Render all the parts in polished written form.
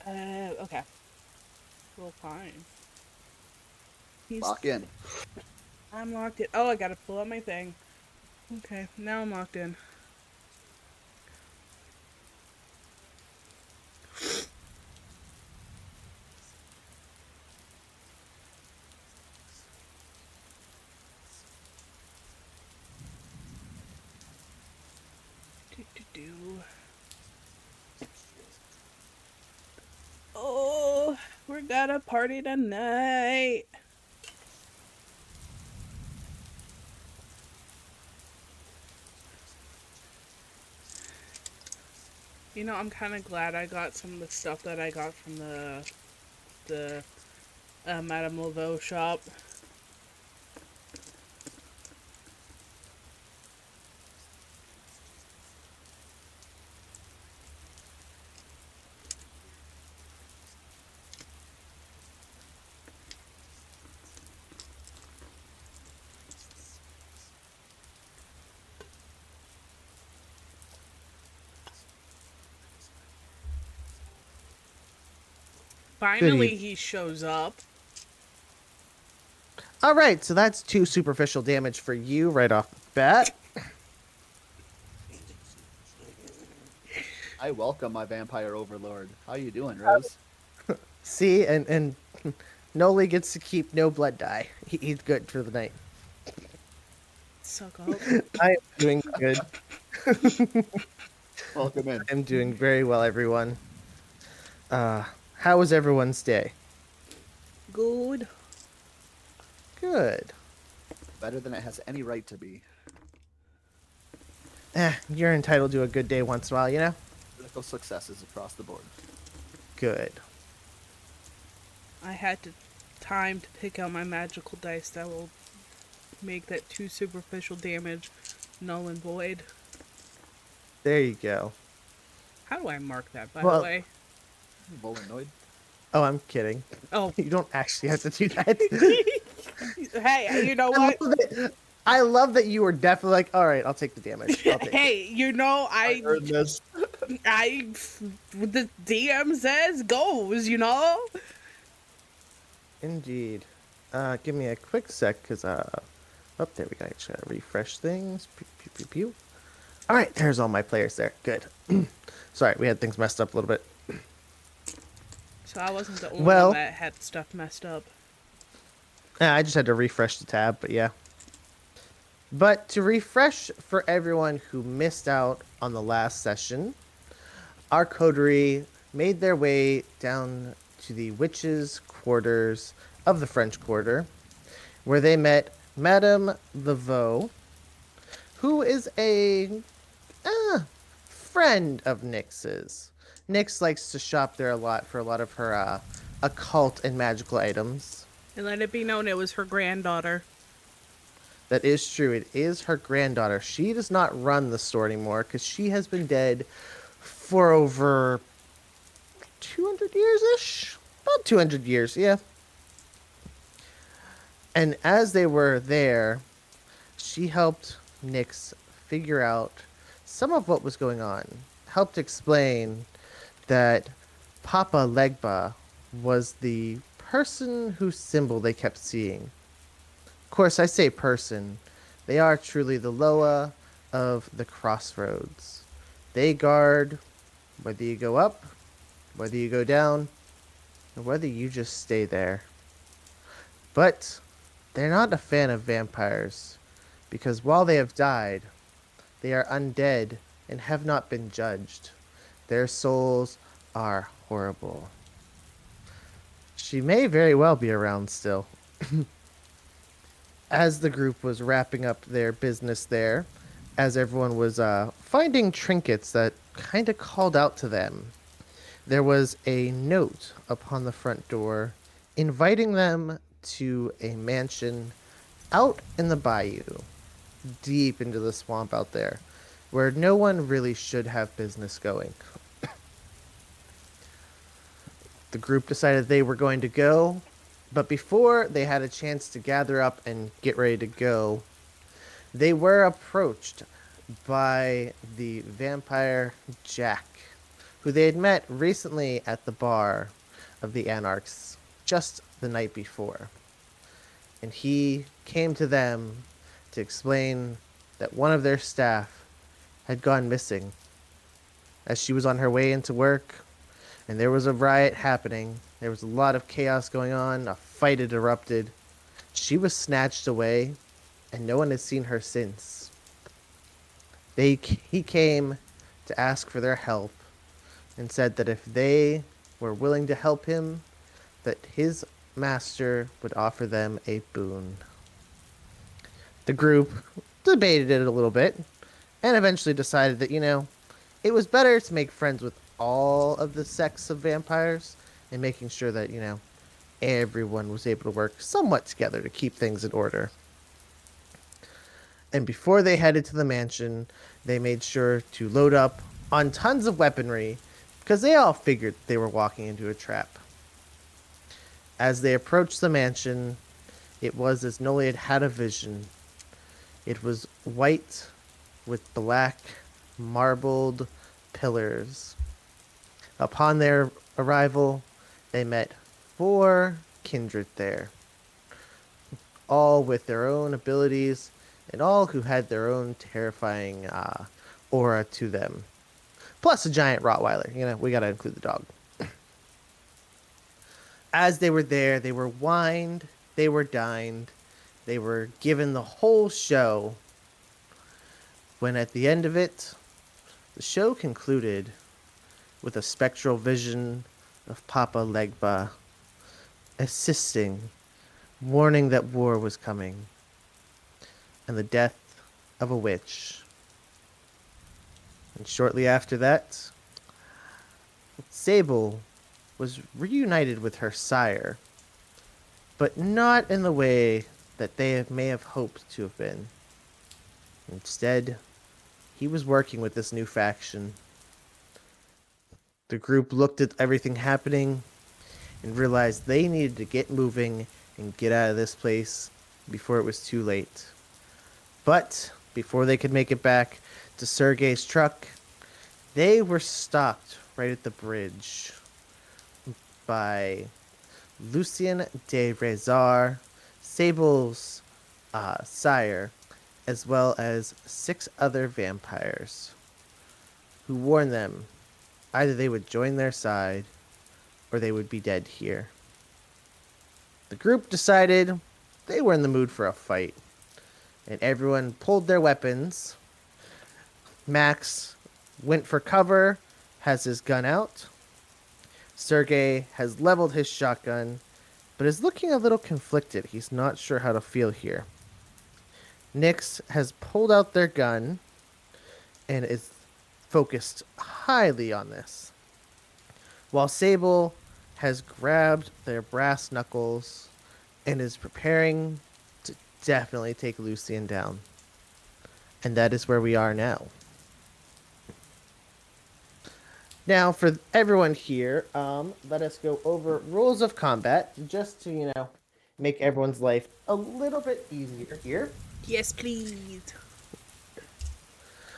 Okay. Well, fine. He's. Lock in. I'm locked in. Oh, I gotta pull up my thing. Okay, now I'm locked in. Do, do, do. Oh, we're gonna party tonight. I'm kind of glad I got some of the stuff that I got from the Madame Laveau shop. Good Finally, evening. he shows up. All right, so that's 2 superficial damage for you right off the bat. I welcome my vampire overlord. How you doing, Rose? See, and Noli gets to keep no blood die. He's good for the night. Suck up. I am doing good. Welcome in. I'm doing very well, everyone. How was everyone's day? Good. Good. Better than it has any right to be. You're entitled to a good day once in a while, you know? Critical successes across the board. Good. I had to time to pick out my magical dice that will make that 2 superficial damage null and void. There you go. How do I mark that, by Well- the way? Volanoid. Oh, I'm kidding. Oh. You don't actually have to do that. Hey, you know what? I love that you were definitely like, all right, I'll take the damage. I'll take it. Hey, I earned this. The DM says goes, Indeed. Give me a quick sec, because, oh, there we go. I just gotta refresh things. Pew, pew, pew, pew. All right, there's all my players there. Good. Sorry, we had things messed up a little bit. So I wasn't the only Well- one that had stuff messed up. I just had to refresh the tab, but yeah. But to refresh for everyone who missed out on the last session, our coterie made their way down to the witches' quarters of the French Quarter, where they met Madame Laveau, who is a friend of Nyx's. Nyx likes to shop there a lot for a lot of her occult and magical items. And let it be known it was her granddaughter. That is true. It is her granddaughter. She does not run the store anymore because she has been dead for over 200 years-ish? About 200 years, yeah. And as they were there, she helped Nyx figure out some of what was going on. Helped explain that Papa Legba was the person whose symbol they kept seeing. Of course, I say person. They are truly the Loa of the crossroads. They guard whether you go up, whether you go down, or whether you just stay there. But they're not a fan of vampires, because while they have died, they are undead and have not been judged. Their souls are horrible. She may very well be around still. As the group was wrapping up their business there, as everyone was finding trinkets that kind of called out to them, there was a note upon the front door inviting them to a mansion out in the bayou, deep into the swamp out there, where no one really should have business going. The group decided they were going to go, but before they had a chance to gather up and get ready to go, they were approached by the vampire Jack, who they had met recently at the bar of the Anarchs just the night before. And he came to them to explain that one of their staff had gone missing as she was on her way into work, and there was a riot happening. There was a lot of chaos going on, a fight had erupted. She was snatched away, and no one has seen her since. He came to ask for their help and said that if they were willing to help him, that his master would offer them a boon. The group debated it a little bit and eventually decided that, it was better to make friends with all of the sects of vampires and making sure that, everyone was able to work somewhat together to keep things in order. And before they headed to the mansion, they made sure to load up on tons of weaponry because they all figured they were walking into a trap. As they approached the mansion, it was as Noli had a vision. It was white with black marbled pillars. Upon their arrival, they met 4 kindred there, all with their own abilities and all who had their own terrifying aura to them. Plus a giant Rottweiler. We gotta include the dog. As they were there, they were wined, they were dined, they were given the whole show. When at the end of it, the show concluded with a spectral vision of Papa Legba assisting, warning that war was coming, and the death of a witch. And shortly after that, Sable was reunited with her sire, but not in the way that they may have hoped to have been. Instead, he was working with this new faction. The group looked at everything happening and realized they needed to get moving and get out of this place before it was too late. But before they could make it back to Sergei's truck, they were stopped right at the bridge by Lucien de Rezar, Sable's sire, as well as 6 other vampires, who warned them either they would join their side or they would be dead here. The group decided they were in the mood for a fight, and everyone pulled their weapons. Max went for cover, has his gun out. Sergei has leveled his shotgun, but is looking a little conflicted. He's not sure how to feel here. Nyx has pulled out their gun and is focused highly on this, while Sable has grabbed their brass knuckles and is preparing to definitely take Lucien down. And that is where we are now. Now, for everyone here, let us go over rules of combat just to, make everyone's life a little bit easier here. Yes, please.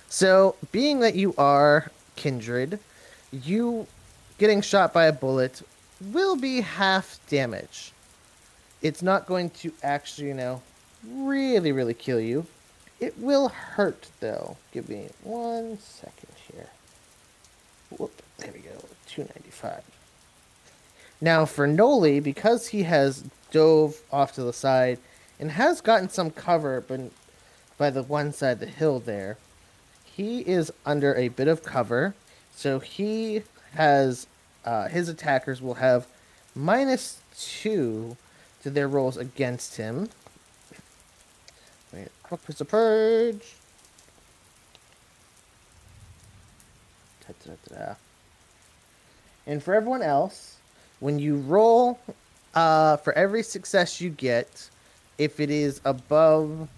So, being that you are Kindred, you getting shot by a bullet will be half damage. It's not going to actually, really, really kill you. It will hurt, though. Give me 1 second here. Whoop, there we go, 295. Now for Noli, because he has dove off to the side and has gotten some cover by the one side of the hill there, he is under a bit of cover, so he has, his attackers will have -2 to their rolls against him. Wait, quick piece of purge. And for everyone else, when you roll, for every success you get, if it is above,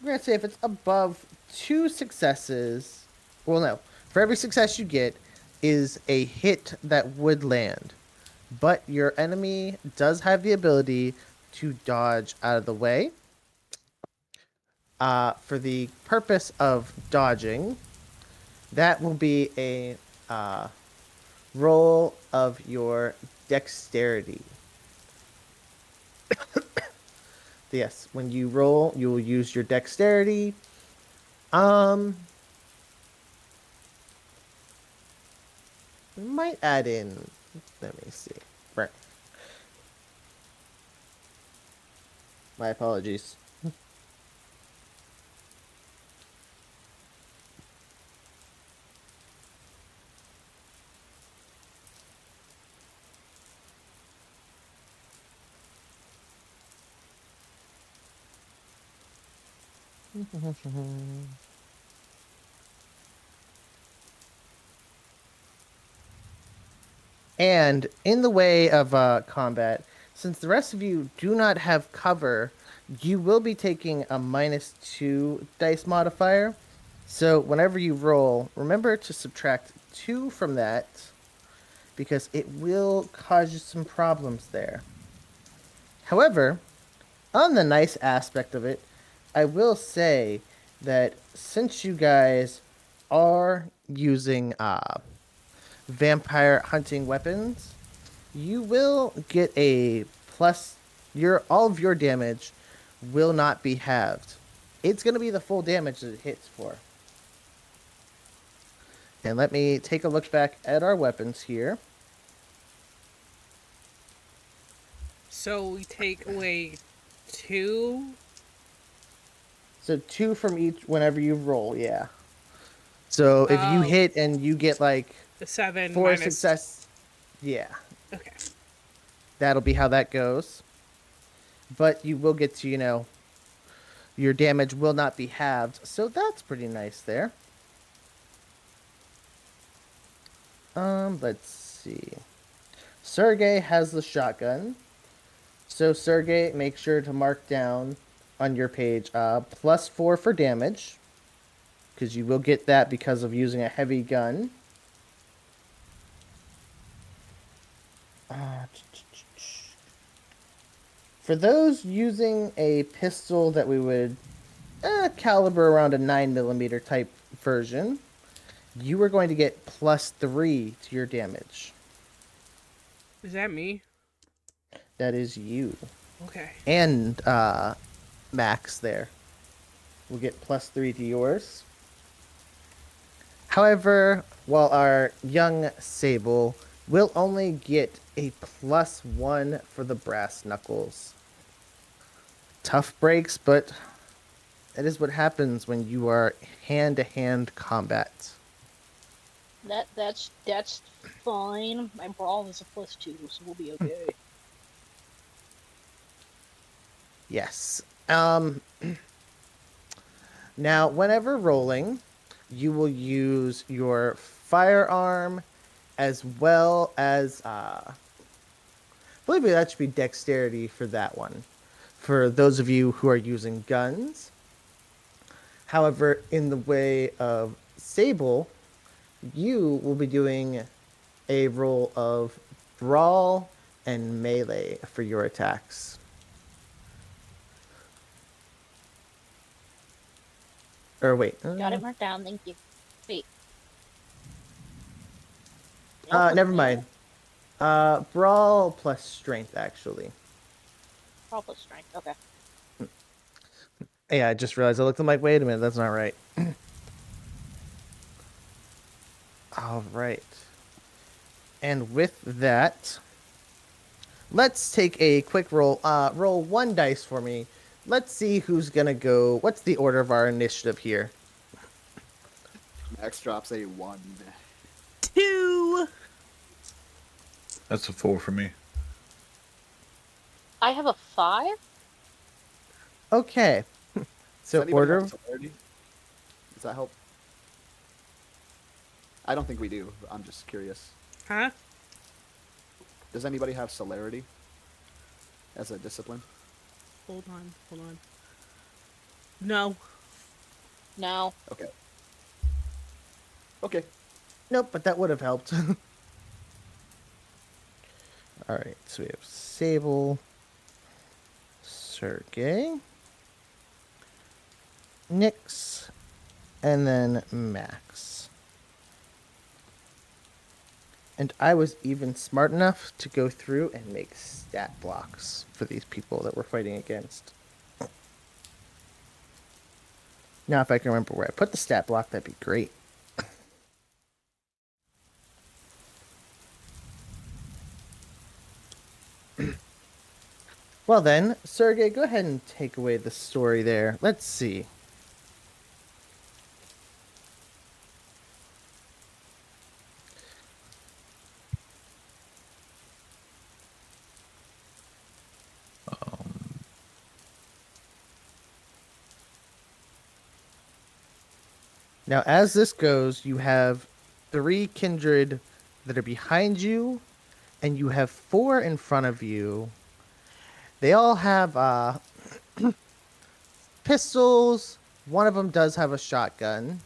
we're going to say if it's above 2 successes, well, no, for every success you get is a hit that would land. But your enemy does have the ability to dodge out of the way. For the purpose of dodging, That will be a roll of your dexterity. Yes, when you roll, you will use your dexterity. Um, might add in. Let me see. Right. My apologies. And in the way of combat, since the rest of you do not have cover, you will be taking a -2 dice modifier. So whenever you roll, remember to subtract 2 from that because it will cause you some problems there. However, on the nice aspect of it, I will say that since you guys are using vampire hunting weapons, you will get a plus. Your all of your damage will not be halved. It's going to be the full damage that it hits for. And let me take a look back at our weapons here. So we take away 2. So 2 from each whenever you roll, yeah. So if you Oh, hit and you get like the 7 4 minus. success, yeah, Okay. that'll be how that goes. But you will get to, your damage will not be halved. So that's pretty nice there. Let's see. Sergey has the shotgun. So Sergey, make sure to mark down on your page +4 for damage. Because you will get that because of using a heavy gun. For those using a pistol that we would caliber around a 9mm type version, you are going to get +3 to your damage. Is that me? That is you. Okay. And Max there will get +3 to yours. However, while our young Sable will only get a +1 for the brass knuckles. Tough breaks, but that is what happens when you are hand-to-hand combat. That's fine. My brawl is a +2, so we'll be okay. Yes. Now, whenever rolling, you will use your firearm as well as I believe that should be dexterity for that one. For those of you who are using guns. However, in the way of Sable, you will be doing a roll of brawl and melee for your attacks. Or wait. Got it marked down, thank you. Wait. Never mind. Brawl plus strength, actually. Brawl plus strength, okay. Yeah, I just realized. I looked. I'm like, wait a minute, that's not right. All right. And with that, let's take a quick roll. Roll 1 dice for me. Let's see who's gonna go. What's the order of our initiative here? Max drops a 1. 2. That's a 4 for me. I have a 5? Okay. So Does anybody order. have celerity? Does that help? I don't think we do. I'm just curious. Huh? Does anybody have celerity as a discipline? Hold on. No. No. Okay. Okay. Nope, but that would have helped. All right, so we have Sable, Sergey, Nyx, and then Max. And I was even smart enough to go through and make stat blocks for these people that we're fighting against. Now, if I can remember where I put the stat block, that'd be great. Well then, Sergey, go ahead and take away the story there. Let's see. Now, as this goes, you have 3 kindred that are behind you, and you have 4 in front of you. They all have pistols. One of them does have a shotgun.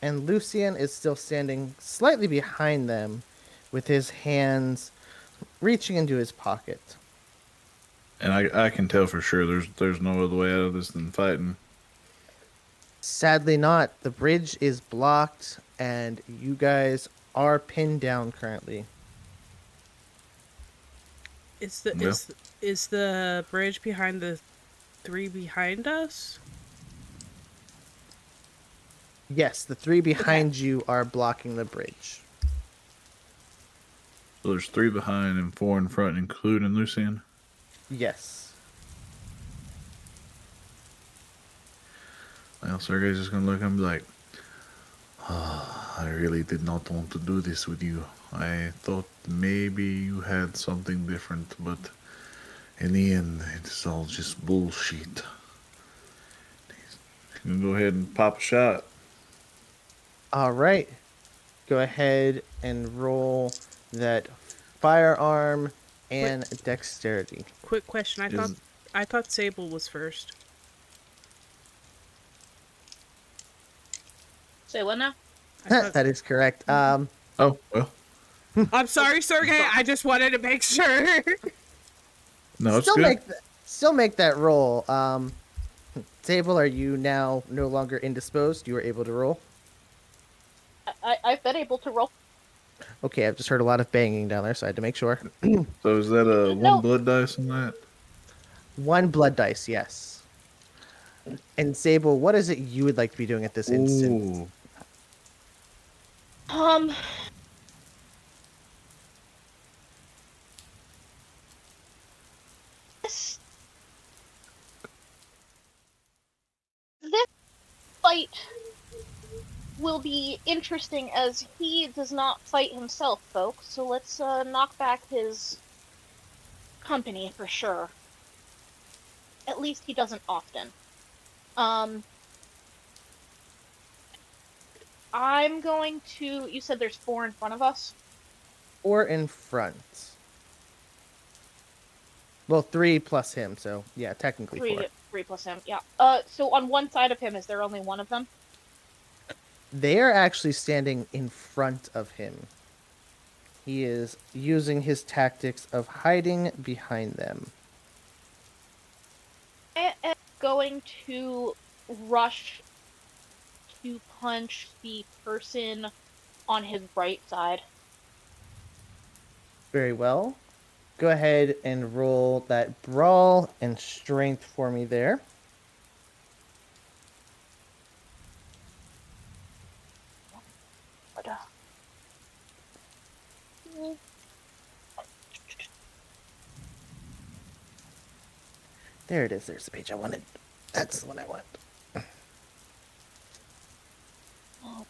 And Lucian is still standing slightly behind them with his hands reaching into his pocket. And I can tell for sure there's no other way out of this than fighting. Sadly not. The bridge is blocked, and you guys are pinned down currently. Is the Yeah. is the bridge behind the 3 behind us? Yes, the 3 behind you are blocking the bridge. So there's 3 behind and 4 in front, including Lucian. Yes. Well, Sergey's just gonna look at him and be like, "Ah, I really did not want to do this with you. I thought maybe you had something different, but in the end, it's all just bullshit." He's gonna go ahead and pop a shot. All right. Go ahead and roll that firearm and dexterity. Quick question. I thought Sable was first. Say what now? I thought, That is correct. Oh, well. I'm sorry, Sergey. I just wanted to make sure. No, it's good. Still make that roll. Sable, are you now no longer indisposed? You were able to roll? I've been able to roll. Okay, I've just heard a lot of banging down there, so I had to make sure. So is that a No. 1 blood dice on that? 1 blood dice, yes. And Sable, what is it you would like to be doing at this instant? Ooh. This fight will be interesting as he does not fight himself, folks. So let's knock back his company for sure. At least he doesn't often. I'm going to. You said there's 4 in front of us. 4 in front. Well, 3 plus him, so yeah, technically 4. 3 plus him. Yeah. So on one side of him, is there only one of them? They are actually standing in front of him. He is using his tactics of hiding behind them. I am going to rush to punch the person on his right side. Very well. Go ahead and roll that brawl and strength for me there. But, There it is. There's the page I wanted. That's the one I want. oh.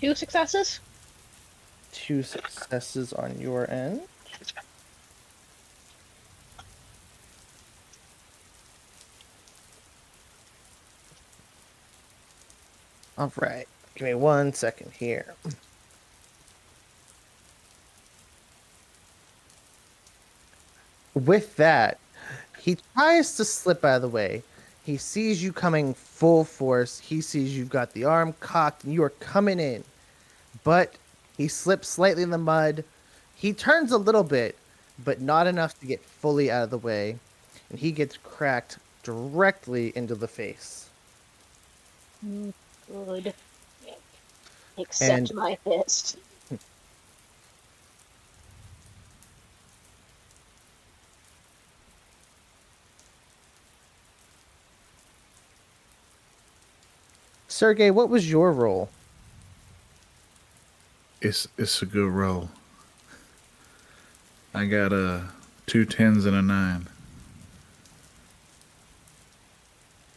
2 successes. 2 successes on your end. All right. Give me 1 second here. With that, he tries to slip out of the way. He sees you coming full force. He sees you've got the arm cocked and you are coming in. But he slips slightly in the mud. He turns a little bit, but not enough to get fully out of the way. And he gets cracked directly into the face. Good. Except And my fist. Sergey, what was your role? It's a good roll. I got two tens and a nine.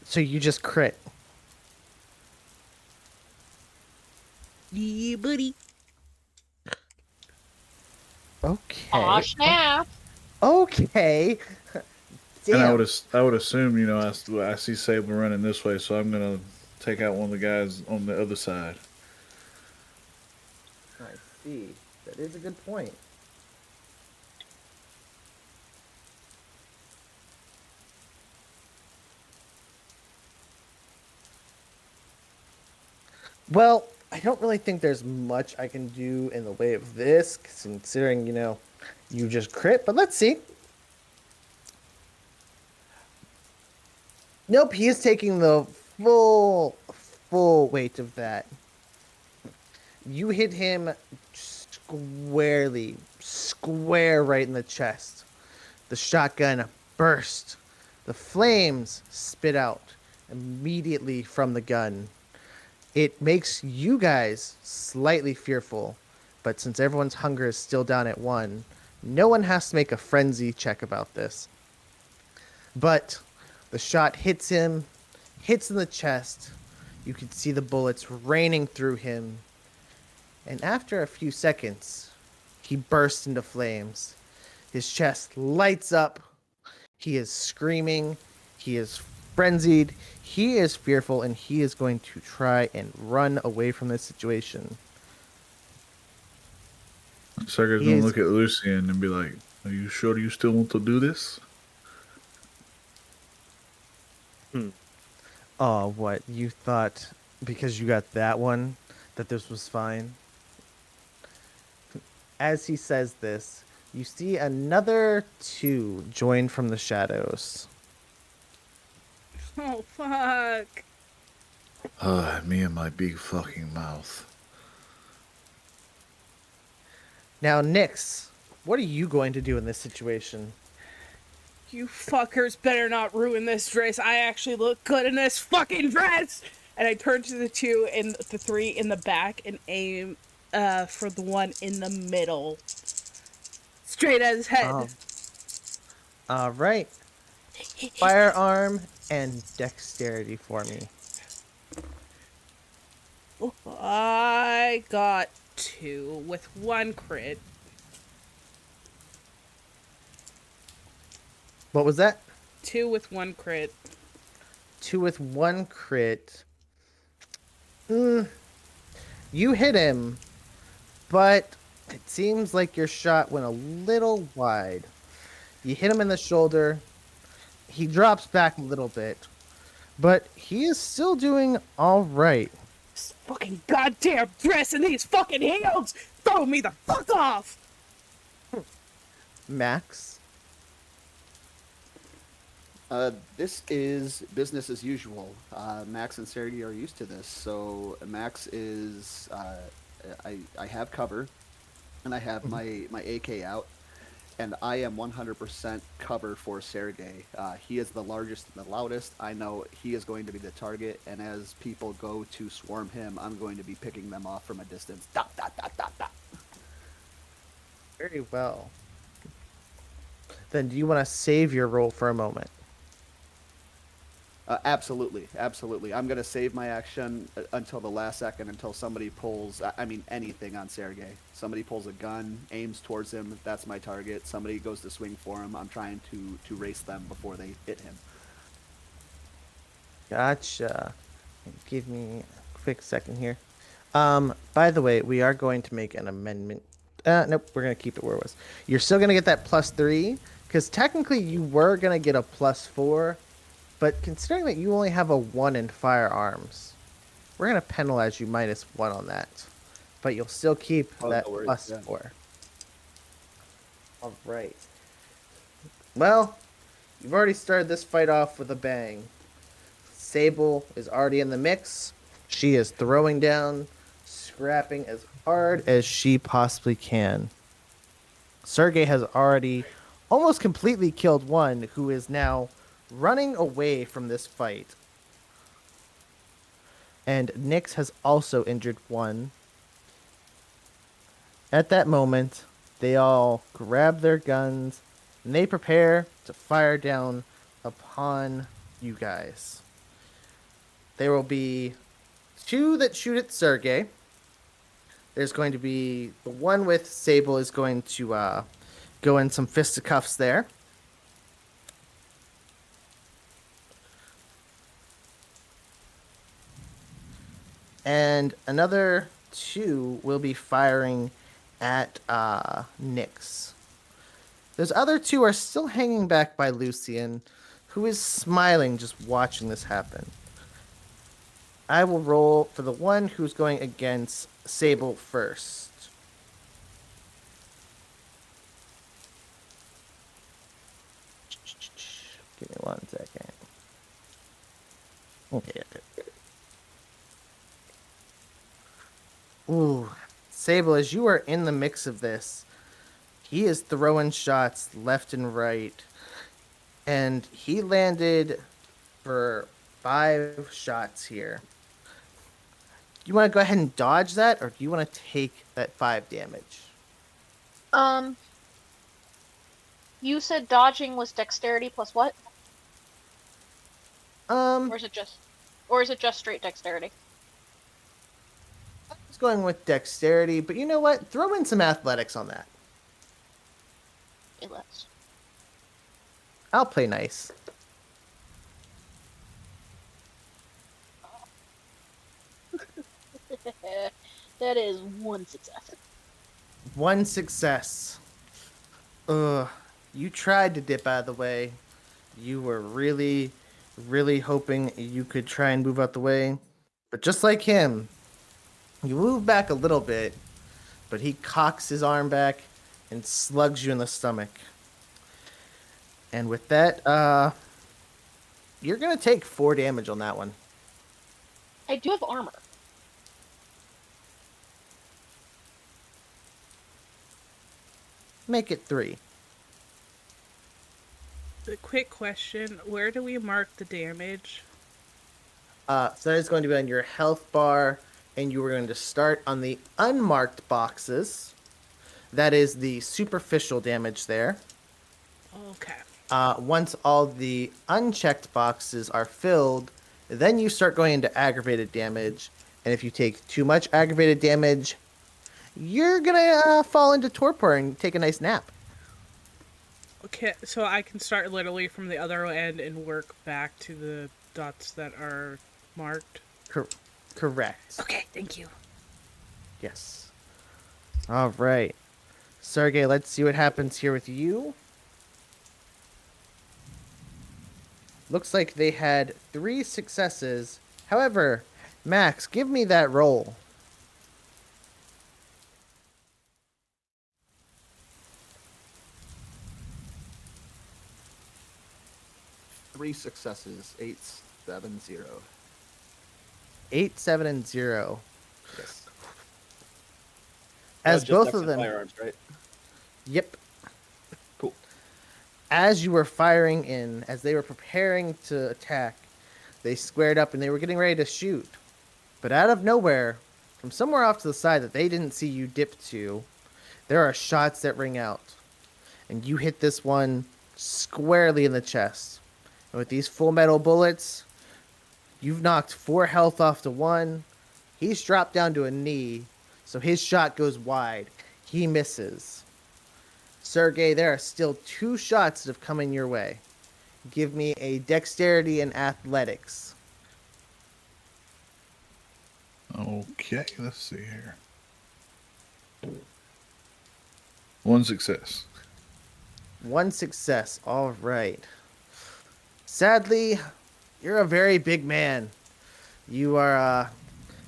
So you just crit. Yeah, buddy. Aw, Okay. snap! Okay. And Damn. I would assume, you know, I see Sable running this way, so I'm gonna take out one of the guys on the other side. I see. That is a good point. Well, I don't really think there's much I can do in the way of this, considering, you just crit, but let's see. Nope, he is taking the full weight of that. You hit him square right in the chest. The shotgun burst. The flames spit out immediately from the gun. It makes you guys slightly fearful, but since everyone's hunger is still down at 1, no one has to make a frenzy check about this. But the shot hits him, hits in the chest. You can see the bullets raining through him. And after a few seconds, he bursts into flames. His chest lights up. He is screaming. He is frenzied. He is fearful, and he is going to try and run away from this situation. Sucker's He gonna is look at Lucian and be like, "Are you sure you still want to do this?" Oh, what? You thought because you got that one that this was fine? As he says this, you see another 2 join from the shadows. Oh, fuck. Me and my big fucking mouth. Now, Nyx, what are you going to do in this situation? You fuckers better not ruin this dress. I actually look good in this fucking dress. And I turn to the 2 and the 3 in the back and aim for the one in the middle. Straight at his head. All right. Firearm and dexterity for me. I got 2 with 1 crit. What was that? 2 with 1 crit. 2 with 1 crit. You hit him, but it seems like your shot went a little wide. You hit him in the shoulder. He drops back a little bit, but he is still doing all right. This fucking goddamn dress and these fucking heels throw me the fuck off. Max? This is business as usual. Max and Sergey are used to this, so Max is. I have cover, and I have my AK out, and I am 100% cover for Sergey. He is the largest and the loudest. I know he is going to be the target, and as people go to swarm him, I'm going to be picking them off from a distance. Dot, dot, dot, dot, dot. Very well. Then do you want to save your roll for a moment? Absolutely, absolutely. I'm gonna save my action until the last second, until somebody pulls. I mean, anything on Sergey. Somebody pulls a gun, aims towards him. That's my target. Somebody goes to swing for him. I'm trying to race them before they hit him. Gotcha. Give me a quick second here. By the way, we are going to make an amendment. Nope, we're going to keep it where it was. You're still going to get that +3, because technically you were going to get a +4, but considering that you only have a 1 in firearms, we're going to penalize you -1 on that. But you'll still keep that no worries, +4. All right. Well, you've already started this fight off with a bang. Sable is already in the mix. She is throwing down, scrapping as hard as she possibly can. Sergey has already almost completely killed one who is now running away from this fight. And Nyx has also injured one. At that moment, they all grab their guns and they prepare to fire down upon you guys. There will be two that shoot at Sergey. There's going to be the one with Sable is going to go in some fisticuffs there. And another two will be firing at Nyx. Those other two are still hanging back by Lucian, who is smiling just watching this happen. I will roll for the one who's going against Sable first. Give me 1 second. Okay. Ooh, Sable, as you are in the mix of this, he is throwing shots left and right. And he landed for 5 shots here. Do you want to go ahead and dodge that, or do you want to take that 5 damage? You said dodging was dexterity plus what? Or is it just straight dexterity? I was going with dexterity, but you know what? Throw in some athletics on that. Okay, let's. I'll play nice. That is 1 success. 1 success. Ugh. You tried to dip out of the way. You were really, really hoping you could try and move out the way. But just like him, you move back a little bit, but he cocks his arm back and slugs you in the stomach. And with that, you're going to take 4 damage on that one. I do have armor. Make it 3. A quick question: where do we mark the damage? So that is going to be on your health bar, and you are going to start on the unmarked boxes. That is the superficial damage there. Okay. Once all the unchecked boxes are filled, then you start going into aggravated damage. And if you take too much aggravated damage, you're going to fall into torpor and take a nice nap. Okay, so I can start literally from the other end and work back to the dots that are marked? Correct. Okay, thank you. Yes. All right. Sergey, let's see what happens here with you. Looks like they had 3 successes. However, Max, give me that roll. Three successes. 8, 7, 0. 8, 7, and 0. Yes. As Just both Dex of and them. firearms, right? Yep. Cool. As you were firing in, as they were preparing to attack, they squared up and they were getting ready to shoot. But out of nowhere, from somewhere off to the side that they didn't see you dip to, there are shots that ring out. And you hit this one squarely in the chest. And with these full metal bullets, you've knocked 4 health off to 1. He's dropped down to a knee, so his shot goes wide. He misses. Sergey, there are still 2 shots that have come in your way. Give me a dexterity and athletics. Okay, let's see here. 1 success. 1 success. All right. Sadly, you're a very big man. You are,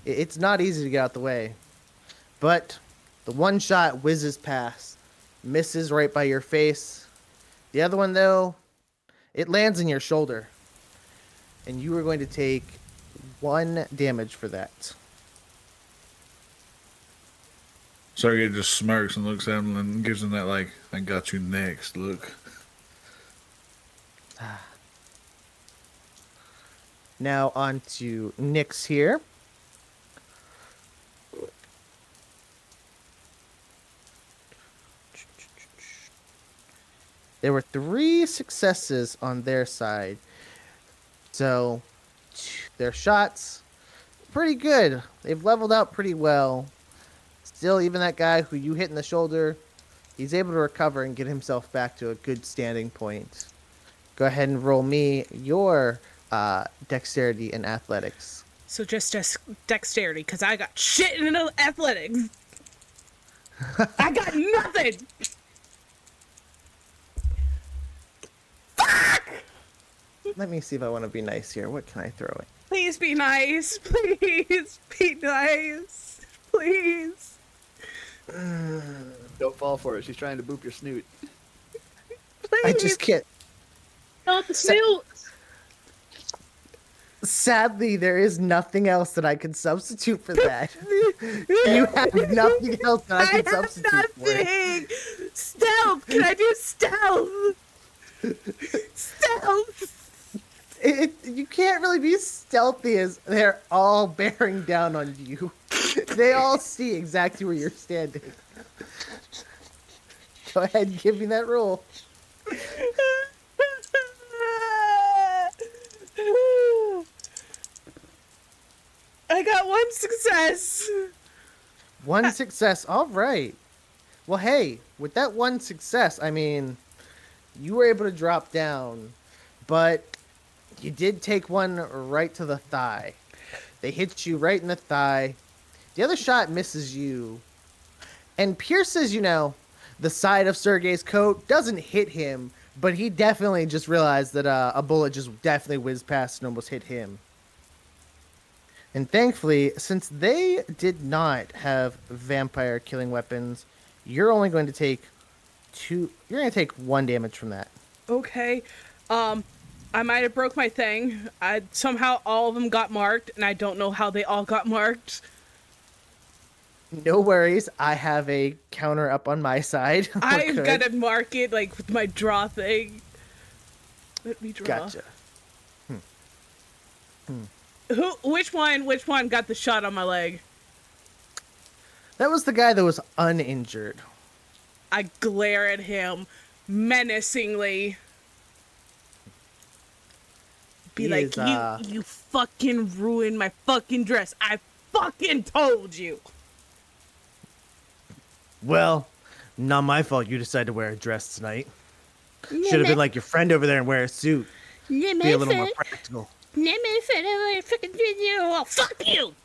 it's not easy to get out the way. But the one shot whizzes past, misses right by your face. The other one, though, it lands in your shoulder. And you are going to take 1 damage for that. Sergey just smirks and looks at him and gives him that, like, I got you next look. Now on to Nyx here. There were 3 successes on their side. So their shots, pretty good. They've leveled out pretty well. Still, even that guy who you hit in the shoulder, he's able to recover and get himself back to a good standing point. Go ahead and roll me your dexterity and athletics. So just dexterity, because I got shit in athletics. I got nothing. Let me see if I want to be nice here. What can I throw it? Please be nice. Please be nice. Please. Don't fall for it. She's trying to boop your snoot. Please. I just can't. Not the snoot. Sadly, there is nothing else that I can substitute for that. You have nothing else that I can substitute for it. Nothing. Stealth. Can I do stealth? Stealth. You can't really be stealthy as they're all bearing down on you. They all see exactly where you're standing. Go ahead and give me that roll. I got 1 success. 1 success. All right. Well, hey, with that 1 success, I mean, you were able to drop down, but you did take one right to the thigh. They hit you right in the thigh. The other shot misses you and pierces, the side of Sergey's coat. Doesn't hit him, but he definitely just realized that a bullet just definitely whizzed past and almost hit him. And thankfully, since they did not have vampire killing weapons, you're only going to take 1 damage from that. Okay. I might have broke my thing. Somehow all of them got marked, and I don't know how they all got marked. No worries. I have a counter up on my side. I've Good. got to mark it, like, with my draw thing. Let me draw. Gotcha. Which one got the shot on my leg? That was the guy that was uninjured. I glare at him menacingly. Be He like, is, you fucking ruined my fucking dress. I fucking told you. Well, not my fault you decided to wear a dress tonight. Should have been like your friend over there and wear a suit. Be a little more practical. Fuck you.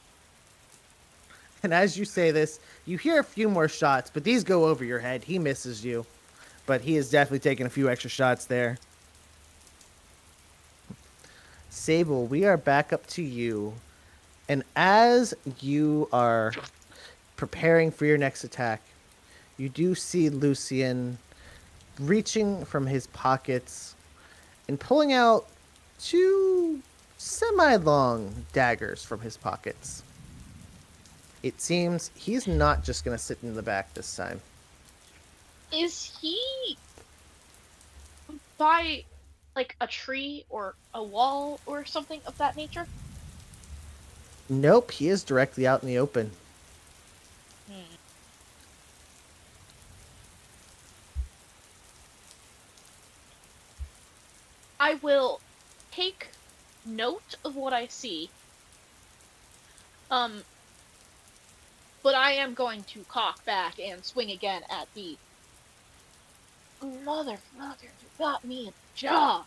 And as you say this, you hear a few more shots, but these go over your head. He misses you, but he is definitely taking a few extra shots there. Sable, we are back up to you. And as you are preparing for your next attack, you do see Lucian reaching from his pockets and pulling out 2 semi-long daggers from his pockets. It seems he's not just going to sit in the back this time. Is he by, like, a tree or a wall or something of that nature? Nope, he is directly out in the open. I will take note of what I see. But I am going to cock back and swing again at the motherfucker. You got me a job.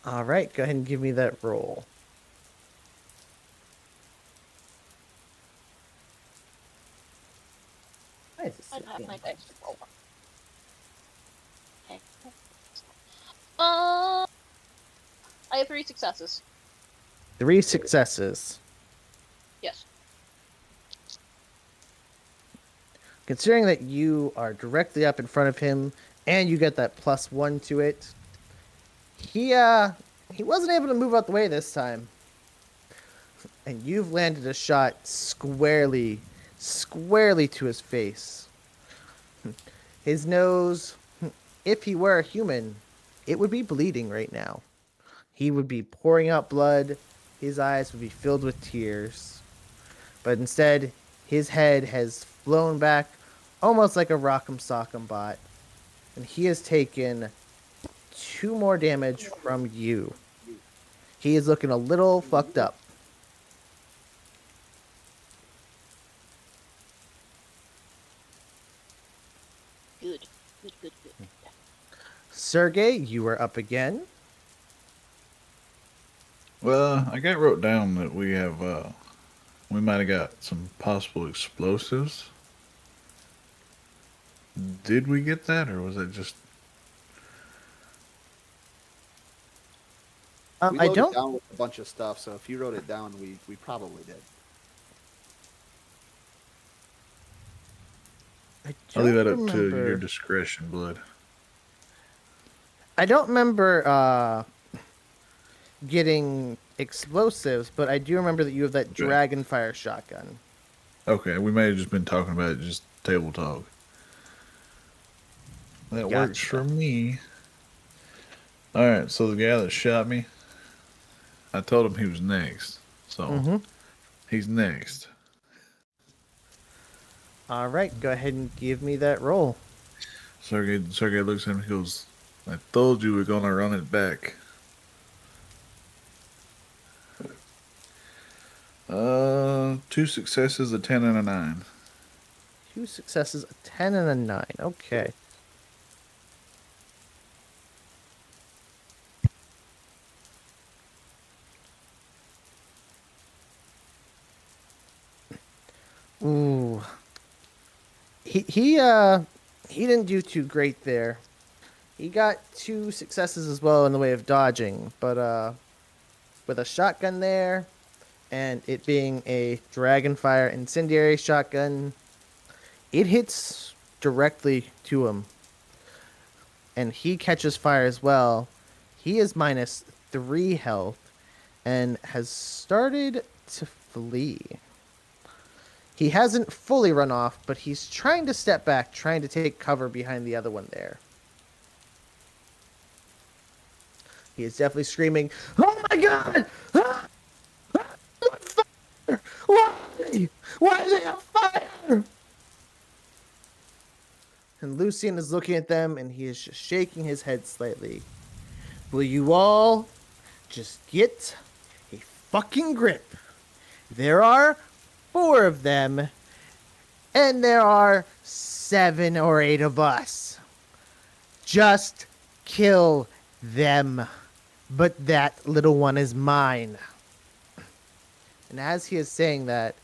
All right, go ahead and give me that roll. Why is this I'd have being my bad? dice roll. Okay. I have 3 successes. 3 successes. Yes. Considering that you are directly up in front of him and you get that +1 to it, He wasn't able to move out the way this time. And you've landed a shot squarely to his face. His nose, if he were a human, it would be bleeding right now. He would be pouring out blood. His eyes would be filled with tears. But instead, his head has flown back almost like a rock'em sock'em bot. And he has taken 2 more damage from you. He is looking a little fucked up. Good. Good. Sergey, you are up again. Well, I got wrote down that we might have got some possible explosives. Did we get that, or was it just? We I loaded don't. down with a bunch of stuff, so if you wrote it down, we probably did. I'll leave that up remember. to your discretion, Blood. I don't remember getting explosives, but I do remember that you have that Okay. dragon fire shotgun. Okay, we may have just been talking about it, just table talk. That works Gotcha. for me. Alright, so the guy that shot me, I told him he was next. So, he's next. All right, go ahead and give me that roll. Sergey looks at him and goes, I told you we're going to run it back. 2 successes, a 10 and a 9. 2 successes, a 10 and a 9. Okay. Ooh. He didn't do too great there. He got 2 successes as well in the way of dodging, but with a shotgun there and it being a dragonfire incendiary shotgun, it hits directly to him. And he catches fire as well. He is minus 3 health and has started to flee. He hasn't fully run off, but he's trying to step back, trying to take cover behind the other one there. He is definitely screaming, "Oh my god! Ah! Ah! Fire! Why? Why is it on fire?" And Lucian is looking at them and he is just shaking his head slightly. Will you all just get a fucking grip? There are 4 of them, and there are 7 or 8 of us. Just kill them. But that little one is mine. And as he is saying that,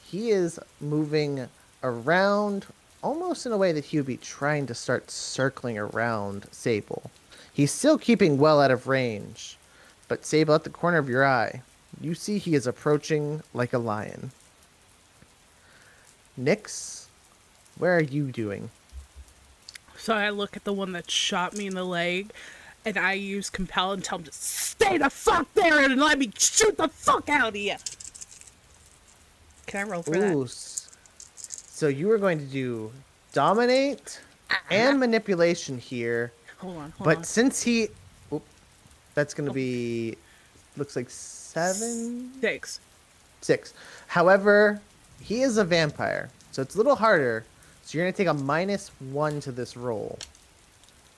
he is moving around almost in a way that he would be trying to start circling around Sable. He's still keeping well out of range, but Sable, at the corner of your eye, you see he is approaching like a lion. Nyx, where are you doing? So I look at the one that shot me in the leg, and I use compel and tell him to stay the fuck there and let me shoot the fuck out of you. Can I roll for that? Ooh, so you are going to do dominate and manipulation here. Hold on. But since he... Oop, that's going to be... Looks like 7? 6. 6. However, he is a vampire, so it's a little harder. So you're going to take a -1 to this roll.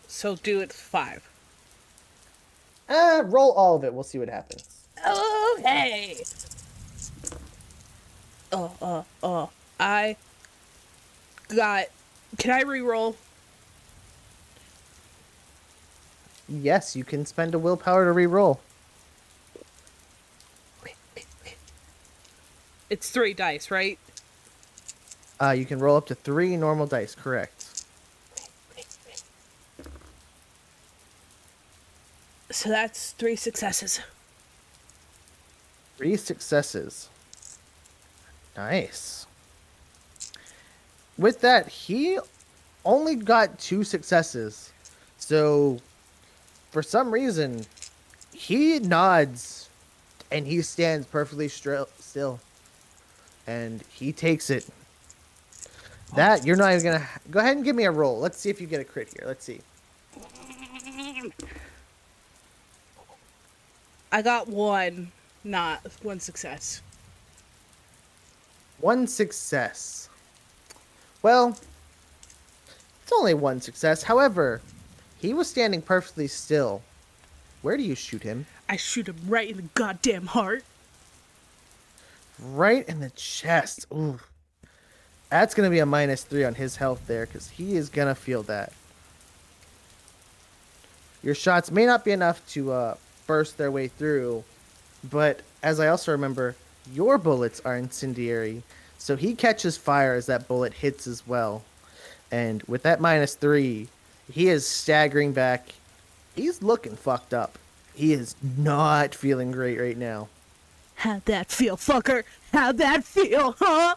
So do it 5. Roll all of it. We'll see what happens. Okay. I got... Can I re-roll? Yes, you can spend a willpower to re-roll. It's 3 dice, right? You can roll up to 3 normal dice, correct. So that's 3 successes. 3 successes. Nice. With that, he only got 2 successes. So for some reason, he nods and he stands perfectly still. And he takes it. That, you're not even gonna. Go ahead and give me a roll. Let's see if you get a crit here. Let's see. I got one, not one success. One success. Well, it's only one success. However, he was standing perfectly still. Where do you shoot him? I shoot him right in the goddamn heart. Right in the chest. Ooh. That's going to be a -3 on his health there, because he is going to feel that. Your shots may not be enough to burst their way through, but as I also remember, your bullets are incendiary, so he catches fire as that bullet hits as well. And with that -3, he is staggering back. He's looking fucked up. He is not feeling great right now. How'd that feel, fucker? How'd that feel, huh?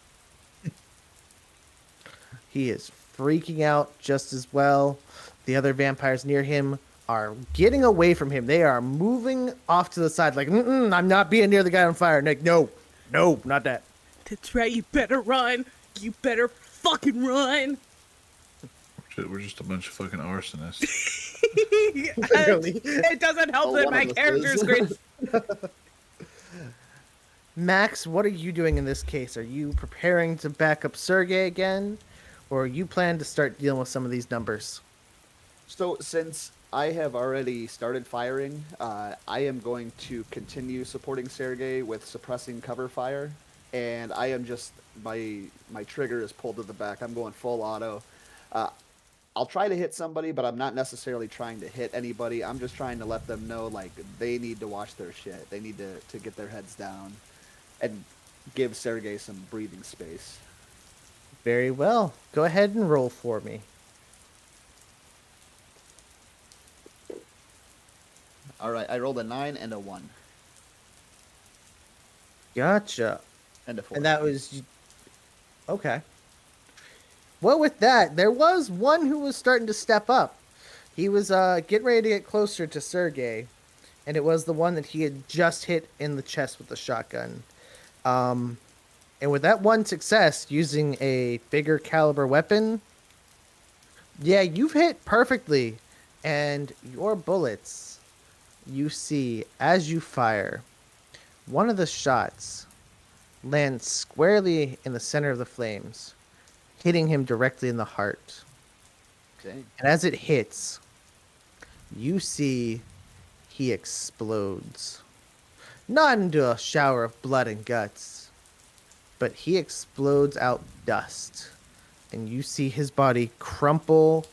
He is freaking out just as well. The other vampires near him are getting away from him. They are moving off to the side like, I'm not being near the guy on fire. Nick, no, not that. That's right, you better run. You better fucking run. Shit, we're just a bunch of fucking arsonists. Literally. It doesn't help Oh, that one my of us character is is. great. Max, what are you doing in this case? Are you preparing to back up Sergey again? Or you plan to start dealing with some of these numbers? So since I have already started firing, I am going to continue supporting Sergey with suppressing cover fire, and I am just my trigger is pulled to the back. I'm going full auto. I'll try to hit somebody, but I'm not necessarily trying to hit anybody. I'm just trying to let them know like they need to watch their shit. They need to get their heads down, and give Sergey some breathing space. Very well. Go ahead and roll for me. All right, I rolled a 9 and a 1 Gotcha. and a 4. And that was... Okay. Well, with that, there was one who was starting to step up. He was getting ready to get closer to Sergey, and it was the one that he had just hit in the chest with the shotgun. And with that one success, using a bigger caliber weapon, yeah, you've hit perfectly. And your bullets, you see, as you fire, one of the shots lands squarely in the center of the flames, hitting him directly in the heart. Okay. And as it hits, you see he explodes. Not into a shower of blood and guts, but he explodes out dust. And you see his body crumple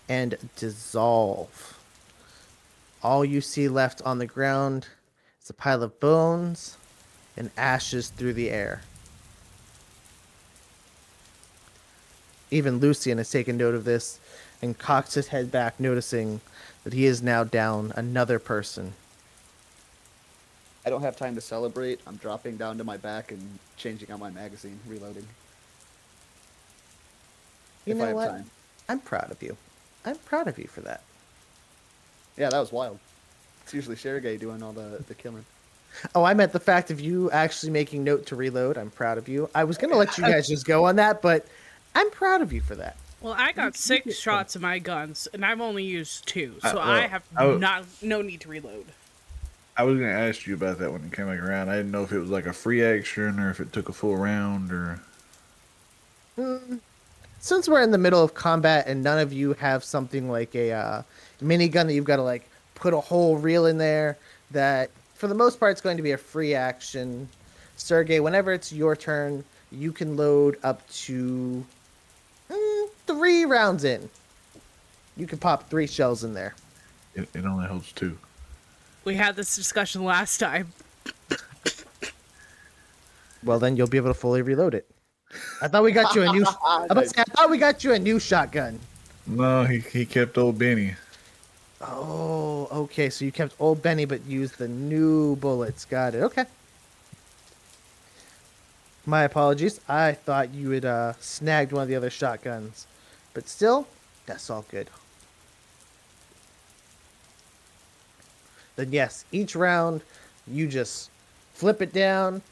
and dissolve. All you see left on the ground is a pile of bones and ashes through the air. Even Lucian has taken note of this and cocks his head back, noticing that he is now down another person. I don't have time to celebrate. I'm dropping down to my back and changing out my magazine, reloading. You If know I have what? time. I'm proud of you. I'm proud of you for that. Yeah, that was wild. It's usually Sergey doing all the killing. Oh, I meant the fact of you actually making note to reload. I'm proud of you. I was going to let you guys just go on that, but I'm proud of you for that. Well, I got 6 shots of my guns, and I've only used 2, so well, I have I- no need to reload. I was gonna ask you about that when it came back around. I didn't know if it was like a free action or if it took a full round or. Since we're in the middle of combat and none of you have something like a minigun that you've got to like put a whole reel in there, that for the most part it's going to be a free action. Sergey, whenever it's your turn, you can load up to 3 rounds in. You can pop 3 shells in there. It only holds 2. We had this discussion last time. Well, then you'll be able to fully reload it. I thought we got you a new. I thought we got you a new shotgun. No, he kept old Benny. Oh, okay. So you kept old Benny, but used the new bullets. Got it. Okay. My apologies. I thought you had snagged one of the other shotguns, but still, that's all good. then yes, each round you just flip it down,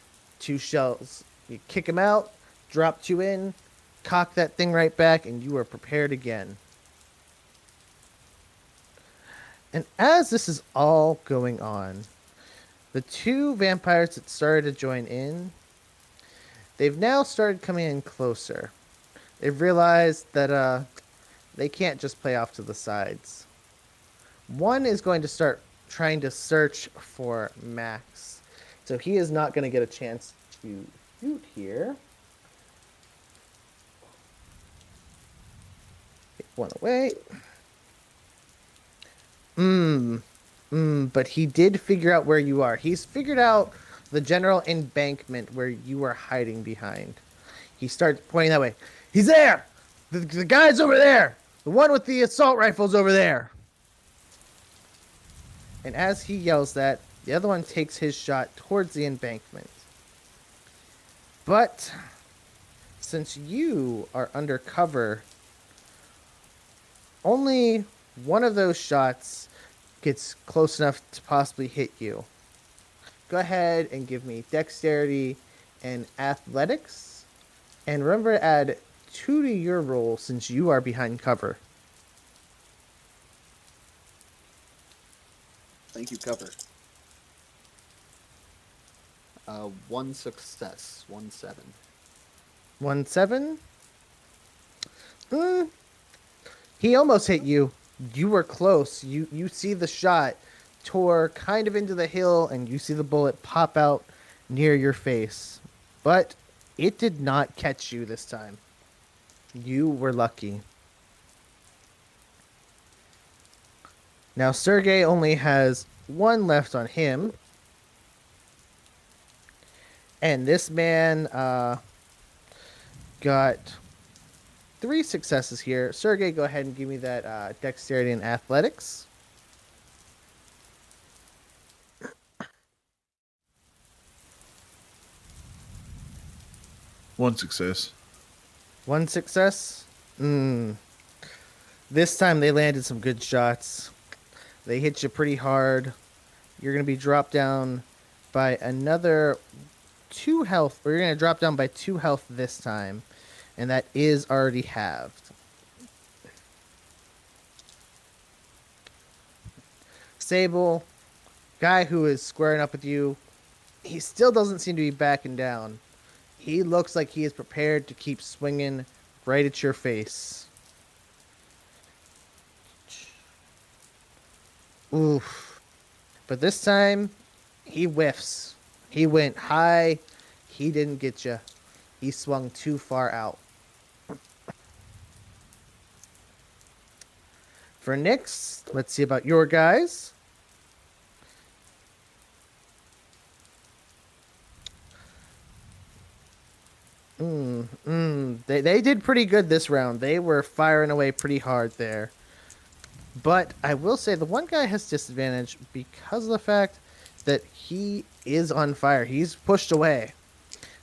2 shells. You kick him out, drop 2 in, cock that thing right back, and you are prepared again. And as this is all going on, the 2 vampires that started to join in, they've now started coming in closer. They've realized that they can't just play off to the sides. One is going to start trying to search for Max. So he is not going to get a chance to shoot here. Get one away. But he did figure out where you are. He's figured out the general embankment where you are hiding behind. He starts pointing that way. He's there! The guy's over there! The one with the assault rifle's over there! And as he yells that, the other one takes his shot towards the embankment. But since you are under cover, only one of those shots gets close enough to possibly hit you. Go ahead and give me dexterity and athletics. And remember to add 2 to your roll since you are behind cover. Thank you, cover. 1 success, 1-7. 1-7. He almost hit you. You were close. You see the shot tore kind of into the hill, and you see the bullet pop out near your face. But it did not catch you this time. You were lucky. Now Sergey only has 1 left on him. And this man got 3 successes here. Sergey, go ahead and give me that dexterity and athletics. One success. 1 success. This time they landed some good shots. They hit you pretty hard. You're going to be dropped down by another 2 health. Or you're going to drop down by 2 health this time. And that is already halved. Sable, guy who is squaring up with you, he still doesn't seem to be backing down. He looks like he is prepared to keep swinging right at your face. Oof. But this time, he whiffs. He went high. He didn't get you. He swung too far out. For Nyx, let's see about your guys. They did pretty good this round. They were firing away pretty hard there. But I will say the one guy has disadvantage because of the fact that he is on fire. He's pushed away.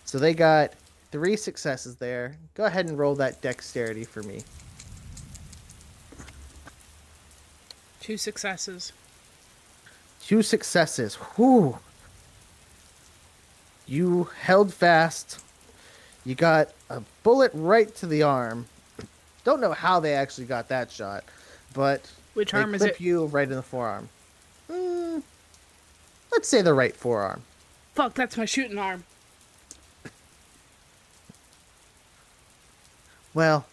So they got 3 successes there. Go ahead and roll that dexterity for me. 2 successes. 2 successes. Whew. You held fast. You got a bullet right to the arm. Don't know how they actually got that shot, but Which they arm is clip it? you right in the forearm. Let's say the right forearm. Fuck, that's my shooting arm. Well,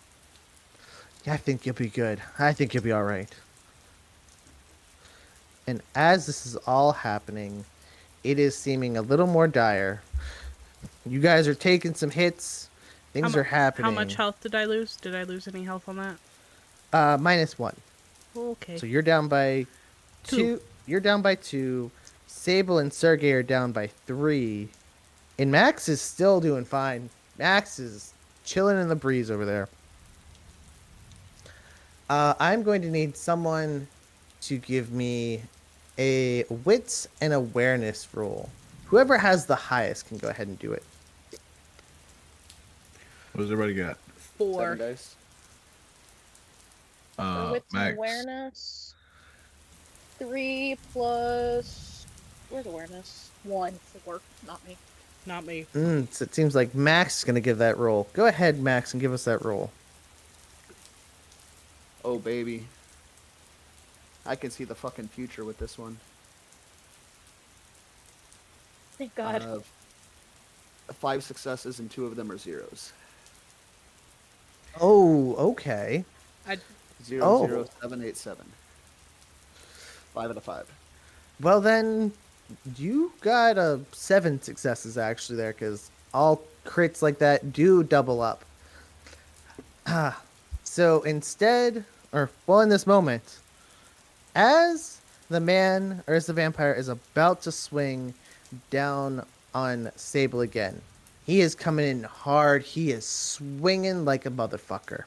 I think you'll be good. I think you'll be all right. And as this is all happening, it is seeming a little more dire. You guys are taking some hits. Things are happening. How much health did I lose? Did I lose any health on that? -1. Okay. So you're down by 2. You're down by 2. Sable and Sergey are down by 3. And Max is still doing fine. Max is chilling in the breeze over there. I'm going to need someone to give me a wits and awareness roll. Whoever has the highest can go ahead and do it. What does everybody got? 4. 7 dice. For wits and Max. awareness. 3 plus. Where's awareness? 1, 4. Not me. Not me. So it seems like Max is going to give that roll. Go ahead, Max, and give us that roll. Oh baby, I can see the fucking future with this one. Thank God. 5 successes and 2 of them are zeros. Oh, okay. I 00787. 5 out of 5. Well, then, you got 7 successes actually there, because all crits like that do double up. So instead, in this moment, as the man, or as the vampire is about to swing down on Sable again, he is coming in hard. He is swinging like a motherfucker.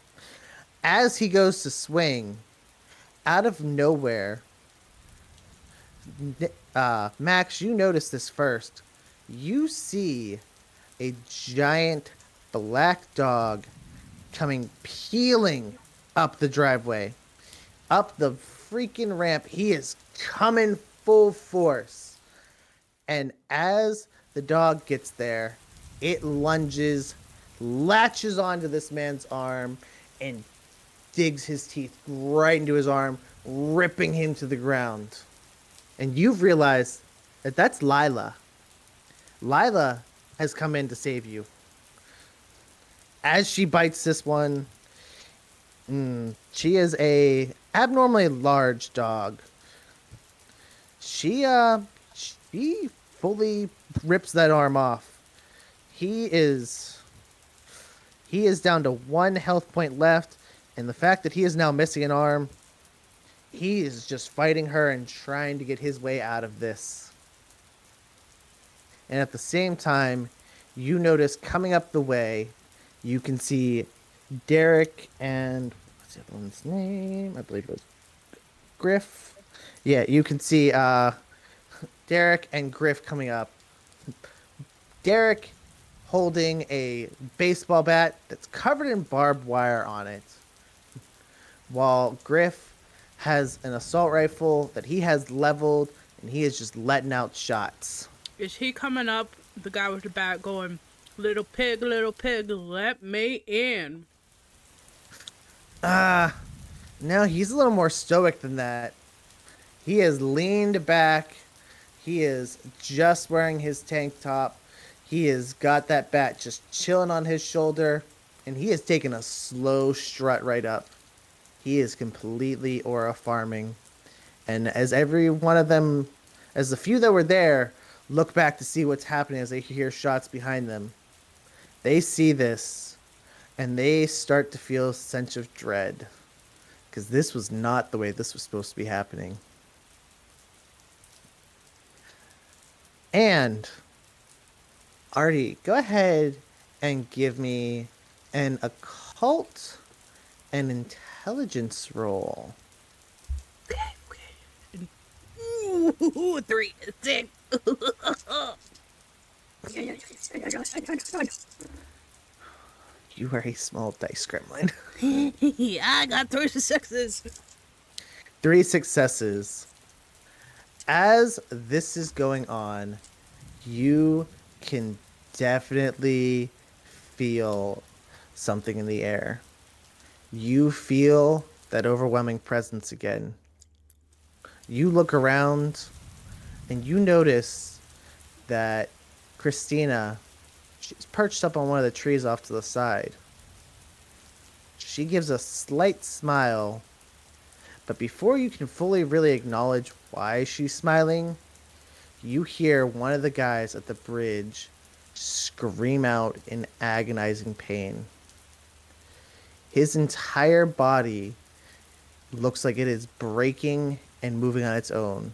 As he goes to swing, out of nowhere, Max, you notice this first. You see a giant black dog coming peeling up the driveway, up the freaking ramp. He is coming full force. And as the dog gets there, it lunges, latches onto this man's arm, and digs his teeth right into his arm, ripping him to the ground. And you've realized that that's Lila. Lila has come in to save you. As she bites this one, she is a abnormally large dog. She fully rips that arm off. He is down to 1 health point left, and the fact that he is now missing an arm, he is just fighting her and trying to get his way out of this. And at the same time, you notice coming up the way, you can see Derek and what's the other one's name? I believe it was Griff. Yeah, you can see Derek and Griff coming up. Derek holding a baseball bat that's covered in barbed wire on it, while Griff has an assault rifle that he has leveled, and he is just letting out shots. Is he coming up, the guy with the bat, going, little pig, let me in? No, he's a little more stoic than that. He is leaned back. He is just wearing his tank top. He has got that bat just chilling on his shoulder, and he is taking a slow strut right up. He is completely aura farming. And as every one of them, as the few that were there, look back to see what's happening as they hear shots behind them, they see this, and they start to feel a sense of dread. Because this was not the way this was supposed to be happening. And, Artie, go ahead and give me an occult and intelligence roll. Okay. Ooh, 3, 6. You are a small dice gremlin. Yeah, I got 3 successes. 3 successes. As this is going on, you can definitely feel something in the air. You feel that overwhelming presence again. You look around and you notice that Christina, she's perched up on one of the trees off to the side. She gives a slight smile, but before you can fully really acknowledge why she's smiling, you hear one of the guys at the bridge scream out in agonizing pain. His entire body looks like it is breaking and moving on its own.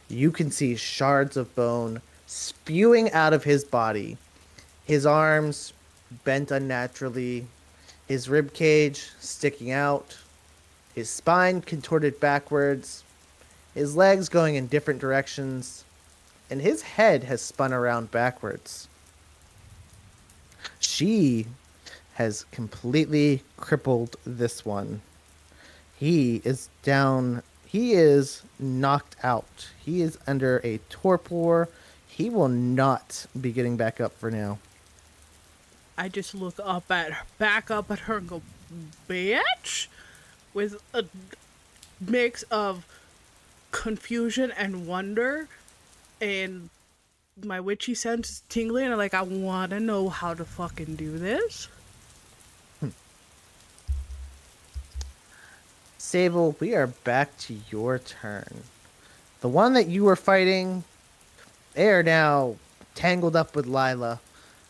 You can see shards of bone spewing out of his body. His arms bent unnaturally, his rib cage sticking out, his spine contorted backwards, his legs going in different directions, and his head has spun around backwards. She has completely crippled this one. He is down. He is knocked out. He is under a torpor. He will not be getting back up for now. I just look back up at her and go, bitch, with a mix of confusion and wonder, and my witchy sense is tingling. And like, I want to know how to fucking do this. Sable, we are back to your turn. The one that you were fighting, they are now tangled up with Lila,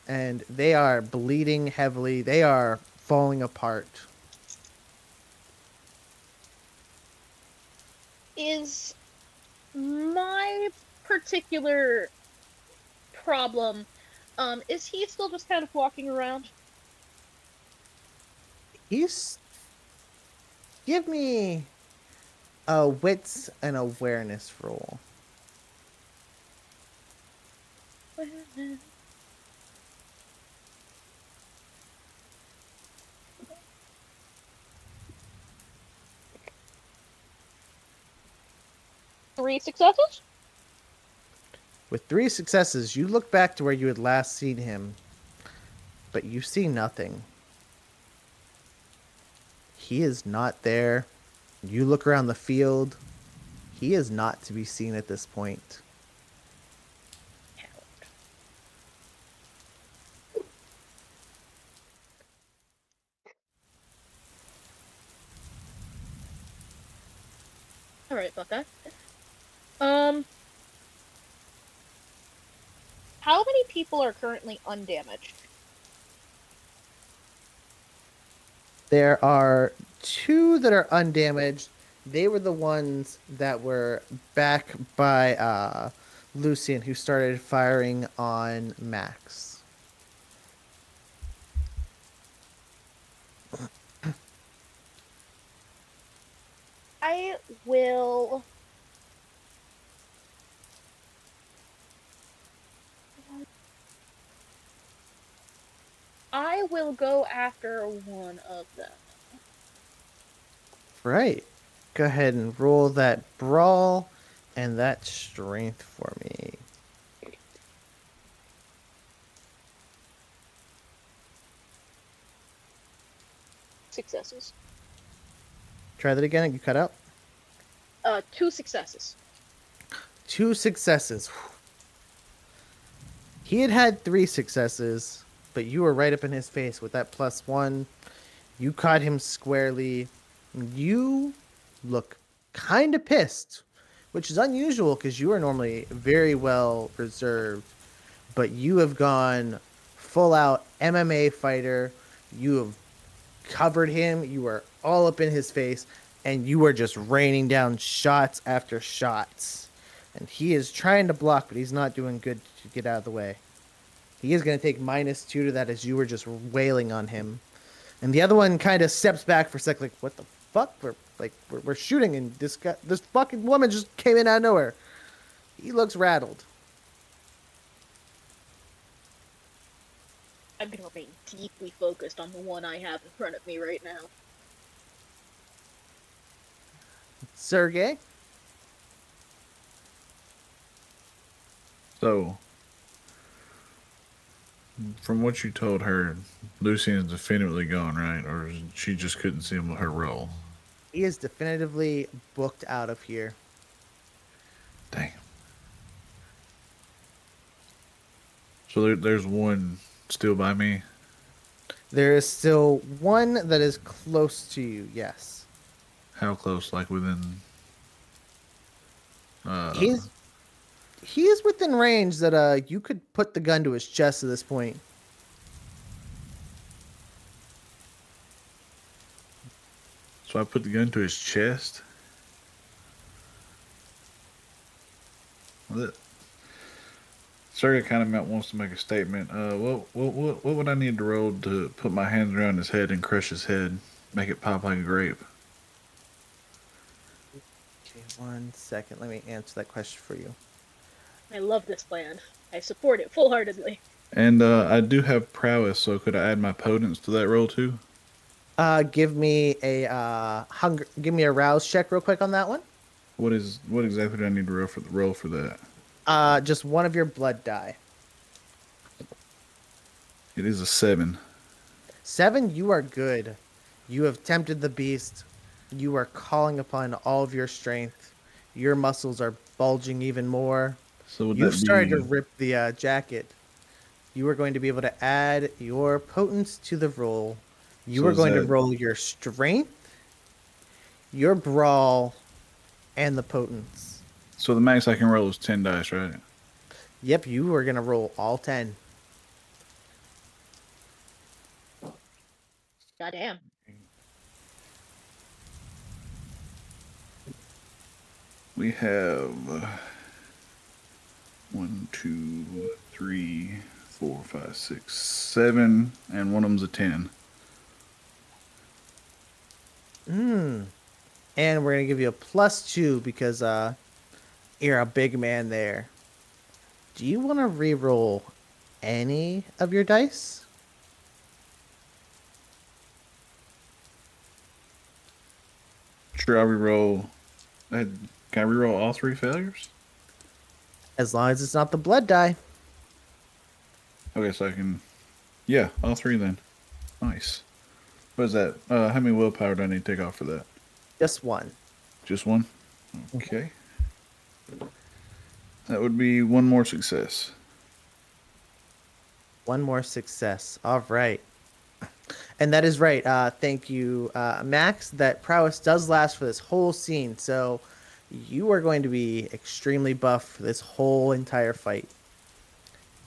and they are bleeding heavily. They are falling apart. Is my particular problem, is he still just kind of walking around? He's. Give me a wits and awareness roll. Three successes? With 3 successes, you look back to where you had last seen him, but you see nothing. He is not there. You look around the field. He is not to be seen at this point. Alright, about that. How many people are currently undamaged? There are 2 that are undamaged. They were the ones that were back by Lucian, who started firing on Max. I will... I will go after one of them. Right. Go ahead and roll that brawl and that strength for me. Successes. Try that again. You cut out. 2 successes. 2 successes. He had 3 successes, but you were right up in his face with that +1. You caught him squarely. You look kind of pissed, which is unusual because you are normally very well reserved, but you have gone full out MMA fighter. You have covered him. You are all up in his face, and you are just raining down shots after shots. And he is trying to block, but he's not doing good to get out of the way. He is going to take -2 to that as you were just wailing on him. And the other one kind of steps back for a sec, like, what the fuck? We're shooting, and this fucking woman just came in out of nowhere. He looks rattled. I'm gonna remain deeply focused on the one I have in front of me right now. Sergey? So, from what you told her, Lucian's definitively gone, right? Or she just couldn't see him with her role? He is definitively booked out of here. Dang. So there's one still by me? There is still one that is close to you, yes. How close? Like within... He is within range that you could put the gun to his chest at this point. So I put the gun to his chest? Sergey kind of wants to make a statement. What would I need to roll to put my hands around his head and crush his head? Make it pop like a grape? Okay, 1 second. Let me answer that question for you. I love this plan. I support it full-heartedly. And I do have prowess, so could I add my potence to that roll too? Give me a rouse check real quick on that one. What exactly do I need to roll for that? Just one of your blood die. It is a 7. 7, you are good. You have tempted the beast. You are calling upon all of your strength. Your muscles are bulging even more. So would You've that started to be rip the jacket. You are going to be able to add your potence to the roll. You so are is going to that roll your strength, your brawl, and the potence. so the max I can roll is 10 dice, right? Yep, you are going to roll all 10. Goddamn. We have 1, 2, 3, 4, 5, 6, 7, and one of them's a 10. Mm. And we're going to give you a +2 because you're a big man there. Do you want to re-roll any of your dice? Sure, I reroll. Can I reroll all 3 failures? As long as it's not the blood die. Okay, so I can. Yeah, all 3 then. Nice. What is that? How many willpower do I need to take off for that? Just one. Just one? Okay. That would be one more success. One more success. All right. And that is right. Thank you, Max. That prowess does last for this whole scene. So you are going to be extremely buff for this whole entire fight.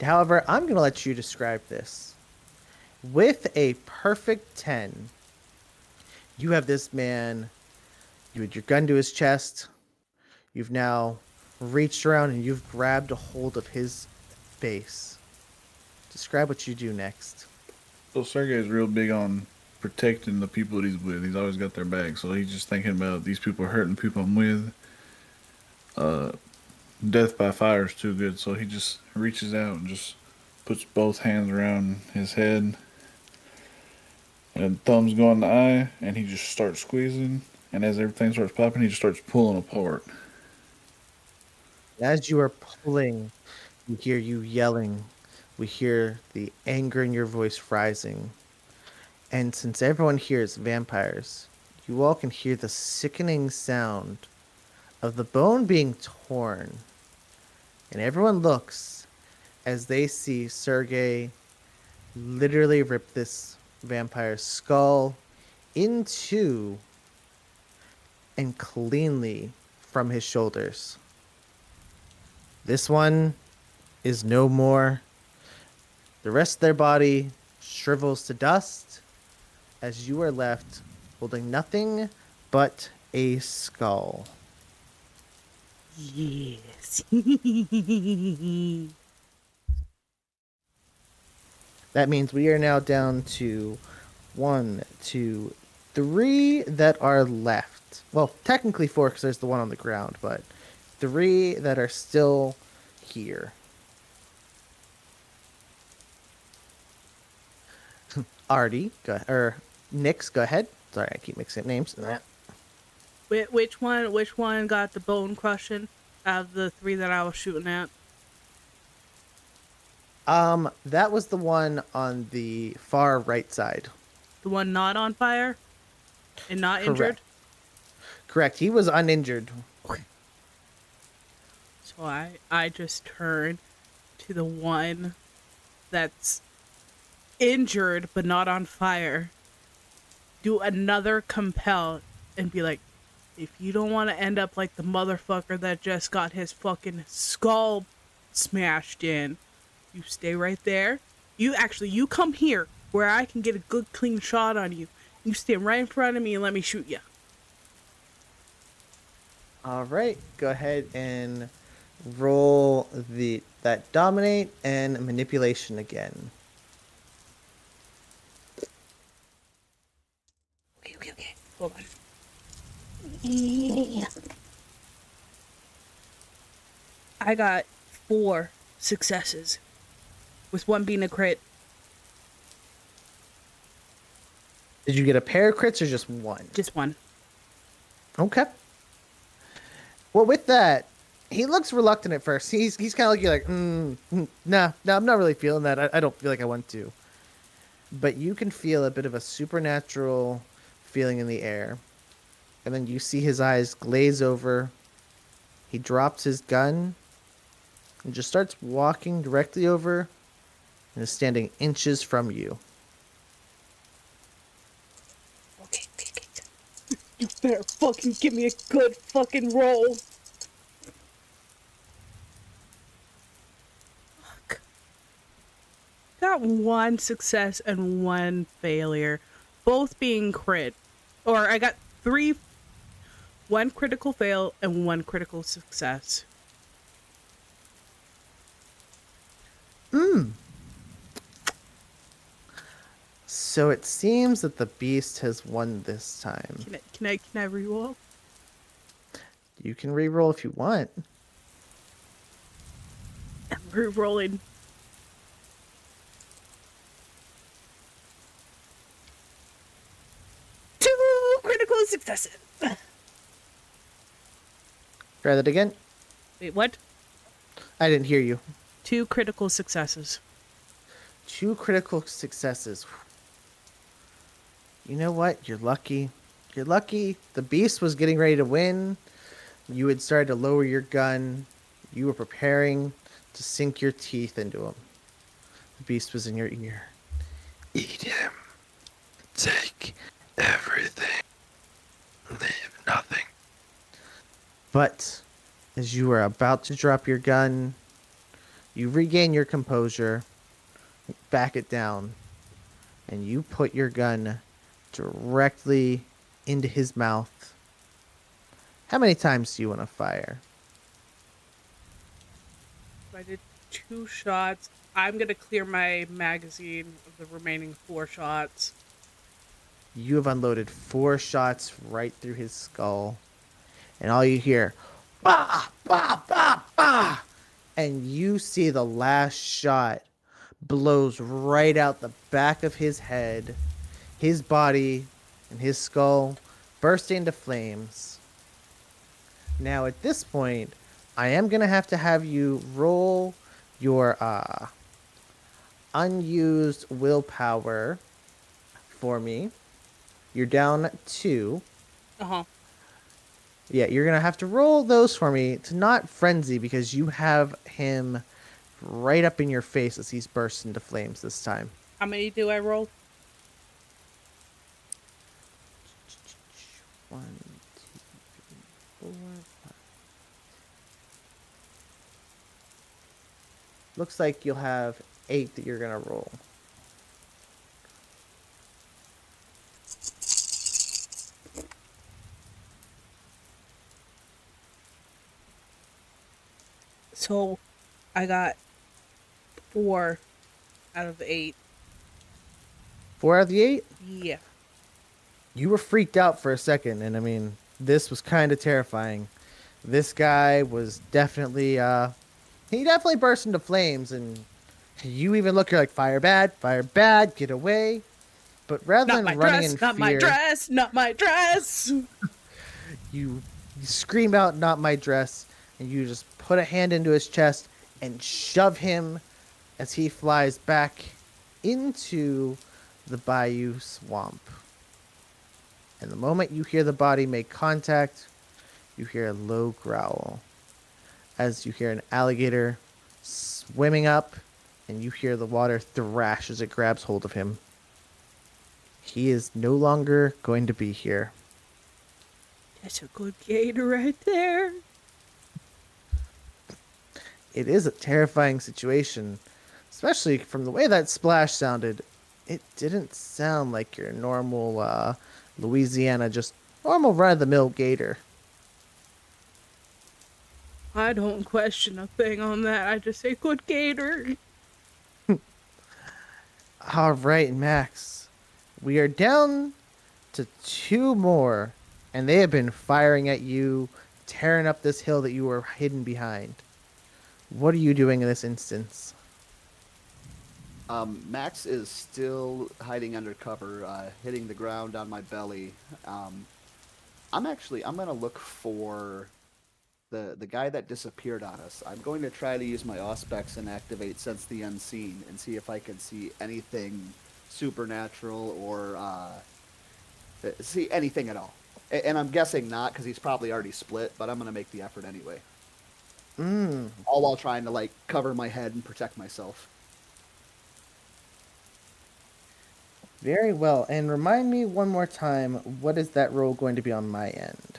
However, I'm going to let you describe this. With a perfect 10, you have this man, you had your gun to his chest. You've now reached around and you've grabbed a hold of his face. Describe what you do next. So Sergey is real big on protecting the people that he's with. He's always got their back. So he's just thinking about these people are hurting people I'm with. Death by fire is too good. So he just reaches out and just puts both hands around his head. And thumbs go in the eye. And he just starts squeezing. And as everything starts popping, he just starts pulling apart. As you are pulling, we hear you yelling. We hear the anger in your voice rising. And since everyone hears vampires, you all can hear the sickening sound of the bone being torn. And everyone looks as they see Sergey literally rip this vampire's skull into and cleanly from his shoulders. This one is no more. The rest of their body shrivels to dust as you are left holding nothing but a skull. Yes. That means we are now down to 1, 2, 3 that are left. Well, technically 4 because there's the one on the ground, but 3 that are still here. Artie, or Nyx, go ahead. Sorry, I keep mixing up names. Which one got the bone crushing out of the 3 that I was shooting at? That was the one on the far right side. The one not on fire and not injured? Correct. He was uninjured. So I just turn to the one that's injured but not on fire. Do another compel and be like, if you don't want to end up like the motherfucker that just got his fucking skull smashed in, you stay right there. You come here where I can get a good clean shot on you. You stand right in front of me and let me shoot you. All right, go ahead and roll that dominate and manipulation again. Okay. Hold on. I got 4 successes, with one being a crit. Did you get a pair of crits or just one? Just one. Okay. Well, with that, he looks reluctant at first. He's kind of looking like, nah, no, I'm not really feeling that. I don't feel like I want to. But you can feel a bit of a supernatural feeling in the air. And then you see his eyes glaze over. He drops his gun and just starts walking directly over and is standing inches from you. Okay, okay, okay. You better fucking give me a good fucking roll. Fuck. Got one success and one failure, both being crit. Or I got three, one critical fail and one critical success. So it seems that the beast has won this time. Can I reroll? You can re-roll if you want. I'm rerolling. Two critical successes. Try that again. Wait, what? I didn't hear you. Two critical successes. 2 critical successes. You know what? You're lucky. You're lucky. The beast was getting ready to win. You had started to lower your gun. You were preparing to sink your teeth into him. The beast was in your ear. Eat him. Take everything. Leave nothing. But as you are about to drop your gun, you regain your composure, back it down, and you put your gun directly into his mouth. How many times do you want to fire? I did 2 shots. I'm gonna clear my magazine of the remaining 4 shots. You have unloaded 4 shots right through his skull, and all you hear, bah, bah, bah, bah, and you see the last shot blows right out the back of his head, his body and his skull burst into flames. Now at this point, I am going to have you roll your unused willpower for me. You're down 2. Uh-huh. Yeah, you're going to have to roll those for me to not frenzy because you have him right up in your face as he's burst into flames this time. How many do I roll? 1, 2, 3, 4, 5. Looks like you'll have 8 that you're gonna roll. So, I got 4 out of 8. 4 out of the 8? Yeah. You were freaked out for a second, and I mean, this was kind of terrifying. This guy was definitely, he definitely burst into flames, and you even look, you're like, fire bad, get away. But rather Not my than running dress, in not my fear, dress, not my dress. you scream out, not my dress, and you just put a hand into his chest and shove him as he flies back into the bayou swamp. And the moment you hear the body make contact, you hear a low growl as you hear an alligator swimming up, and you hear the water thrash as it grabs hold of him. He is no longer going to be here. That's a good gator right there. It is a terrifying situation, especially from the way that splash sounded. It didn't sound like your normal Louisiana, just normal run-of-the-mill gator. I don't question a thing on that. I just say good gator. All right, Max. We are down to 2 more, and they have been firing at you, tearing up this hill that you were hidden behind. What are you doing in this instance? Max is still hiding under cover, hitting the ground on my belly. I'm gonna look for the guy that disappeared on us. I'm going to try to use my auspex and activate Sense the Unseen and see if I can see anything supernatural or see anything at all. And I'm guessing not because he's probably already split, but I'm going to make the effort anyway. All while trying to like cover my head and protect myself. Very well. And remind me one more time, what is that roll going to be on my end?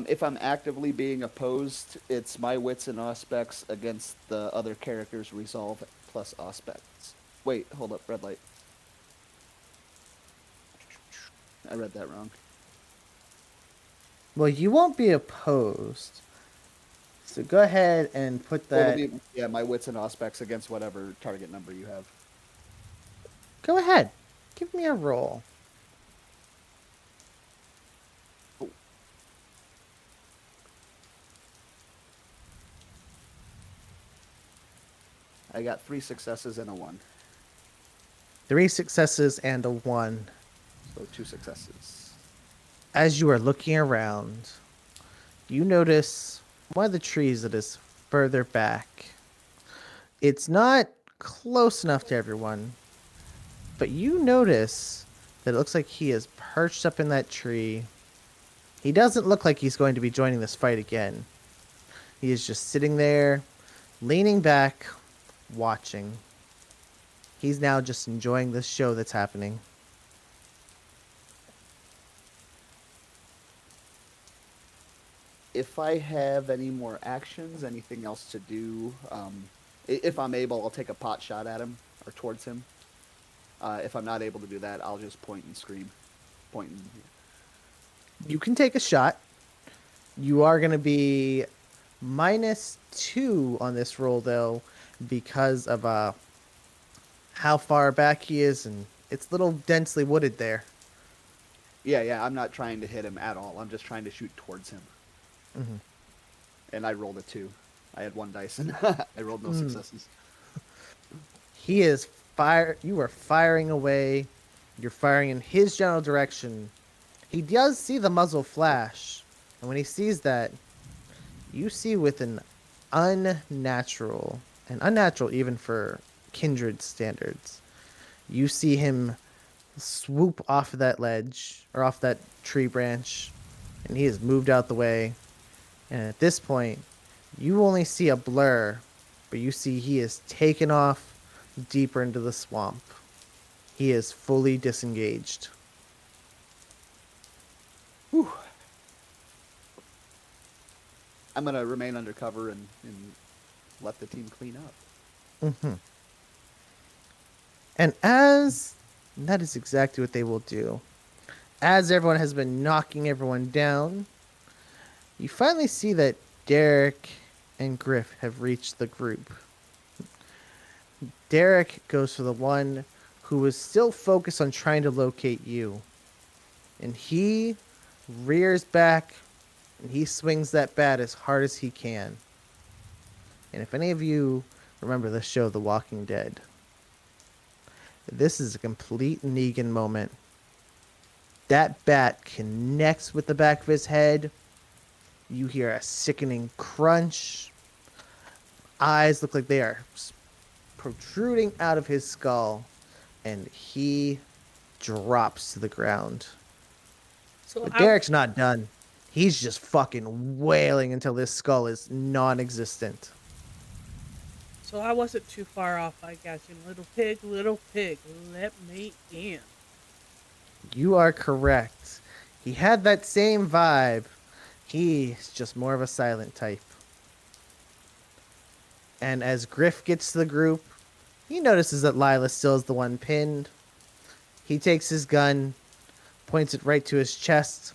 If I'm actively being opposed, it's my wits and auspex against the other character's resolve plus auspex. Wait, hold up, red light. I read that wrong. Well, you won't be opposed. So go ahead and put that. Well, yeah, my wits and auspex against whatever target number you have. Go ahead. Give me a roll. I got 3 successes and a 1. 3 successes and a 1. So 2 successes. As you are looking around, you notice one of the trees that is further back. It's not close enough to everyone, but you notice that it looks like he is perched up in that tree. He doesn't look like he's going to be joining this fight again. He is just sitting there, leaning back, watching. He's now just enjoying this show that's happening. If I have any more actions, anything else to do, if I'm able, I'll take a pot shot at him or towards him. If I'm not able to do that, I'll just point and scream. Point and... You can take a shot. You are going to be -2 on this roll, though, because of how far back he is, and it's a little densely wooded there. Yeah, I'm not trying to hit him at all. I'm just trying to shoot towards him. Mm-hmm. And I rolled a 2. I had 1 dice, and I rolled no successes. He is You are firing away. You're firing in his general direction. He does see the muzzle flash, and when he sees that, you see with an unnatural even for Kindred standards, you see him swoop off of that ledge, or off that tree branch, and he has moved out the way. And at this point, you only see a blur, but you see he is taken off deeper into the swamp. He is fully disengaged. Whew. I'm going to remain undercover and let the team clean up. Mm-hmm. And that is exactly what they will do. As everyone has been knocking everyone down, you finally see that Derek and Griff have reached the group. Derek goes for the one who was still focused on trying to locate you. And he rears back and he swings that bat as hard as he can. And if any of you remember the show The Walking Dead, this is a complete Negan moment. That bat connects with the back of his head. You hear a sickening crunch. Eyes look like they are protruding out of his skull. And he drops to the ground. So But Derek's not done. He's just fucking wailing until this skull is non-existent. So I wasn't too far off, I guess. Little pig, let me in. You are correct. He had that same vibe. He's just more of a silent type. And as Griff gets to the group, he notices that Lila still is the one pinned. He takes his gun, points it right to his chest,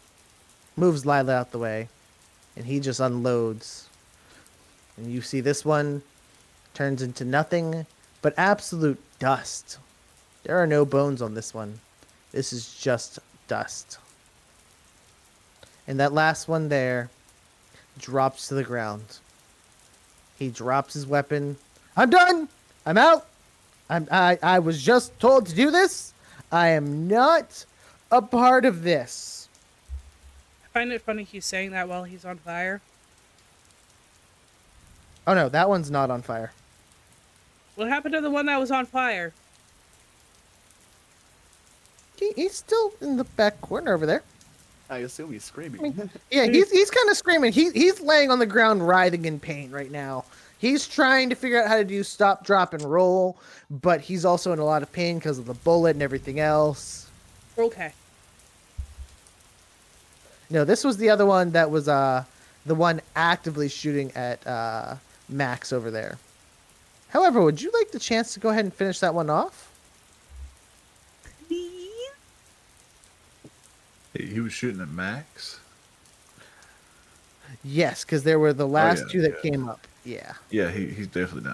moves Lila out the way, and he just unloads. And you see this one turns into nothing but absolute dust. There are no bones on this one. This is just dust. And that last one there drops to the ground. He drops his weapon. I'm done! I'm out! I was just told to do this. I am not a part of this. find it funny he's saying that while he's on fire. Oh no, that one's not on fire. What happened to the one that was on fire? He's still in the back corner over there. I assume he's screaming. Yeah, he's kind of screaming. He's laying on the ground, writhing in pain right now. He's trying to figure out how to do stop, drop, and roll, but he's also in a lot of pain because of the bullet and everything else. Okay. No, this was the other one that was the one actively shooting at Max over there. However, would you like the chance to go ahead and finish that one off? He was shooting at Max? Yes, because there were the last yeah, two that yeah. came up. Yeah. Yeah, he's definitely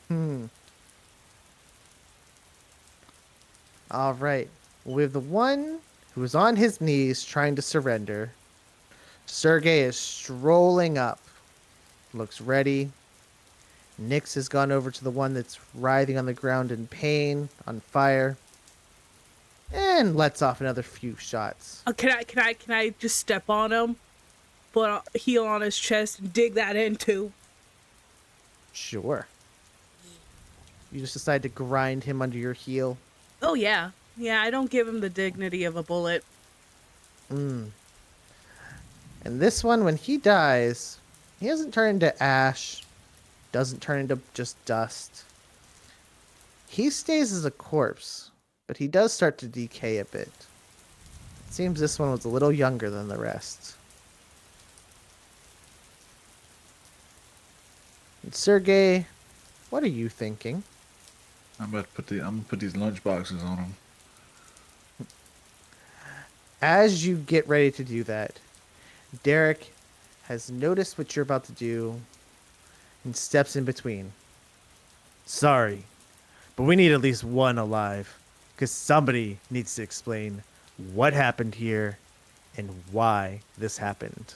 dying. All right. We have the one who is on his knees trying to surrender. Sergey is strolling up. Looks ready. Nyx has gone over to the one that's writhing on the ground in pain, on fire. And lets off another few shots. Can I just step on him, put a heel on his chest, and dig that in too? Sure. You just decide to grind him under your heel. Oh yeah, yeah. I don't give him the dignity of a bullet. And this one, when he dies, he doesn't turn into ash, doesn't turn into just dust. He stays as a corpse, but he does start to decay a bit. It seems this one was a little younger than the rest. And Sergey, what are you thinking? I'm gonna put these lunch boxes on him. As you get ready to do that, Derek has noticed what you're about to do and steps in between. Sorry, but we need at least one alive, because somebody needs to explain what happened here and why this happened.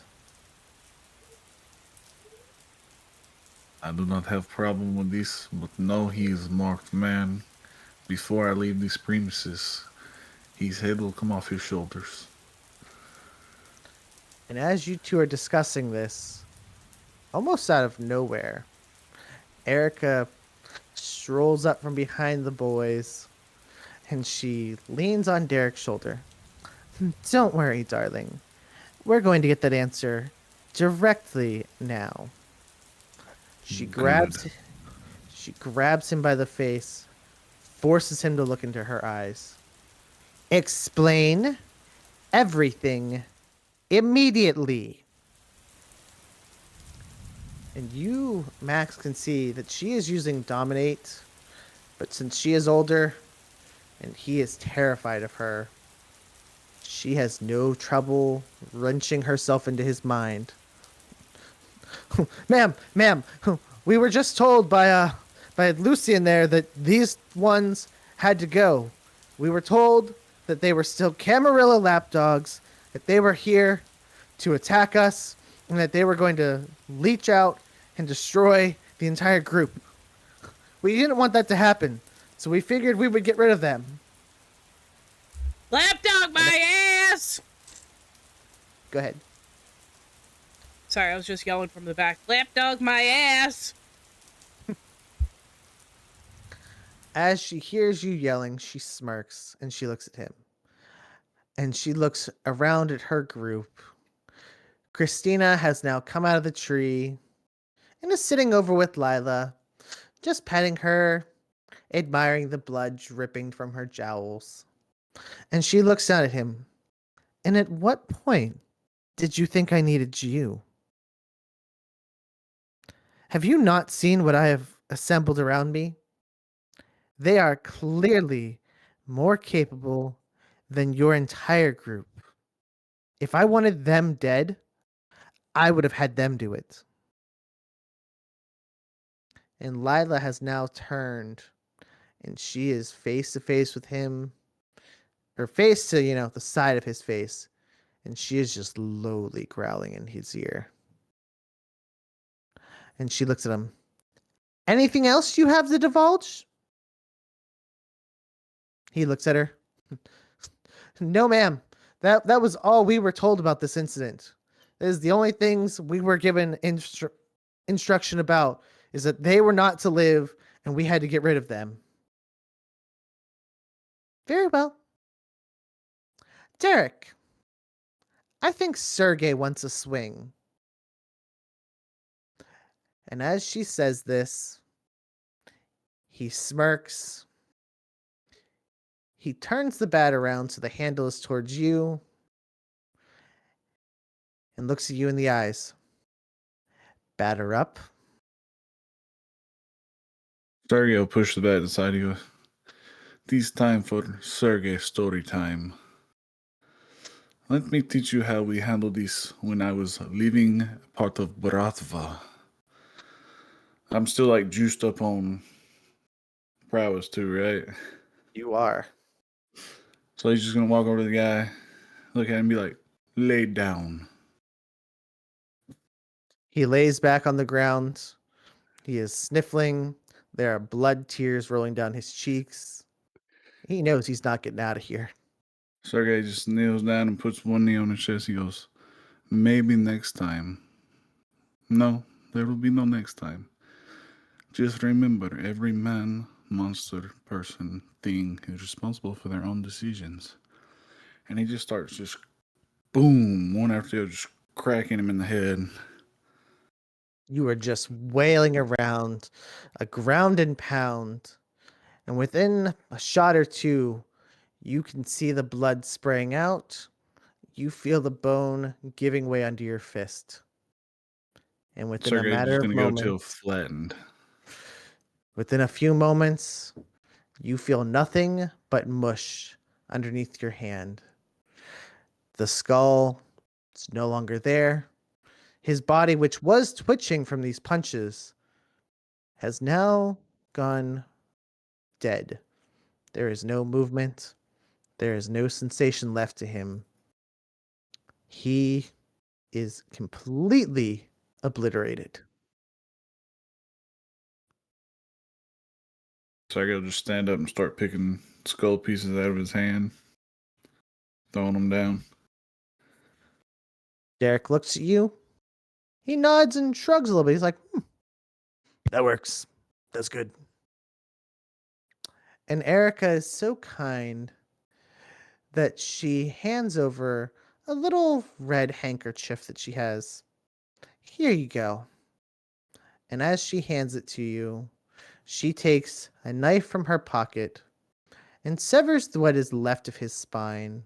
I do not have problem with this, but no, he is marked man. Before I leave this premises, his head will come off his shoulders. And as you two are discussing this, almost out of nowhere, Erica strolls up from behind the boys and she leans on Derek's shoulder. Don't worry, darling. We're going to get that answer directly now. She grabs him by the face, forces him to look into her eyes. Explain everything immediately. And you, Max, can see that she is using Dominate, but since she is older and he is terrified of her, she has no trouble wrenching herself into his mind. Ma'am, we were just told by Lucian there that these ones had to go. We were told that they were still Camarilla lapdogs, that they were here to attack us, and that they were going to leech out and destroy the entire group. We didn't want that to happen, so we figured we would get rid of them. Lapdog my ass! Go ahead. Sorry, I was just yelling from the back. Lapdog my ass! As she hears you yelling, she smirks and she looks at him. And she looks around at her group. Christina has now come out of the tree and is sitting over with Lila, just petting her, admiring the blood dripping from her jowls. And she looks down at him. And at what point did you think I needed you? Have you not seen what I have assembled around me? They are clearly more capable than your entire group. If I wanted them dead, I would have had them do it. And Lila has now turned, and she is face to face with him. Her face to, the side of his face. And she is just lowly growling in his ear. And she looks at him. Anything else you have to divulge? He looks at her. No, ma'am. That was all we were told about this incident. That is the only things we were given instruction about, is that they were not to live and we had to get rid of them. Very well. Derek, I think Sergey wants a swing. And as she says this, he smirks. He turns the bat around so the handle is towards you and looks at you in the eyes. Batter up. Sergey will push the bat aside. He goes, "This time for Sergey story time. Let me teach you how we handled this when I was living part of Bratva. I'm still like juiced up on prowess too, right? You are. So he's just gonna walk over to the guy, look at him, and be like, lay down." He lays back on the ground. He is sniffling. There are blood tears rolling down his cheeks. He knows he's not getting out of here. Sergey just kneels down and puts one knee on his chest. He goes, "Maybe next time." No, there will be no next time. Just remember, every man, monster, person, thing is responsible for their own decisions. And he just starts just boom, one after the other, just cracking him in the head. You are just wailing around, a ground and pound. And within a shot or two, you can see the blood spraying out. You feel the bone giving way under your fist. And within a Sergey's matter just of gonna go till moments, flattened. within a few moments, you feel nothing but mush underneath your hand. The skull is no longer there. His body, which was twitching from these punches, has now gone dead. There is no movement. There is no sensation left to him. He is completely obliterated. Sergey will just stand up and start picking skull pieces out of his hand, throwing them down. Derek looks at you. He nods and shrugs a little bit. He's like, that works. That's good. And Erica is so kind that she hands over a little red handkerchief that she has. Here you go. And as she hands it to you, she takes a knife from her pocket and severs what is left of his spine.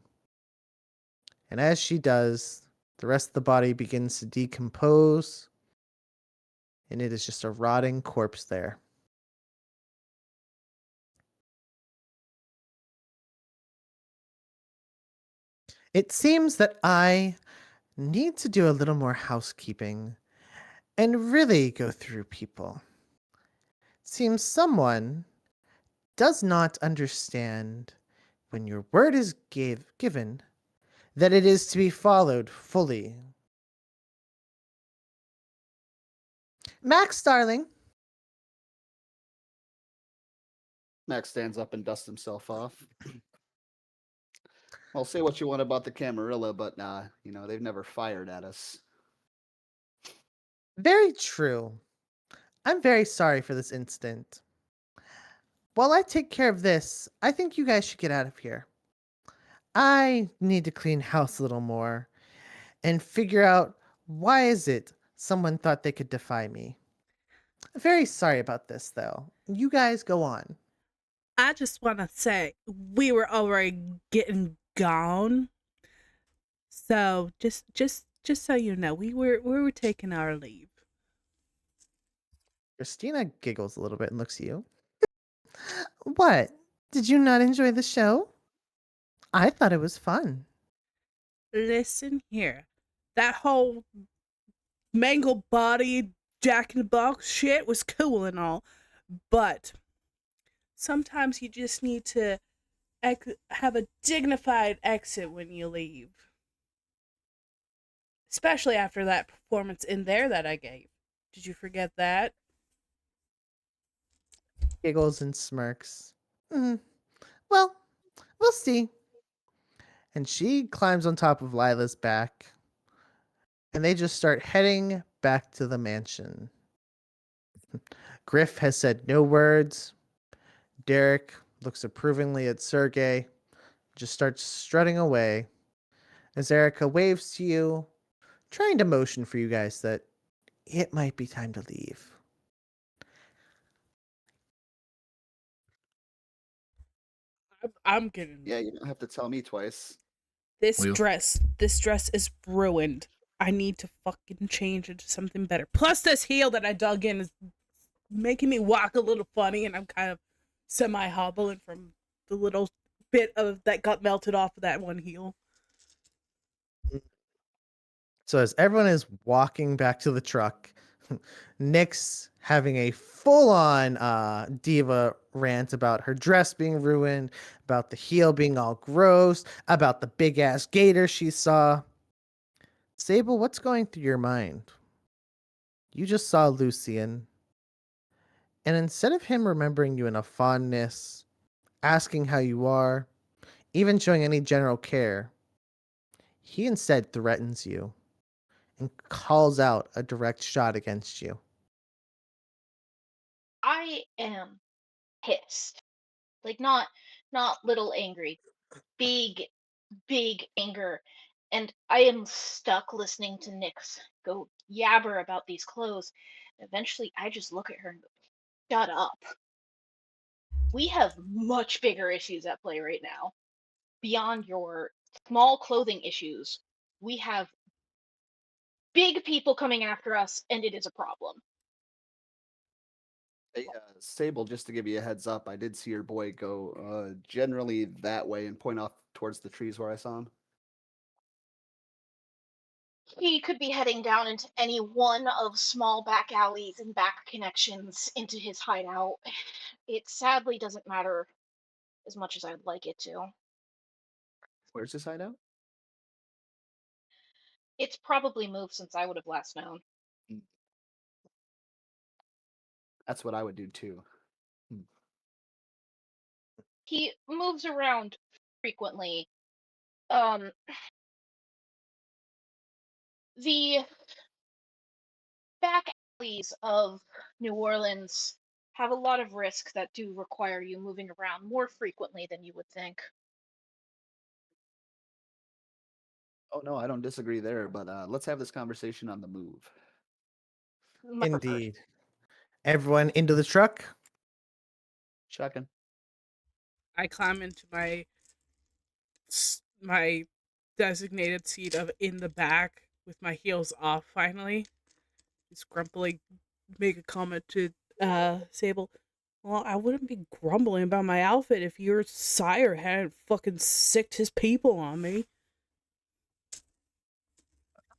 And as she does, the rest of the body begins to decompose, and it is just a rotting corpse there. It seems that I need to do a little more housekeeping and really go through people. It seems someone does not understand when your word is given that it is to be followed fully. Max, darling. Max stands up and dusts himself off. Well, say what you want about the Camarilla, but they've never fired at us. Very true. I'm very sorry for this incident. While I take care of this, I think you guys should get out of here. I need to clean house a little more and figure out why is it someone thought they could defy me. Very sorry about this, though. You guys go on. I just want to say we were already getting gone, so just so you know, we were taking our leave. Christina giggles a little bit and looks at you. What? Did you not enjoy the show? I thought it was fun. Listen here, that whole mangled body Jack in the Box shit was cool and all, but sometimes you just need to have a dignified exit when you leave. Especially after that performance in there that I gave. Did you forget that? Giggles and smirks. Well, we'll see. And she climbs on top of Lila's back, and they just start heading back to the mansion. Griff has said no words. Derek looks approvingly at Sergey, just starts strutting away as Erica waves to you, trying to motion for you guys that it might be time to leave. I'm getting Yeah, you don't have to tell me twice. this Wheel. dress. This dress is ruined. I need to fucking change into something better. Plus, this heel that I dug in is making me walk a little funny, and I'm kind of semi hobbling from the little bit of that got melted off of that one heel. So as everyone is walking back to the truck, Nyx having a full-on diva rant about her dress being ruined, about the heel being all gross, about the big-ass gator she saw. Sable, what's going through your mind? You just saw Lucian, and instead of him remembering you in a fondness, asking how you are, even showing any general care, he instead threatens you and calls out a direct shot against you. I am pissed. Like not little angry. Big, big anger. And I am stuck listening to Nyx go yabber about these clothes. Eventually I just look at her and go, shut up. We have much bigger issues at play right now. Beyond your small clothing issues, we have big people coming after us, and it is a problem. Hey, Sable, just to give you a heads up, I did see your boy go generally that way and point off towards the trees where I saw him. He could be heading down into any one of small back alleys and back connections into his hideout. It sadly doesn't matter as much as I'd like it to. Where's his hideout? It's probably moved since I would have last known. Mm. That's what I would do too. He moves around frequently. Um, the back alleys of New Orleans have a lot of risks that do require you moving around more frequently than you would think. Oh no, I don't disagree there, but let's have this conversation on the move. My preferred. Indeed. Everyone into the truck? Checking. I climb into my designated seat of in the back with my heels off. Finally, just grumpily make a comment to Sable. Well, I wouldn't be grumbling about my outfit if your sire hadn't fucking sicked his people on me.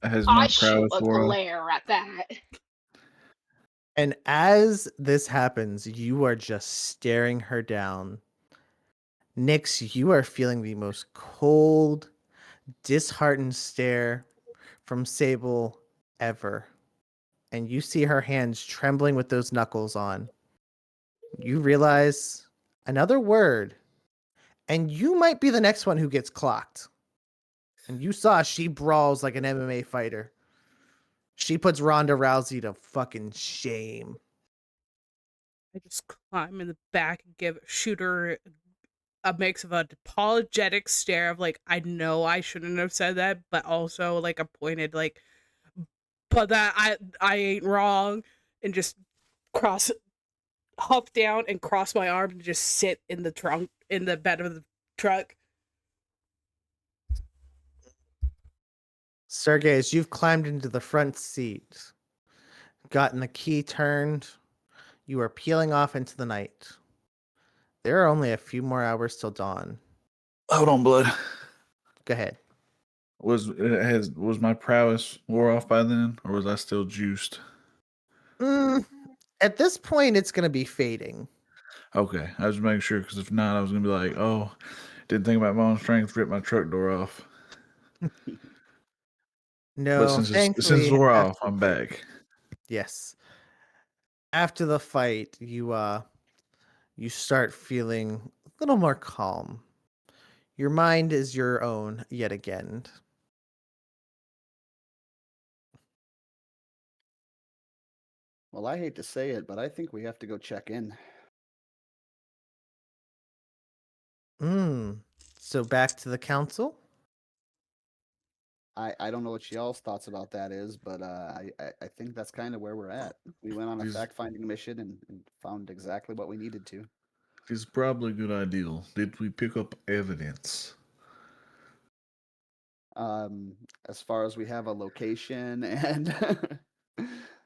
Has I my shoot prowess a wore off? glare at that. And as this happens, you are just staring her down. Nyx, you are feeling the most cold, disheartened stare from Sable ever. And you see her hands trembling with those knuckles on. You realize another word, and you might be the next one who gets clocked. And you saw she brawls like an MMA fighter. She puts Ronda Rousey to fucking shame. I just climb in the back and shoot her a mix of an apologetic stare of like, I know I shouldn't have said that, but also like a pointed like, but that I ain't wrong, and just cross hop down and cross my arms and just sit in the trunk in the bed of the truck. Sergey, as you've climbed into the front seat, gotten the key turned, you are peeling off into the night. There are only a few more hours till dawn. Hold on, blood. Go ahead. Was my prowess wore off by then, or was I still juiced? At this point, it's going to be fading. Okay, I was just making sure because if not, I was gonna be like, oh, didn't think about my own strength, ripped my truck door off. But No, since it's thankfully, wore off, after, I'm back. yes. After the fight, you start feeling a little more calm. Your mind is your own yet again. Well, I hate to say it, but I think we have to go check in. So back to the council. I don't know what y'all's thoughts about that is, but I think that's kind of where we're at. We went on a Is fact-finding mission and found exactly what we needed to. is probably a good idea. Did we pick up evidence? Um, as far as we have a location and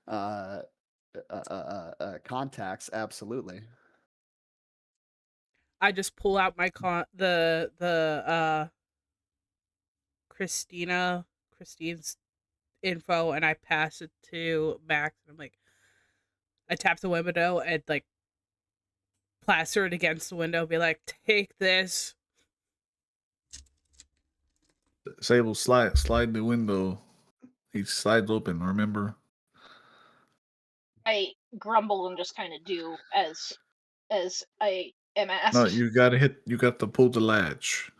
uh, contacts, absolutely. I just pull out my Christine's info and I pass it to Max and I'm like I tap the window and like plaster it against the window, be like, take this. Sable, slide the window. It slides open. Remember? I grumble and just kind of do as I am No, asked. you gotta hit. You got to pull the latch.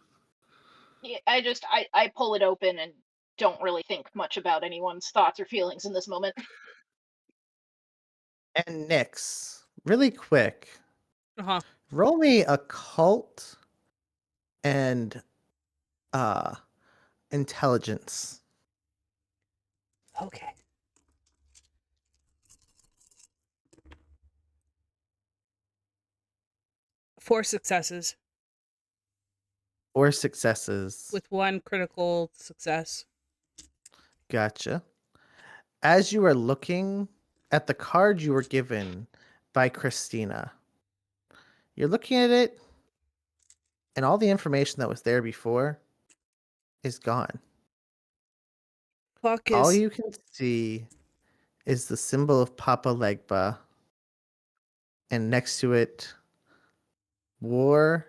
Yeah, I pull it open and don't really think much about anyone's thoughts or feelings in this moment. And Nyx, really quick, Uh-huh. roll me occult and uh intelligence. Okay. 4 successes 4 successes. with 1 critical success. Gotcha. As you are looking at the card you were given by Christina, you're looking at it, and all the information that was there before is gone. Fuck All is you can see is the symbol of Papa Legba, and next to it, war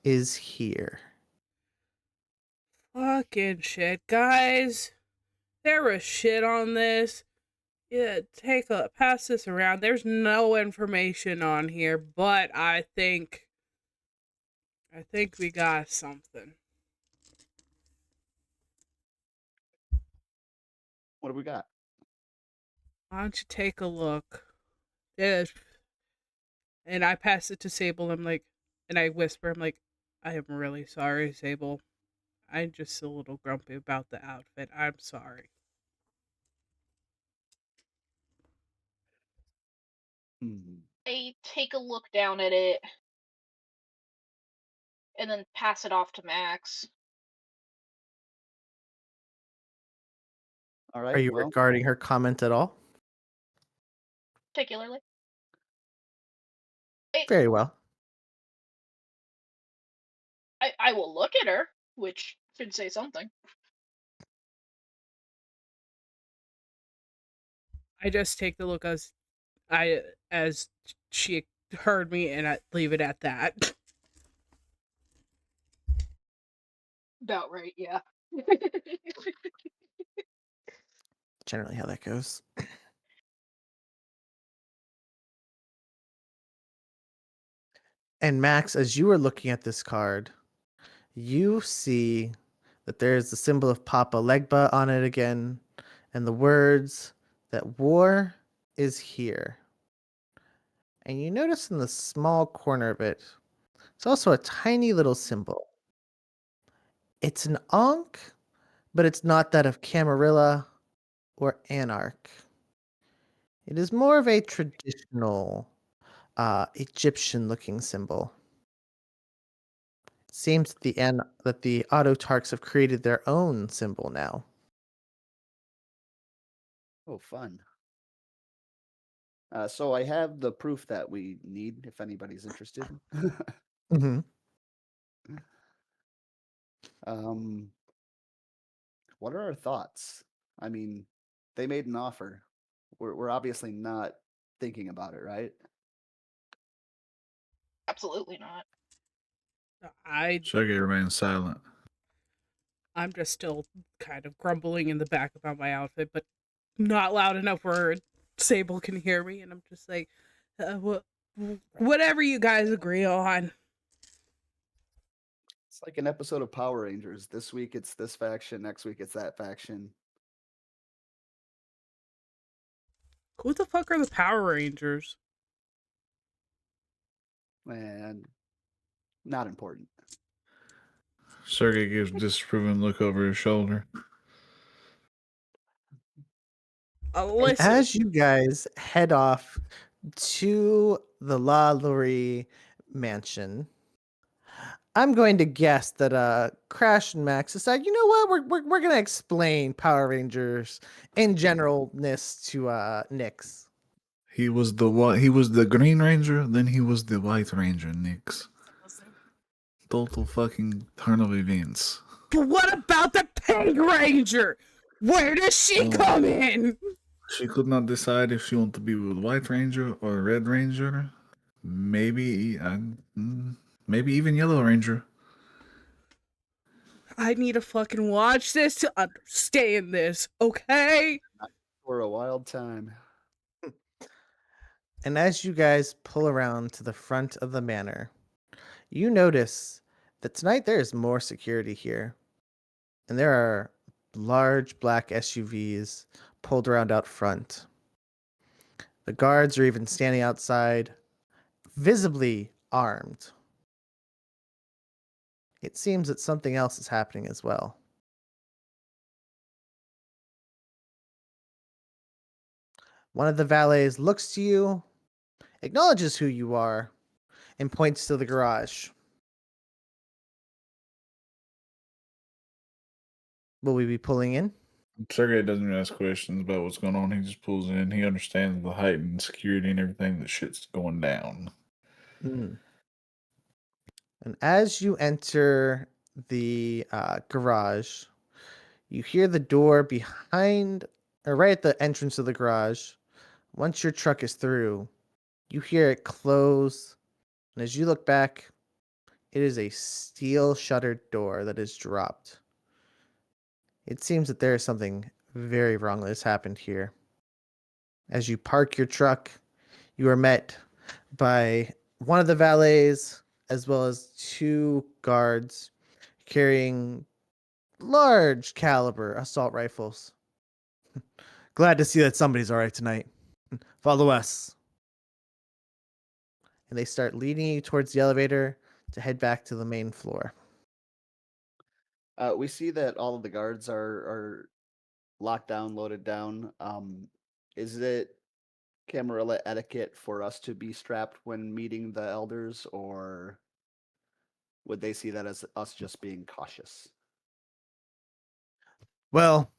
is here. fucking shit, guys. There was shit on this. Yeah, pass this around. There's no information on here, but I think we got something. What do we got? Why don't you take a look? There's, and I pass it to Sable. I'm like, and I whisper, I'm like, I am really sorry, Sable. I'm just a little grumpy about the outfit. I'm sorry. Hmm. I take a look down at it and then pass it off to Max. All Are right. you Well, regarding her comment at all? Particularly. Very well. I will look at her, which should say something. I just take the look as she heard me, and I leave it at that. About right, yeah. Generally, how that goes. And Max, as you are looking at this card, you see that there's the symbol of Papa Legba on it again, and the words that war is here. And you notice in the small corner of it, it's also a tiny little symbol. It's an Ankh, but it's not that of Camarilla or Anarch. It is more of a traditional Egyptian looking symbol. It seems that the Autotarchs have created their own symbol now. oh, fun. So I have the proof that we need if anybody's interested. Mm-hmm. um, what are our thoughts? I mean, they made an offer. We're obviously not thinking about it, right? Absolutely not. Shaggy remains silent. I'm just still kind of grumbling in the back about my outfit, but not loud enough where Sable can hear me, and I'm just like, whatever you guys agree on. It's like an episode of Power Rangers. This week it's this faction, next week it's that faction. Who the fuck are the Power Rangers? And not important. Sergey gives a disapproving look over his shoulder. And Listen, as you guys head off to the La Laurie mansion, I'm going to guess that Crash and Max decide, you know what, we're gonna explain Power Rangers in generalness to Nyx. He was the Green Ranger, then he was the White Ranger, Nix. Total fucking turn of events. but what about the Pink Ranger? Where does she come in? She could not decide if she wanted to be with White Ranger or Red Ranger. Maybe even Yellow Ranger. I need to fucking watch this to understand this, okay? For a wild time. And as you guys pull around to the front of the manor, you notice that tonight there is more security here. And there are large black SUVs pulled around out front. The guards are even standing outside, visibly armed. It seems that something else is happening as well. One of the valets looks to you, acknowledges who you are, and points to the garage. Will we be pulling in? Sergey doesn't ask questions about what's going on. He just pulls in. He understands the heightened security and everything. That shit's going down. And as you enter the garage, you hear the door behind, or right at the entrance of the garage. Once your truck is through, you hear it close. And as you look back, it is a steel shuttered door that is dropped. It seems that there is something very wrong that has happened here. As you park your truck, you are met by one of the valets as well as two guards carrying large caliber assault rifles. Glad to see that somebody's all right tonight. Follow us. And they start leading you towards the elevator to head back to the main floor. We see that all of the guards are locked down, loaded down. Is it Camarilla etiquette for us to be strapped when meeting the elders, or would they see that as us just being cautious? Well,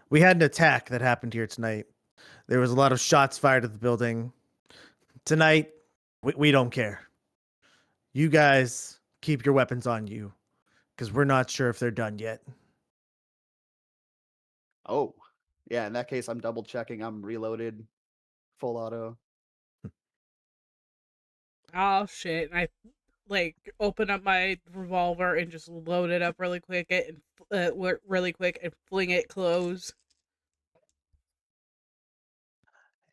we had an attack that happened here tonight. There was a lot of shots fired at the building. Tonight, we don't care. You guys keep your weapons on you, because we're not sure if they're done yet. Oh, yeah. In that case, I'm double checking. I'm reloaded, full auto. Oh shit! And I like open up my revolver and just load it up really quick and fling it close.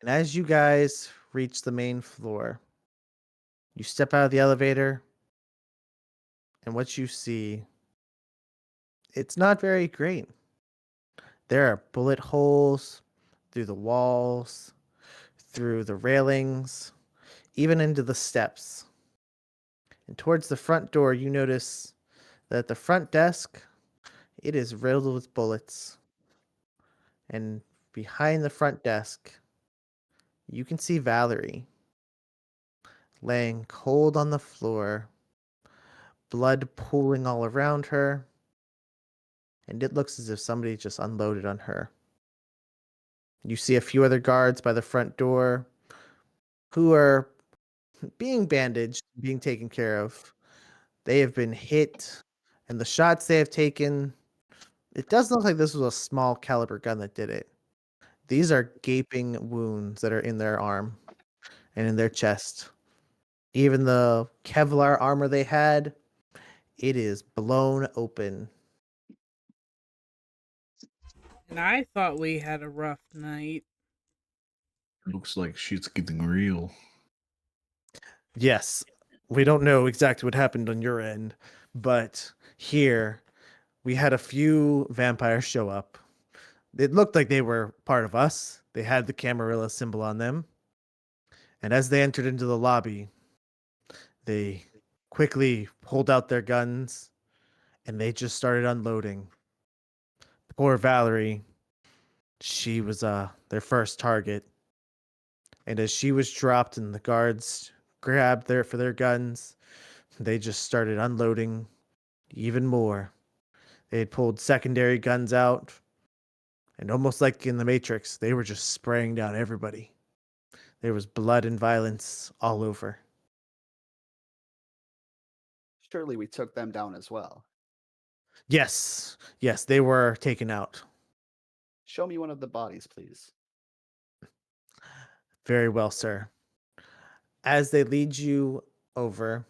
And as you guys reach the main floor, you step out of the elevator, and what you see, it's not very great. There are bullet holes through the walls, through the railings, even into the steps. And towards the front door, you notice that at the front desk, it is riddled with bullets. And behind the front desk, you can see Valerie laying cold on the floor, blood pooling all around her, and it looks as if somebody just unloaded on her. You see a few other guards by the front door who are being bandaged, being taken care of. They have been hit, and the shots they have taken, it doesn't look like this was a small caliber gun that did it. These are gaping wounds that are in their arm and in their chest. Even the Kevlar armor they had, it is blown open. And I thought we had a rough night. Looks like shit's getting real. Yes, we don't know exactly what happened on your end, But here, we had a few vampires show up. It looked like they were part of us. They had the Camarilla symbol on them. And as they entered into the lobby, they quickly pulled out their guns and they just started unloading. Poor Valerie, she was their first target. And as she was dropped and the guards grabbed their guns, they just started unloading even more. They had pulled secondary guns out, and almost like in the Matrix, they were just spraying down everybody. There was blood and violence all over. Surely we took them down as well. Yes, they were taken out. Show me one of the bodies, please. Very well, sir. As they lead you over,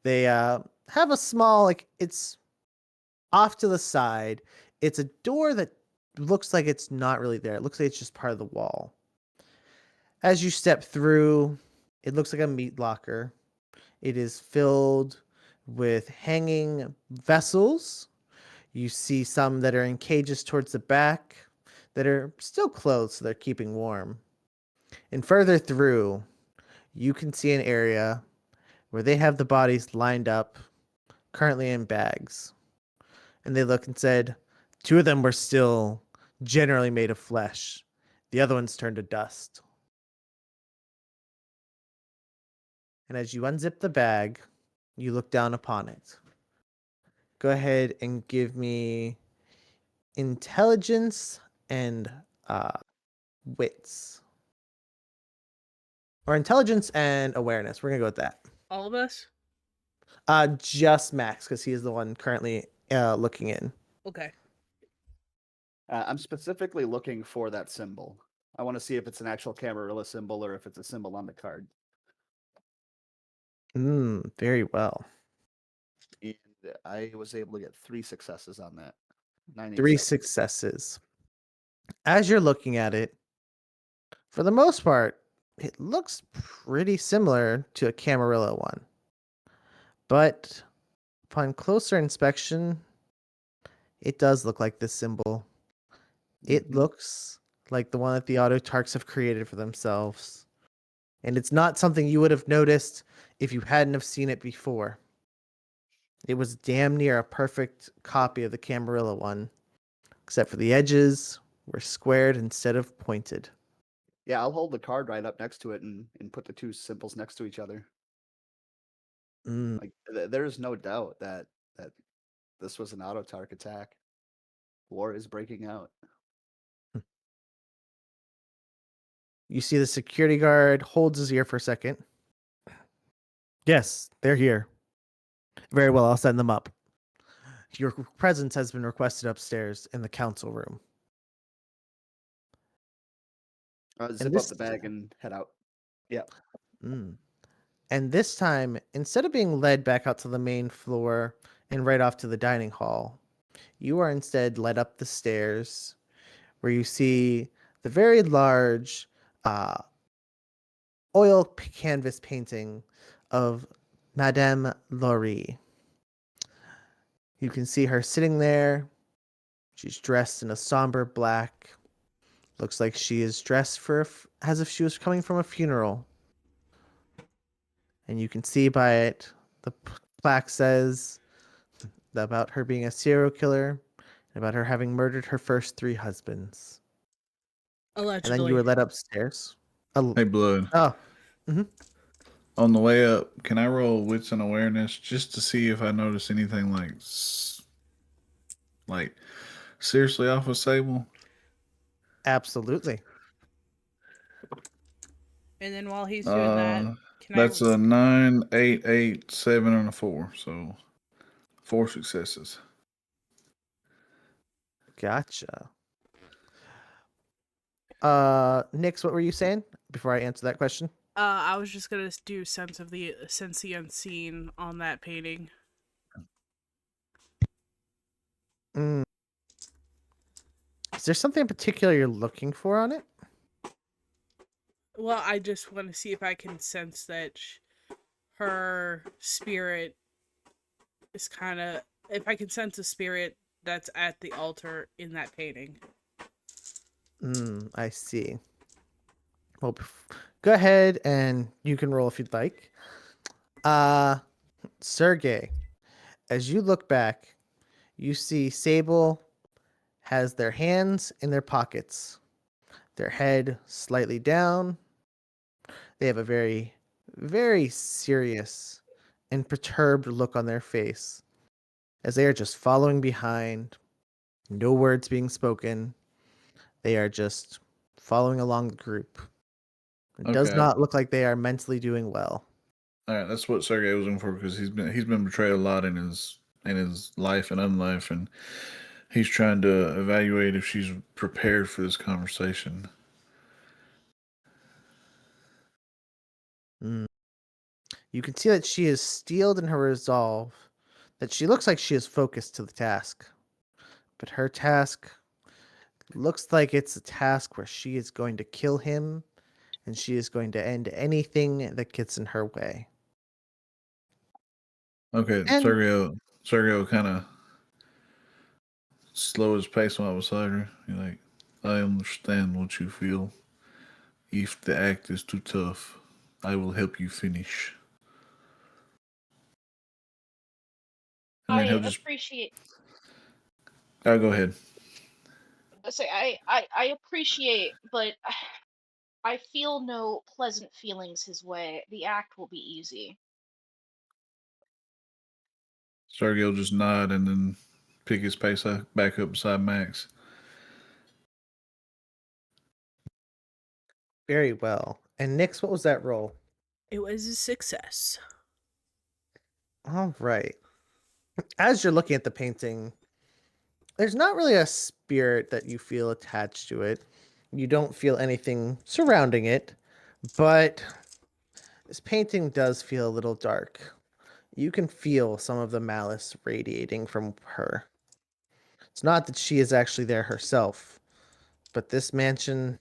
they have a small, like, it's off to the side. It's a door that looks like it's not really there. It looks like it's just part of the wall. As you step through, it looks like a meat locker. It is filled with hanging vessels. You see some that are in cages towards the back that are still closed, so they're keeping warm. And further through, you can see an area where they have the bodies lined up, currently in bags. And they look and said, 2 of them were still generally made of flesh. The other ones turned to dust. And as you unzip the bag, you look down upon it. Go ahead and give me intelligence and wits. Or intelligence and awareness. We're going to go with that. All of us? Just Max, because he is the one currently looking in. Okay. I'm specifically looking for that symbol. I want to see if it's an actual Camarilla symbol or if it's a symbol on the card. Very well. And I was able to get 3 successes on that. 9, 8, 3 7. successes. As you're looking at it, for the most part, it looks pretty similar to a Camarilla one. But upon closer inspection, it does look like this symbol. It Mhm. looks like the one that the Autotarks have created for themselves. And it's not something you would have noticed if you hadn't have seen it before. It was damn near a perfect copy of the Camarilla one, except for the edges were squared instead of pointed. Yeah, I'll hold the card right up next to it and put the 2 symbols next to each other. Mm. Like there's no doubt that this was an Autotark attack. War is breaking out. You see the security guard holds his ear for a second. Yes, they're here. Very well, I'll send them up. Your presence has been requested upstairs in the council room. Zip up the bag and head out. Yeah. Mm. And this time, instead of being led back out to the main floor and right off to the dining hall, you are instead led up the stairs where you see the very large canvas painting of Madame Laurie. You can see her sitting there. She's dressed in a somber black. Looks like she is dressed as if she was coming from a funeral. And you can see by it, the plaque says about her being a serial killer and about her having murdered her first 3 husbands. And then you Allegedly. were led upstairs. Hey, Blood. Oh, On the way up, can I roll wits and awareness just to see if I notice anything like seriously off of Sable? absolutely. And then while he's doing that, can That's a 9, 8, 8, 7, and a 4. So 4 successes. Gotcha. Nix, what were you saying before I answer that question? I was just gonna do sense the unseen on that painting. Mm. Is there something in particular you're looking for on it? Well, I just want to see if I can sense that her spirit is kind of, if I can sense a spirit that's at the altar in that painting. I see. Well, go ahead and you can roll if you'd like. Uh, Sergey, as you look back, you see Sable has their hands in their pockets, their head slightly down. They have a very, very serious and perturbed look on their face as they are just following behind, no words being spoken. They are just following along the group. It does Okay. not look like they are mentally doing well. All right, that's what Sergey was looking for because he's been betrayed a lot in his life and unlife, and he's trying to evaluate if she's prepared for this conversation. Mm. You can see that she is steeled in her resolve, that she looks like she is focused to the task. But her task looks like it's a task where she is going to kill him and she is going to end anything that gets in her way. Okay, And Sergio kind of slow his pace while beside her. He's like, I understand what you feel. If the act is too tough, I will help you finish. And then I he'll just, appreciate. go ahead. I appreciate, but I feel no pleasant feelings his way. The act will be easy. Sergio will just nod and then pick his pace back up beside Max. very well. And Nix, what was that roll? It was a success. All right. As you're looking at the painting, there's not really a spirit that you feel attached to it. You don't feel anything surrounding it, but this painting does feel a little dark. You can feel some of the malice radiating from her. It's not that she is actually there herself, but this mansion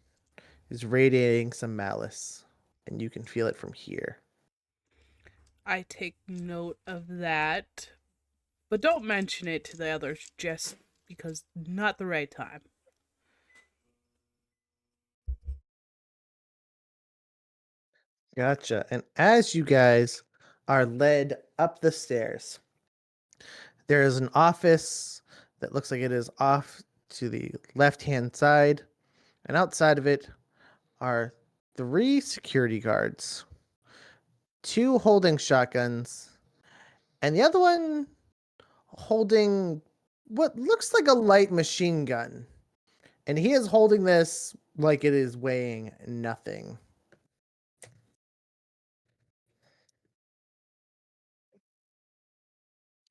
is radiating some malice, and you can feel it from here. I take note of that, but don't mention it to the others just because not the right time. Gotcha. And as you guys are led up the stairs, there is an office that looks like it is off to the left hand side, and outside of it are three security guards, two holding shotguns, and the other one holding what looks like a light machine gun. And he is holding this like it is weighing nothing.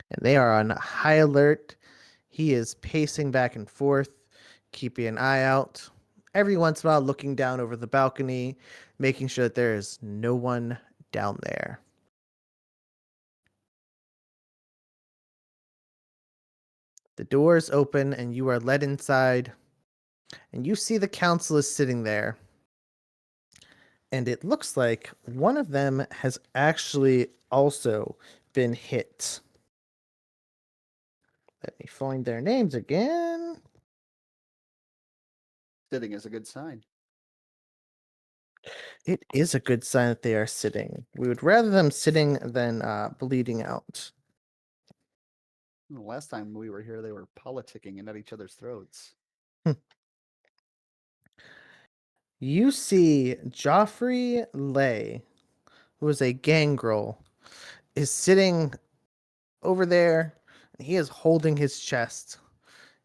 And they are on high alert. He is pacing back and forth, keeping an eye out, every once in a while looking down over the balcony, making sure that there is no one down there. The doors open and you are led inside, and you see the council is sitting there. And it looks like one of them has actually also been hit. Let me find their names again. Sitting is a good sign. It is a good sign that they are sitting. We would rather them sitting than bleeding out. The last time we were here, they were politicking and at each other's throats. You see Joffrey Lay, who is a gangrel, is sitting over there. He is holding his chest.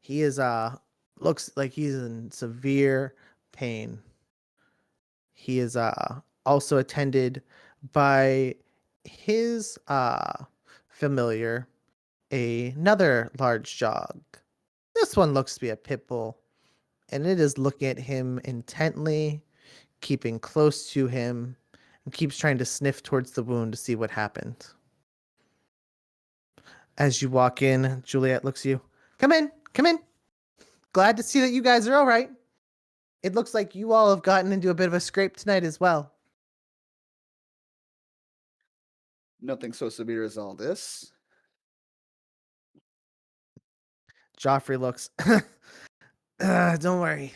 He is looks like he's in severe pain. He is also attended by his familiar, another large dog. This one looks to be a pit bull, and it is looking at him intently, keeping close to him, and keeps trying to sniff towards the wound to see what happened. As you walk in, Juliet looks at you. Come in, come in. Glad to see that you guys are all right. It looks like you all have gotten into a bit of a scrape tonight as well. Nothing so severe as all this. Joffrey looks. Don't worry.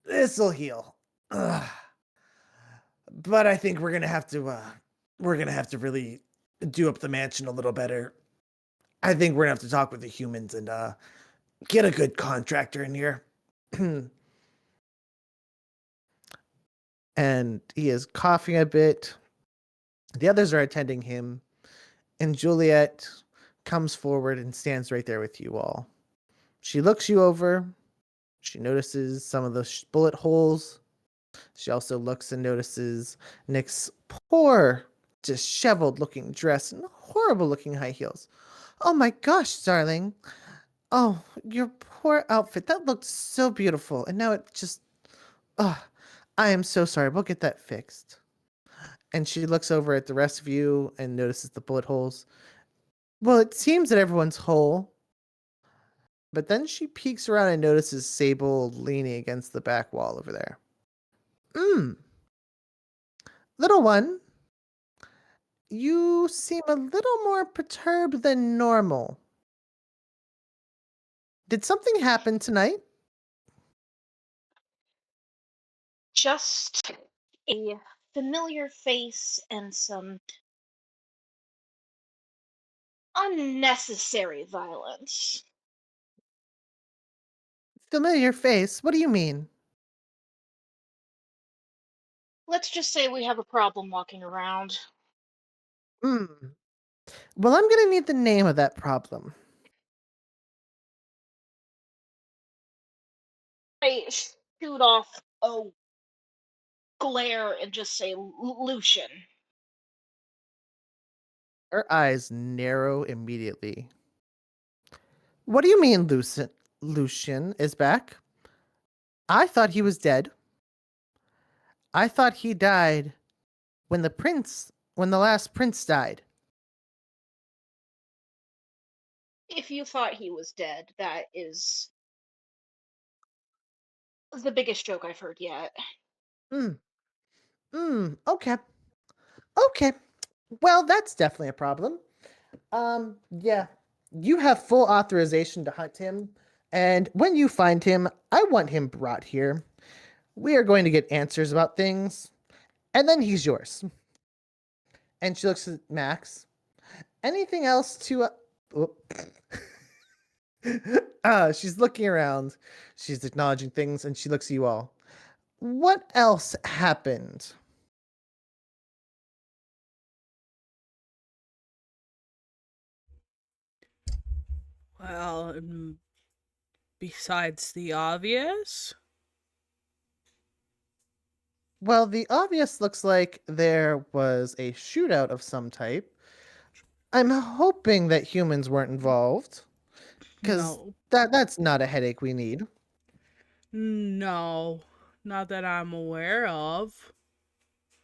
This'll heal. Ugh. But I think we're gonna have to really do up the mansion a little better. I think we're gonna have to talk with the humans and get a good contractor in here. And he is coughing a bit. The others are attending him, and Juliet comes forward and stands right there with you all. She looks you over. She notices some of the bullet holes. She also looks and notices Nick's poor, disheveled looking dress and horrible looking high heels. Oh my gosh, darling. Oh, your poor outfit. That looked so beautiful. And now it just. Oh, I am so sorry. We'll get that fixed. And she looks over at the rest of you and notices the bullet holes. Well, it seems that everyone's whole. But then she peeks around and notices Sable leaning against the back wall over there. Little one, you seem a little more perturbed than normal. Did something happen tonight? Just a familiar face and some unnecessary violence. Familiar face? What do you mean? Let's just say we have a problem walking around. Hmm. Well, I'm gonna need the name of that problem. I shoot off a glare and just say Lucian. Her eyes narrow immediately. What do you mean Lucian is back? I thought he was dead. I thought he died when the last prince died. If you thought he was dead, that is the biggest joke I've heard yet. Okay. Okay. Well, that's definitely a problem. Yeah. You have full authorization to hunt him, and when you find him, I want him brought here. We are going to get answers about things, and then he's yours. And she looks at Max. Anything else to she's looking around. She's acknowledging things, and she looks at you all. What else happened? Well, besides the obvious, Well, the obvious looks like there was a shootout of some type. I'm hoping that humans weren't involved, because no, that's not a headache we need. no, not that I'm aware of.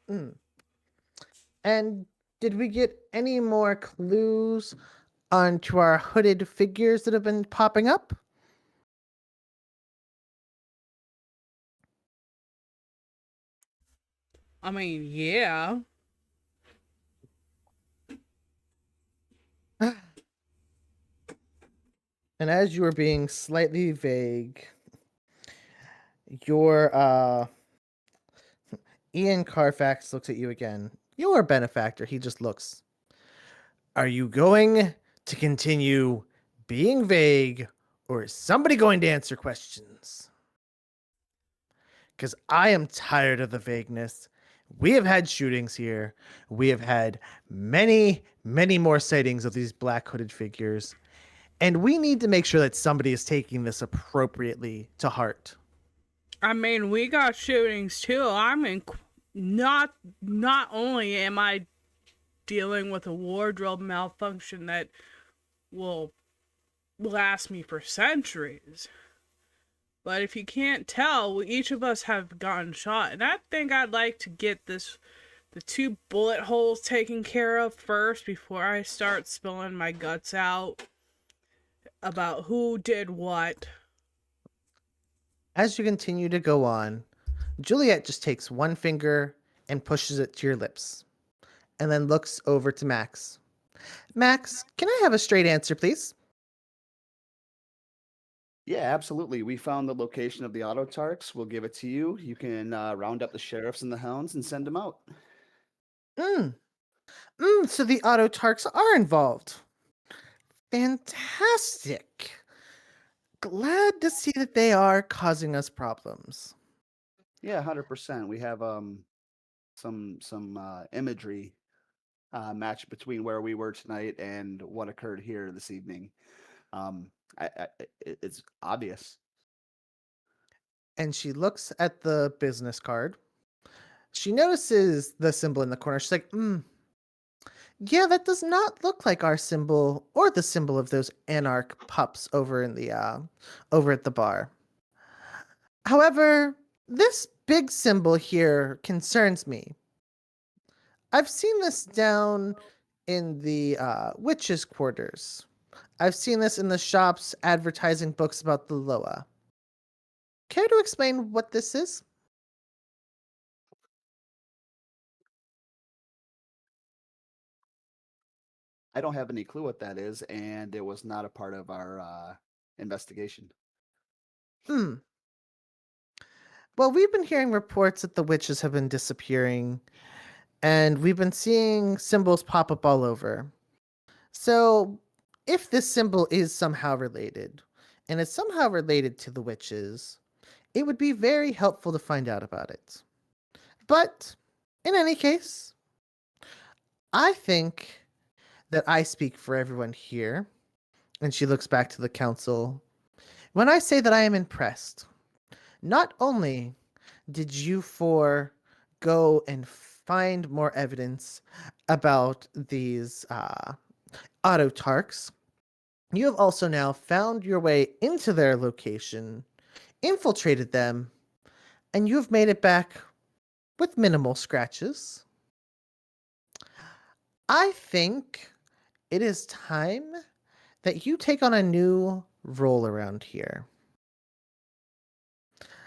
Mm. And did we get any more clues onto our hooded figures that have been popping up? I mean, yeah. And as you were being slightly vague, your Ian Carfax looks at you again. Your benefactor, he just looks. Are you going to continue being vague, or is somebody going to answer questions? Because I am tired of the vagueness. We have had shootings here. We have had many, many more sightings of these black hooded figures. And we need to make sure that somebody is taking this appropriately to heart. I mean, we got shootings too. Not only am I dealing with a wardrobe malfunction that will last me for centuries, but if you can't tell, each of us have gotten shot, and I think I'd like to get the 2 bullet holes taken care of first before I start spilling my guts out about who did what. As you continue to go on, Juliet just takes one finger and pushes it to your lips, and then looks over to Max. Max, can I have a straight answer, please? Yeah, absolutely. We found the location of the auto tarks. We'll give it to you. You can round up the sheriffs and the hounds and send them out. Mm. So the auto tarks are involved. Fantastic. Glad to see that they are causing us problems. Yeah, 100%. We have some imagery match between where we were tonight and what occurred here this evening. Um, it's obvious. And she looks at the business card. She notices the symbol in the corner. She's like, yeah, that does not look like our symbol or the symbol of those anarch pups over in the over at the bar. However, this big symbol here concerns me. I've seen this down in the witches' quarters. I've seen this in the shops advertising books about the Loa. Care to explain what this is? I don't have any clue what that is, and it was not a part of our investigation. Hmm. Well, we've been hearing reports that the witches have been disappearing, and we've been seeing symbols pop up all over. So, if this symbol is somehow related, and it's somehow related to the witches, it would be very helpful to find out about it. But, in any case, I think that I speak for everyone here. And she looks back to the council. When I say that I am impressed, not only did you four go and find more evidence about these autotarchs, you have also now found your way into their location, infiltrated them, and you have made it back with minimal scratches. I think it is time that you take on a new role around here.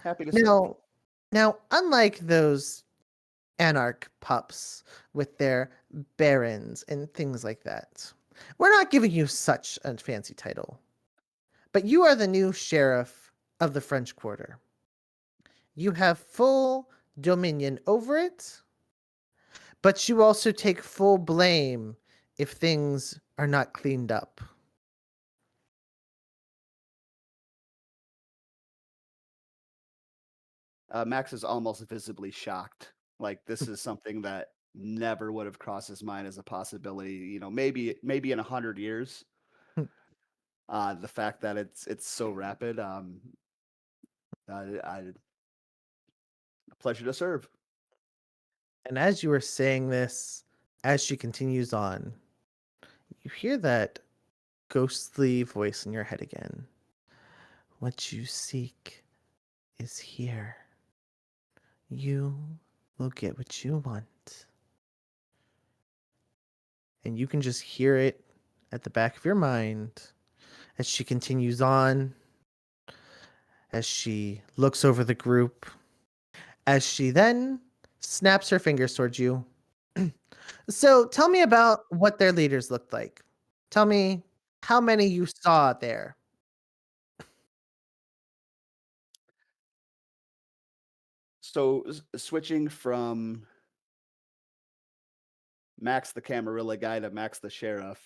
Happy to serve. Now, unlike those anarch pups with their barons and things like that, we're not giving you such a fancy title. But you are the new sheriff of the French Quarter. You have full dominion over it, but you also take full blame if things are not cleaned up. Max is almost visibly shocked. Like this is something that never would have crossed his mind as a possibility. You know, maybe in 100 years. The fact that it's so rapid. A pleasure to serve. And as you are saying this, as she continues on, you hear that ghostly voice in your head again. What you seek is here. You will get what you want. And you can just hear it at the back of your mind as she continues on, as she looks over the group, as she then snaps her fingers towards you. So tell me about what their leaders looked like. Tell me how many you saw there. So switching from Max the Camarilla guy to Max the Sheriff,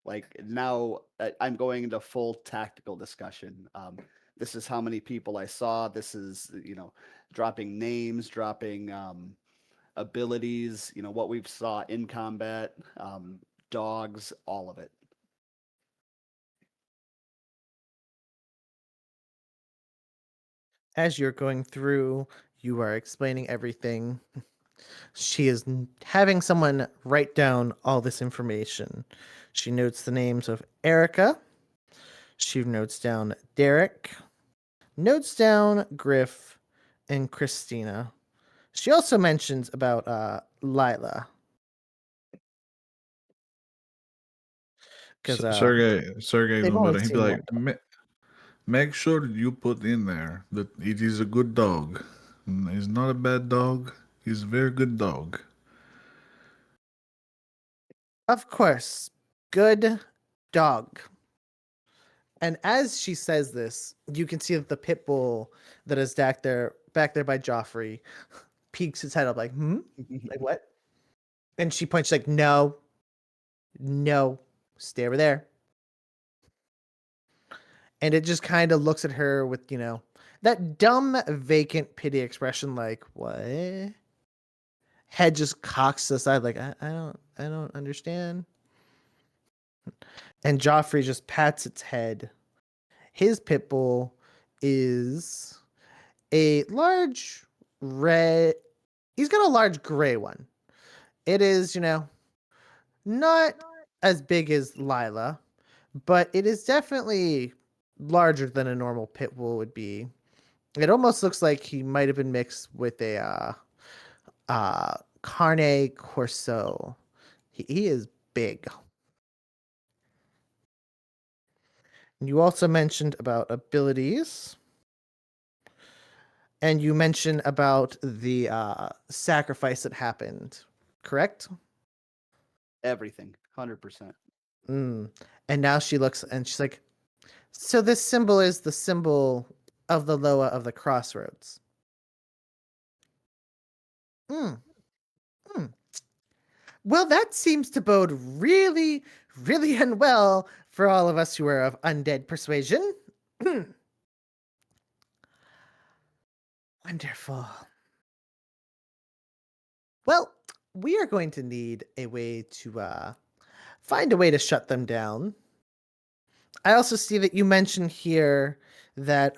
like now I'm going into full tactical discussion. This is how many people I saw. This is, dropping names, dropping abilities, what we've saw in combat, dogs, all of it. As you're going through, you are explaining everything. She is having someone write down all this information. She notes the names of Erica. She notes down Derek. Notes down Griff and Christina. She also mentions about Lila. Because Sergey they've knows only better. He'd be seen like, one dog. Make sure you put in there that it is a good dog. He's not a bad dog. He's a very good dog. Of course. Good dog. And as she says this, you can see that the pit bull that is back there by Joffrey peeks his head up like, like what? And she points like, no, stay over there. And it just kind of looks at her with, that dumb, vacant pity expression, like, what? Head just cocks to the side, like, I don't understand. And Joffrey just pats its head. His pit bull is a large red. He's got a large gray one. It is, not as big as Lila, but it is definitely larger than a normal pit bull would be. It almost looks like he might have been mixed with a Carne Corso. He is big. You also mentioned about abilities, and you mentioned about the sacrifice that happened, correct? Everything, 100%. Mm. And now she looks and she's like, so this symbol is the symbol of the Loa of the Crossroads. Hmm. Hmm. Well, that seems to bode really, really unwell for all of us who are of undead persuasion. Wonderful. Well, we are going to need a way to find a way to shut them down. I also see that you mentioned here that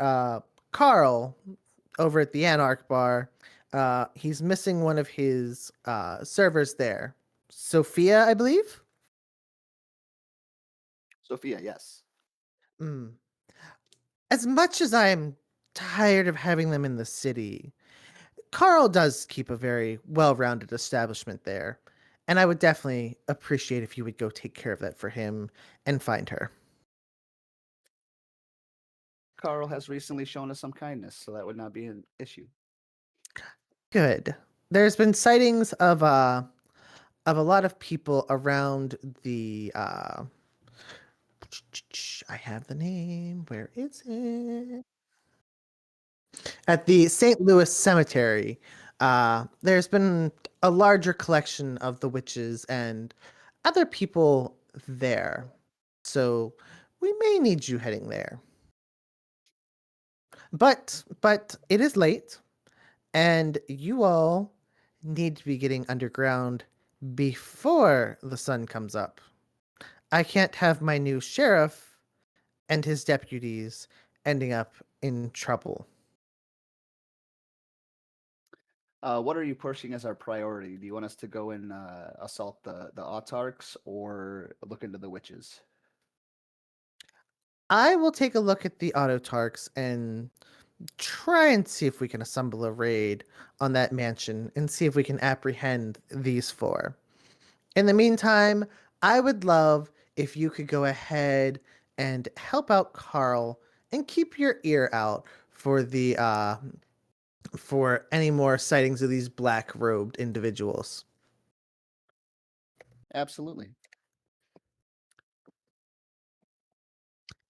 Carl over at the Anarch Bar, he's missing one of his servers there. Sophia, I believe? Sophia, yes. Mm. As much as I'm tired of having them in the city, Carl does keep a very well-rounded establishment there, and I would definitely appreciate if you would go take care of that for him and find her. Carl has recently shown us some kindness, so that would not be an issue. Good. There's been sightings of a lot of people around the I have the name. Where is it? At the St. Louis Cemetery. There's been a larger collection of the witches and other people there. So we may need you heading there. But it is late, and you all need to be getting underground before the sun comes up. I can't have my new sheriff and his deputies ending up in trouble. What are you pushing as our priority? Do you want us to go and assault the autarchs or look into the witches? I will take a look at the Autotarchs and try and see if we can assemble a raid on that mansion and see if we can apprehend these four. In the meantime, I would love if you could go ahead and help out Carl and keep your ear out for any more sightings of these black robed individuals. Absolutely.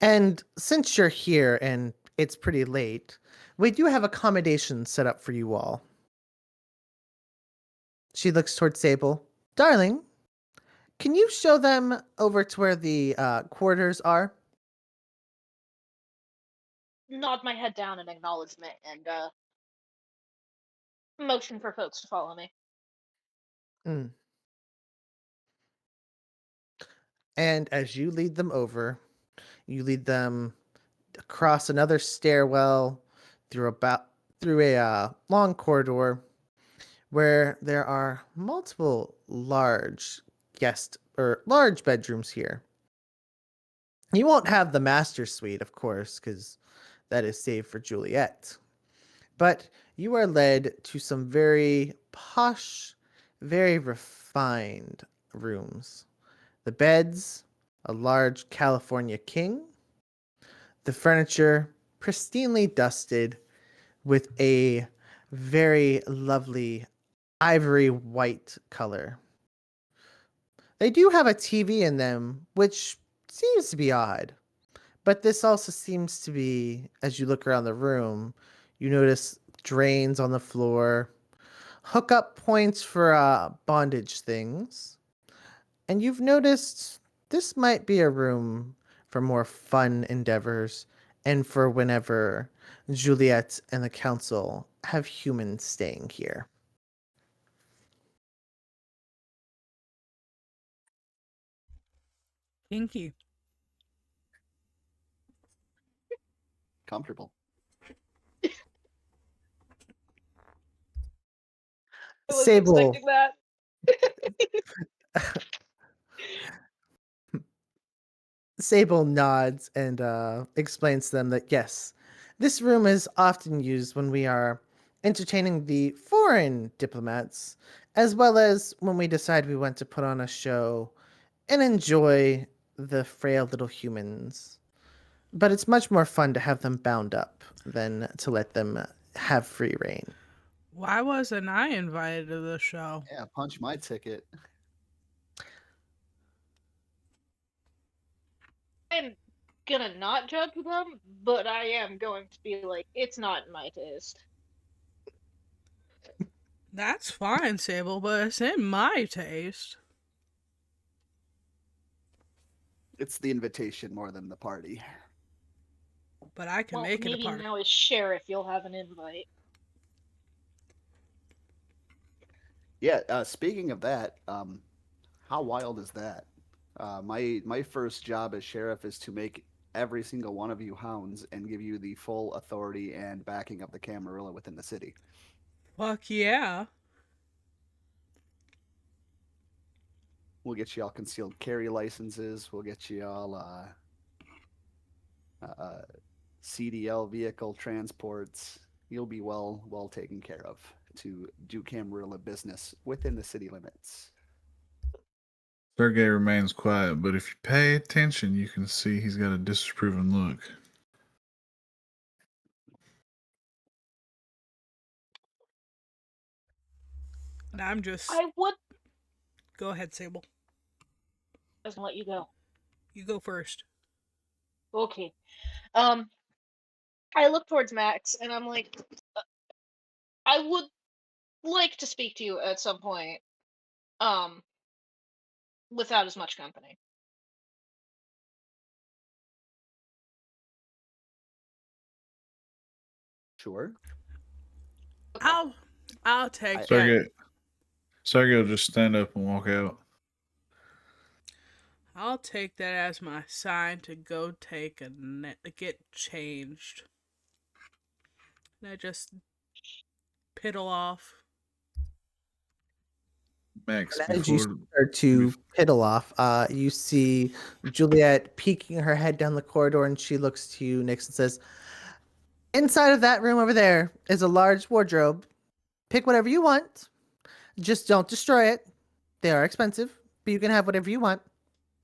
And since you're here and it's pretty late, we do have accommodations set up for you all. She looks towards Sable. Darling, can you show them over to where the quarters are? Nod my head down in acknowledgement and motion for folks to follow me. Mm. And as you lead them over, you lead them across another stairwell through a long corridor where there are multiple large bedrooms here. You won't have the master suite, of course, because that is saved for Juliet. But you are led to some very posh, very refined rooms. The beds, a large California king. The furniture, pristinely dusted with a very lovely ivory white color. They do have a TV in them, which seems to be odd, But this also seems to be, as you look around the room, you notice drains on the floor, hookup points for bondage things, and you've noticed this might be a room for more fun endeavors and for whenever Juliet and the council have humans staying here. Kinky. Comfortable. I wasn't Sable expecting that. Sable nods and explains to them that yes, this room is often used when we are entertaining the foreign diplomats, as well as when we decide we want to put on a show and enjoy the frail little humans. But it's much more fun to have them bound up than to let them have free reign. Why wasn't I invited to the show? Yeah, punch my ticket. I'm gonna not judge them, but I am going to be like, it's not in my taste. That's fine, Sable, but it's in my taste. It's the invitation more than the party. But I can Well, make it a maybe party. now as sheriff you'll have an invite. Yeah. Speaking of that, how wild is that? My first job as sheriff is to make every single one of you hounds and give you the full authority and backing of the Camarilla within the city. Fuck yeah. We'll get you all concealed carry licenses. We'll get you all uh, CDL vehicle transports. You'll be well taken care of to do Camarilla business within the city limits. Sergey remains quiet, but if you pay attention, you can see he's got a disapproving look. And I'm just. I would Go ahead, Sable. doesn't let you go. You go first. Okay. Um, I look towards Max and I'm like, I would like to speak to you at some point. Um, without as much company. Sure. Okay. I'll take I- that. Sergey will just stand up and walk out. I'll take that as my sign to go get changed. And I just piddle off. Max, And as you before start to piddle off, you see Juliet peeking her head down the corridor, and she looks to you, Nix, and says, "Inside of that room over there is a large wardrobe. Pick whatever you want. Just don't destroy it. They are expensive, but you can have whatever you want."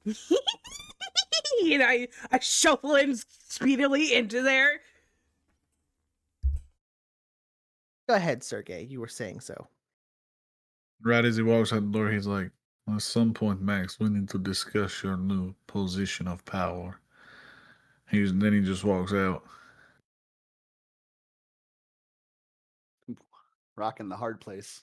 And I shuffle in speedily into there. Go ahead, Sergey. You were saying so. right as he walks out the door, he's like, at some point, Max, we need to discuss your new position of power. Then he just walks out. Rocking the hard place.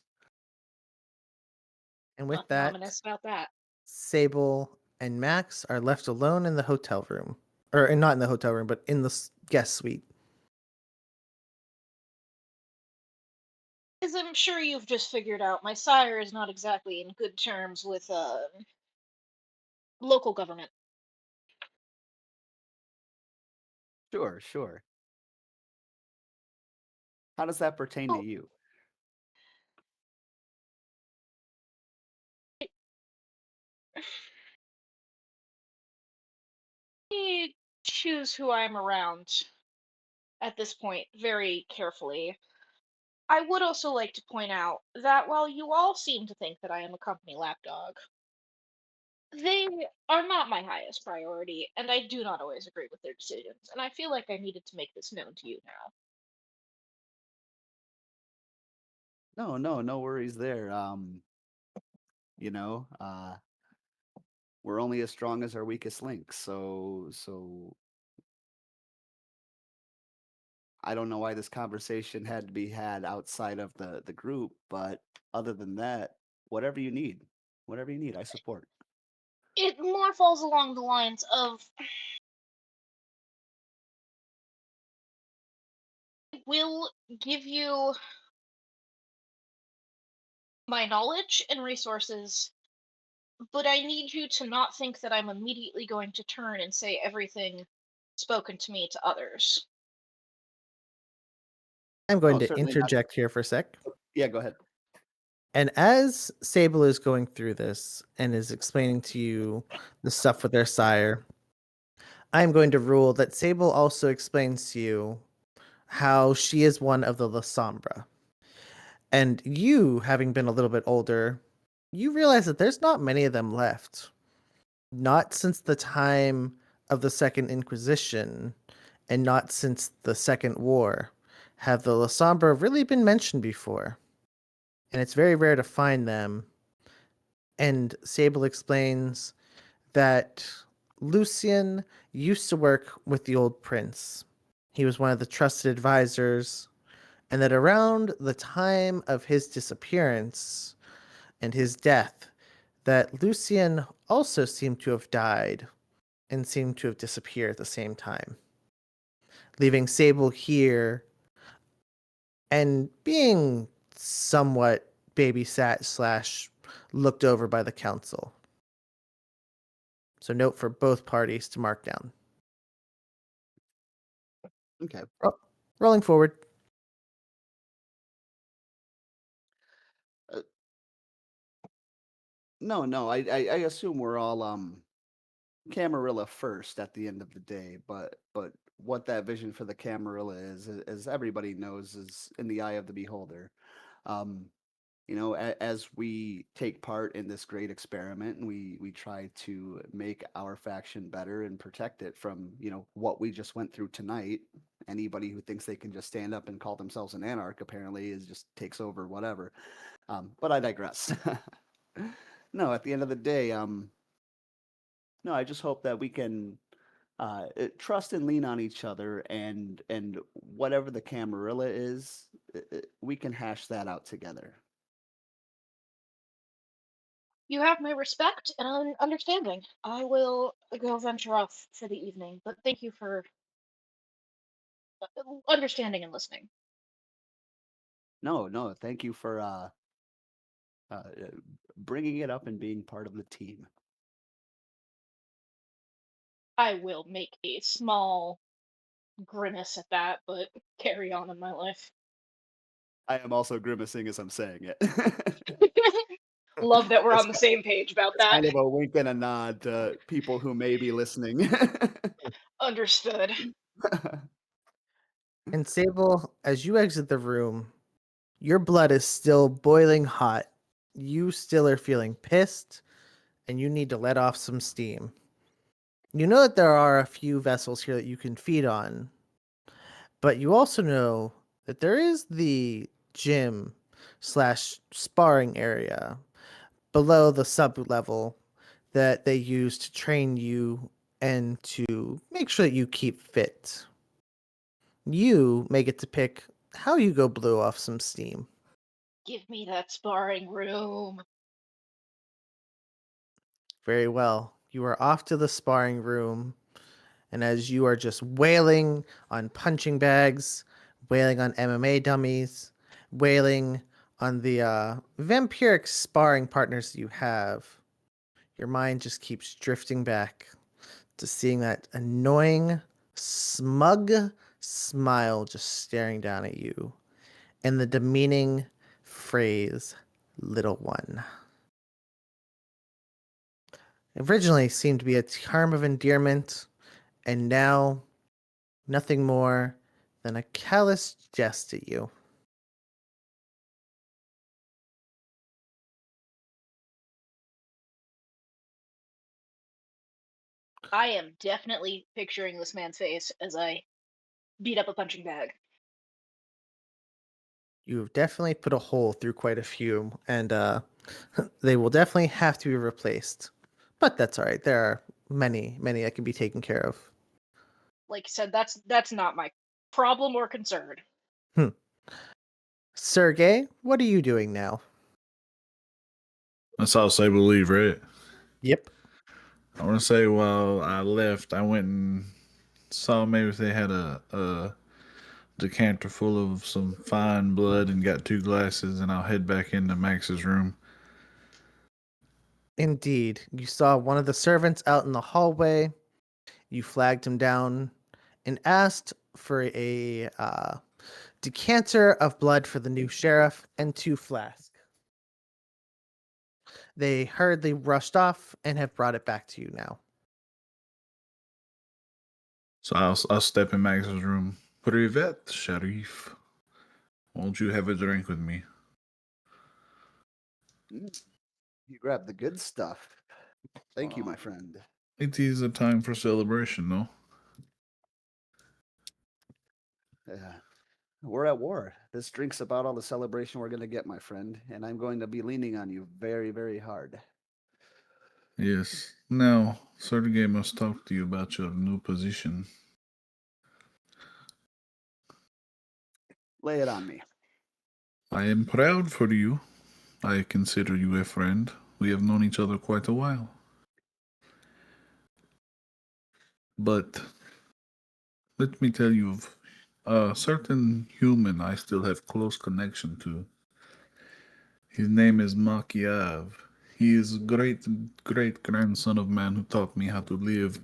And with Nothing that, ominous about that. Sable and Max are left alone in the hotel room. Or not in the hotel room, but in the guest suite. As I'm sure you've just figured out, my sire is not exactly in good terms with local government. Sure. How does that pertain to Oh. you? I choose who I'm around at this point very carefully. I would also like to point out that while you all seem to think that I am a company lapdog, they are not my highest priority, and I do not always agree with their decisions, and I feel like I needed to make this known to you now. No worries there. You know, we're only as strong as our weakest link. So I don't know why this conversation had to be had outside of the group, but other than that, whatever you need, I support. It more falls along the lines of will give you my knowledge and resources, but I need you to not think that I'm immediately going to turn and say everything spoken to me to others. I'm going Oh, to certainly not. interject here for a sec. Yeah, go ahead. And as Sable is going through this and is explaining to you the stuff with their sire, I'm going to rule that Sable also explains to you how she is one of the La Sombra. And you, having been a little bit older, you realize that there's not many of them left. Not since the time of the Second Inquisition, and not since the Second War, have the La Sombra really been mentioned before. And it's very rare to find them. And Sable explains that Lucian used to work with the old prince. He was one of the trusted advisors, and that around the time of his disappearance and his death, that Lucian also seemed to have died and seemed to have disappeared at the same time, leaving Sable here and being somewhat babysat slash looked over by the council. So note for both parties to mark down. Okay. Rolling forward. Uh, no, I assume we're all Camarilla first at the end of the day, but what that vision for the Camarilla is, as everybody knows, is in the eye of the beholder. Um, as we take part in this great experiment and we try to make our faction better and protect it from, what we just went through tonight. Anybody who thinks they can just stand up and call themselves an anarch apparently is just takes over whatever. But I digress. No, at the end of the day, no, I just hope that we can trust and lean on each other, and whatever the Camarilla is, we can hash that out together. You have my respect and understanding. I will go venture off for the evening, but thank you for understanding and listening. No, thank you for uh, bringing it up and being part of the team. I will make a small grimace at that, but carry on in my life. I am also grimacing as I'm saying it. Love that we're It's, on the same page about it's that. kind of a wink and a nod to people who may be listening. Understood. And Sable, as you exit the room, your blood is still boiling hot. You still are feeling pissed, and you need to let off some steam. You know that there are a few vessels here that you can feed on, but you also know that there is the gym slash sparring area below the sub level that they use to train you and to make sure that you keep fit. You may get to pick how you go blow off some steam. Give me that sparring room. Very well. You are off to the sparring room, and as you are just wailing on punching bags, wailing on MMA dummies, wailing on the vampiric sparring partners you have, your mind just keeps drifting back to seeing that annoying, smug smile just staring down at you, and the demeaning phrase, little one. Originally seemed to be a term of endearment, and now nothing more than a callous jest at you. I am definitely picturing this man's face as I beat up a punching bag. You've definitely put a hole through quite a few, and they will definitely have to be replaced. But that's all right. There are many that can be taken care of. Like I said, that's not my problem or concern. Sergey, what are you doing now? I saw Sable leave, right? Yep. I want to say while I left, I went and saw maybe if they had a decanter full of some fine blood and got 2 glasses, and I'll head back into Max's room. Indeed. You saw one of the servants out in the hallway. You flagged him down and asked for a decanter of blood for the new sheriff and 2 flasks. They hurriedly rushed off and have brought it back to you now. So I'll step in Max's room. Privet, Sharif. Won't you have a drink with me? You grabbed the good stuff. Thank you, my friend. It is a time for celebration, no? We're at war. This drink's about all the celebration we're going to get, my friend, and I'm going to be leaning on you very, very hard. Yes. Now, Sergey must talk to you about your new position. Lay it on me. I am proud for you. I consider you a friend. We have known each other quite a while. But let me tell you of a certain human I still have close connection to. His name is Makiav. He is great great grandson of man who taught me how to live,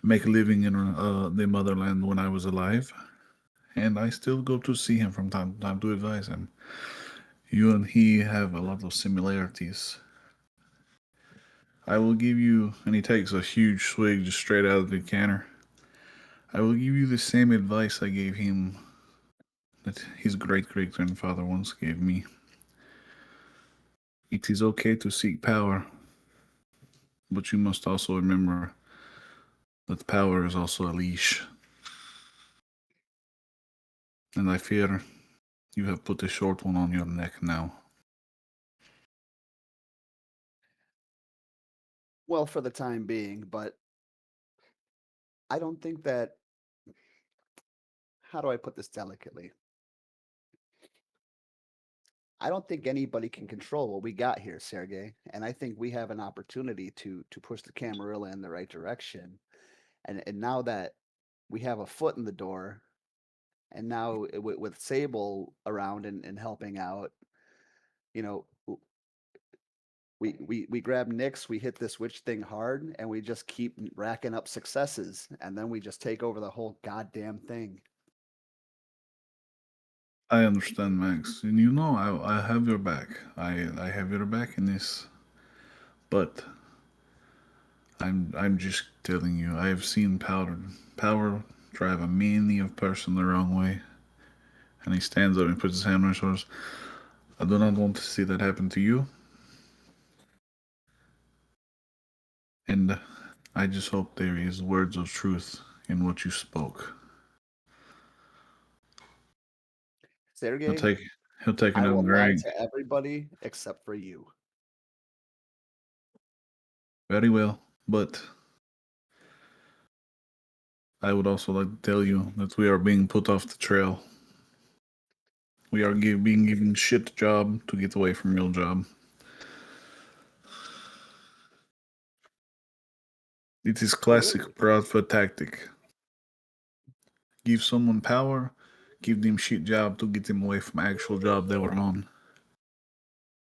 make a living in the motherland when I was alive. And I still go to see him from time to time to advise him. You and he have a lot of similarities. I will give you, and he takes a huge swig just straight out of the decanter. I will give you the same advice I gave him that his great great grandfather once gave me. It is okay to seek power, but you must also remember that power is also a leash. And I fear you have put a short one on your neck now. Well, for the time being, but I don't think that. How do I put this delicately? I don't think anybody can control what we got here, Sergey, and I think we have an opportunity to push the Camarilla in the right direction. And now that we have a foot in the door, and now with Sable around and helping out, you know, we grab Nyx, we hit this witch thing hard, and we just keep racking up successes, and then we just take over the whole goddamn thing. I understand, Max, and you know I have your back. I have your back in this, but I'm just telling you. I have seen power drive a many of person the wrong way. And he stands up and puts his hand on his shoulders. I do not want to see that happen to you. And I just hope there is words of truth in what you spoke. He'll Sergey, take he'll take I another will lie drink. to everybody except for you. Very well, but I would also like to tell you that we are being put off the trail. We are being given shit job to get away from real job. It is classic Bradford tactic. Give someone power, give them shit job to get them away from actual job they were on.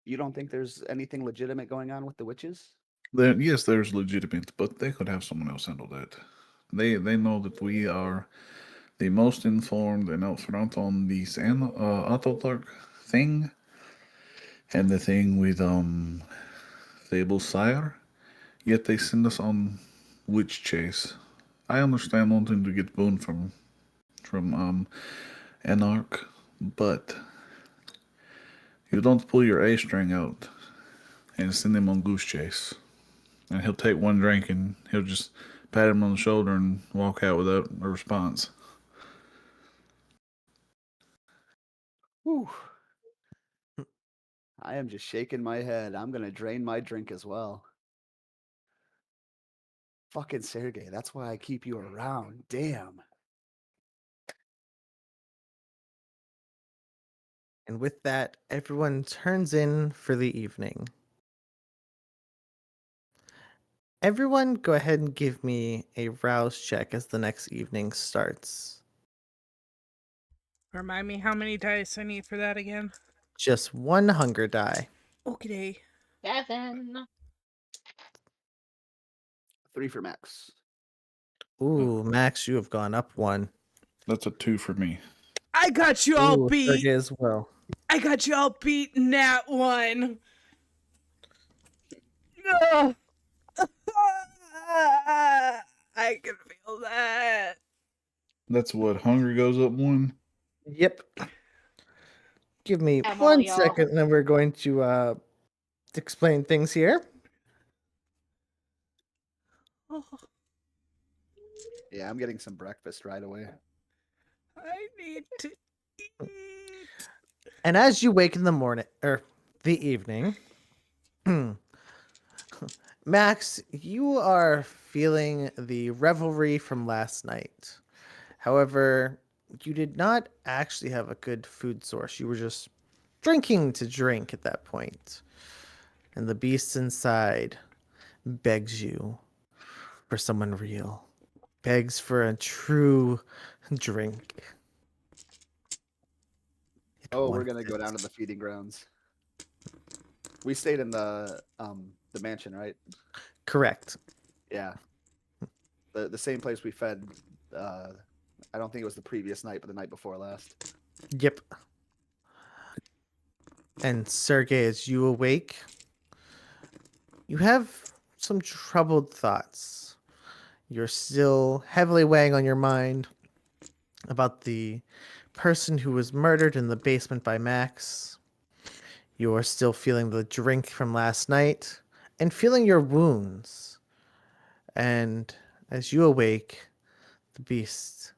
You don't think there's anything legitimate going on with the witches? Yes, there's legitimate, but they could have someone else handle that. They know that we are the most informed and out front on this Autotark thing and the thing with Sable Sire. Yet they send us on witch chase. I understand wanting to get boon from Anarch, but you don't pull your A string out and send him on goose chase. And he'll take one drink and he'll just pat him on the shoulder and walk out without a response. Whew. I am just shaking my head. I'm gonna drain my drink as well. Fucking Sergey, that's why I keep you around. Damn. And with that, everyone turns in for the evening. Everyone, go ahead and give me a rouse check as the next evening starts. Remind me how many dice I need for that again. Just one hunger die. Okay. 7. 3 for Max. Ooh, Max, you have gone up one. That's a 2 for me. I got you all Ooh, beat. Sergey as well. I got you all beat in that one. Ugh. I can feel that. That's what, hunger goes up 1? Yep. Give me I'm all one y'all. second, and then we're going to explain things here. Oh, Yeah, I'm getting some breakfast right away. I need to eat. And as you wake in the morning, or the evening, Max, you are feeling the revelry from last night. However, you did not actually have a good food source. You were just drinking to drink at that point. And the beast inside begs you for someone real, begs for a true drink. It Oh, we're wants gonna go it. down to the feeding grounds. We stayed in the mansion, right? Correct. Yeah. The same place we fed. I don't think it was the previous night, but the night before last. Yep. And Sergey, as you awake, you have some troubled thoughts. You're still heavily weighing on your mind about the person who was murdered in the basement by Max. You're still feeling the drink from last night and feeling your wounds. And as you awake, the beast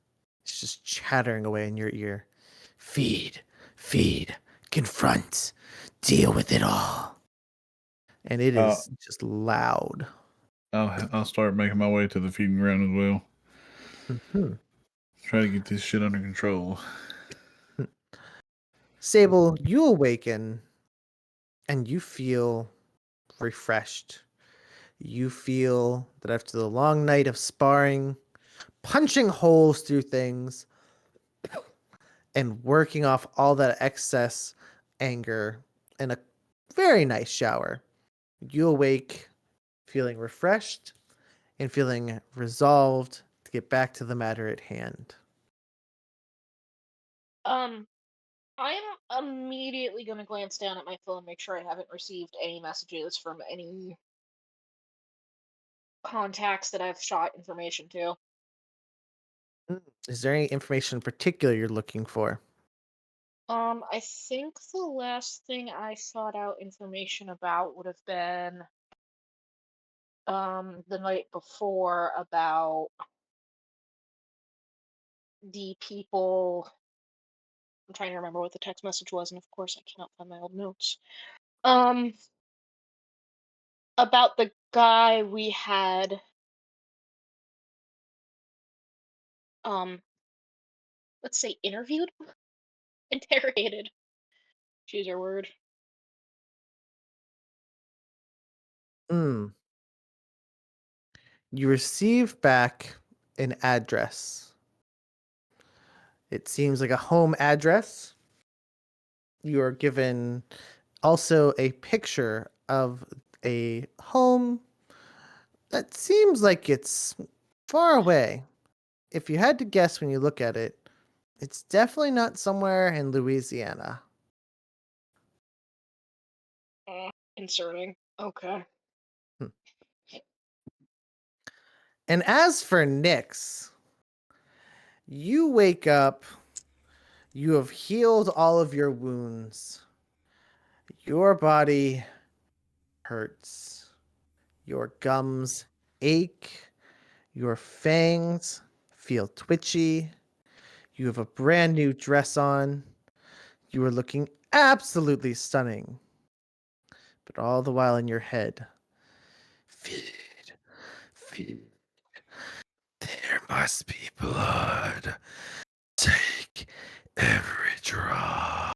is just chattering away in your ear. Feed, feed, confront, deal with it all. And it is just loud. I'll start making my way to the feeding ground as well. Mhm. Try to get this shit under control. Sable, you awaken and you feel refreshed. You feel that after the long night of sparring, punching holes through things, and working off all that excess anger in a very nice shower, you awake feeling refreshed and feeling resolved to get back to the matter at hand. I'm immediately gonna glance down at my phone, make sure I haven't received any messages from any contacts that I've shot information to. Is there any information in particular you're looking for? I think the last thing I sought out information about would have been the night before about the people. I'm trying to remember what the text message was, and of course I cannot find my old notes. Um, about the guy we had let's say interviewed, interrogated. Choose your word. Mm. You receive back an address. It seems like a home address. You are given also a picture of a home that seems like it's far away. If you had to guess when you look at it, it's definitely not somewhere in Louisiana. Concerning. Okay. Hmm. And as for Nyx, you wake up, you have healed all of your wounds. Your body hurts. Your gums ache. Your fangs feel twitchy. You have a brand new dress on. You are looking absolutely stunning. But all the while in your head, Feed, feed. There must be blood. Take every drop.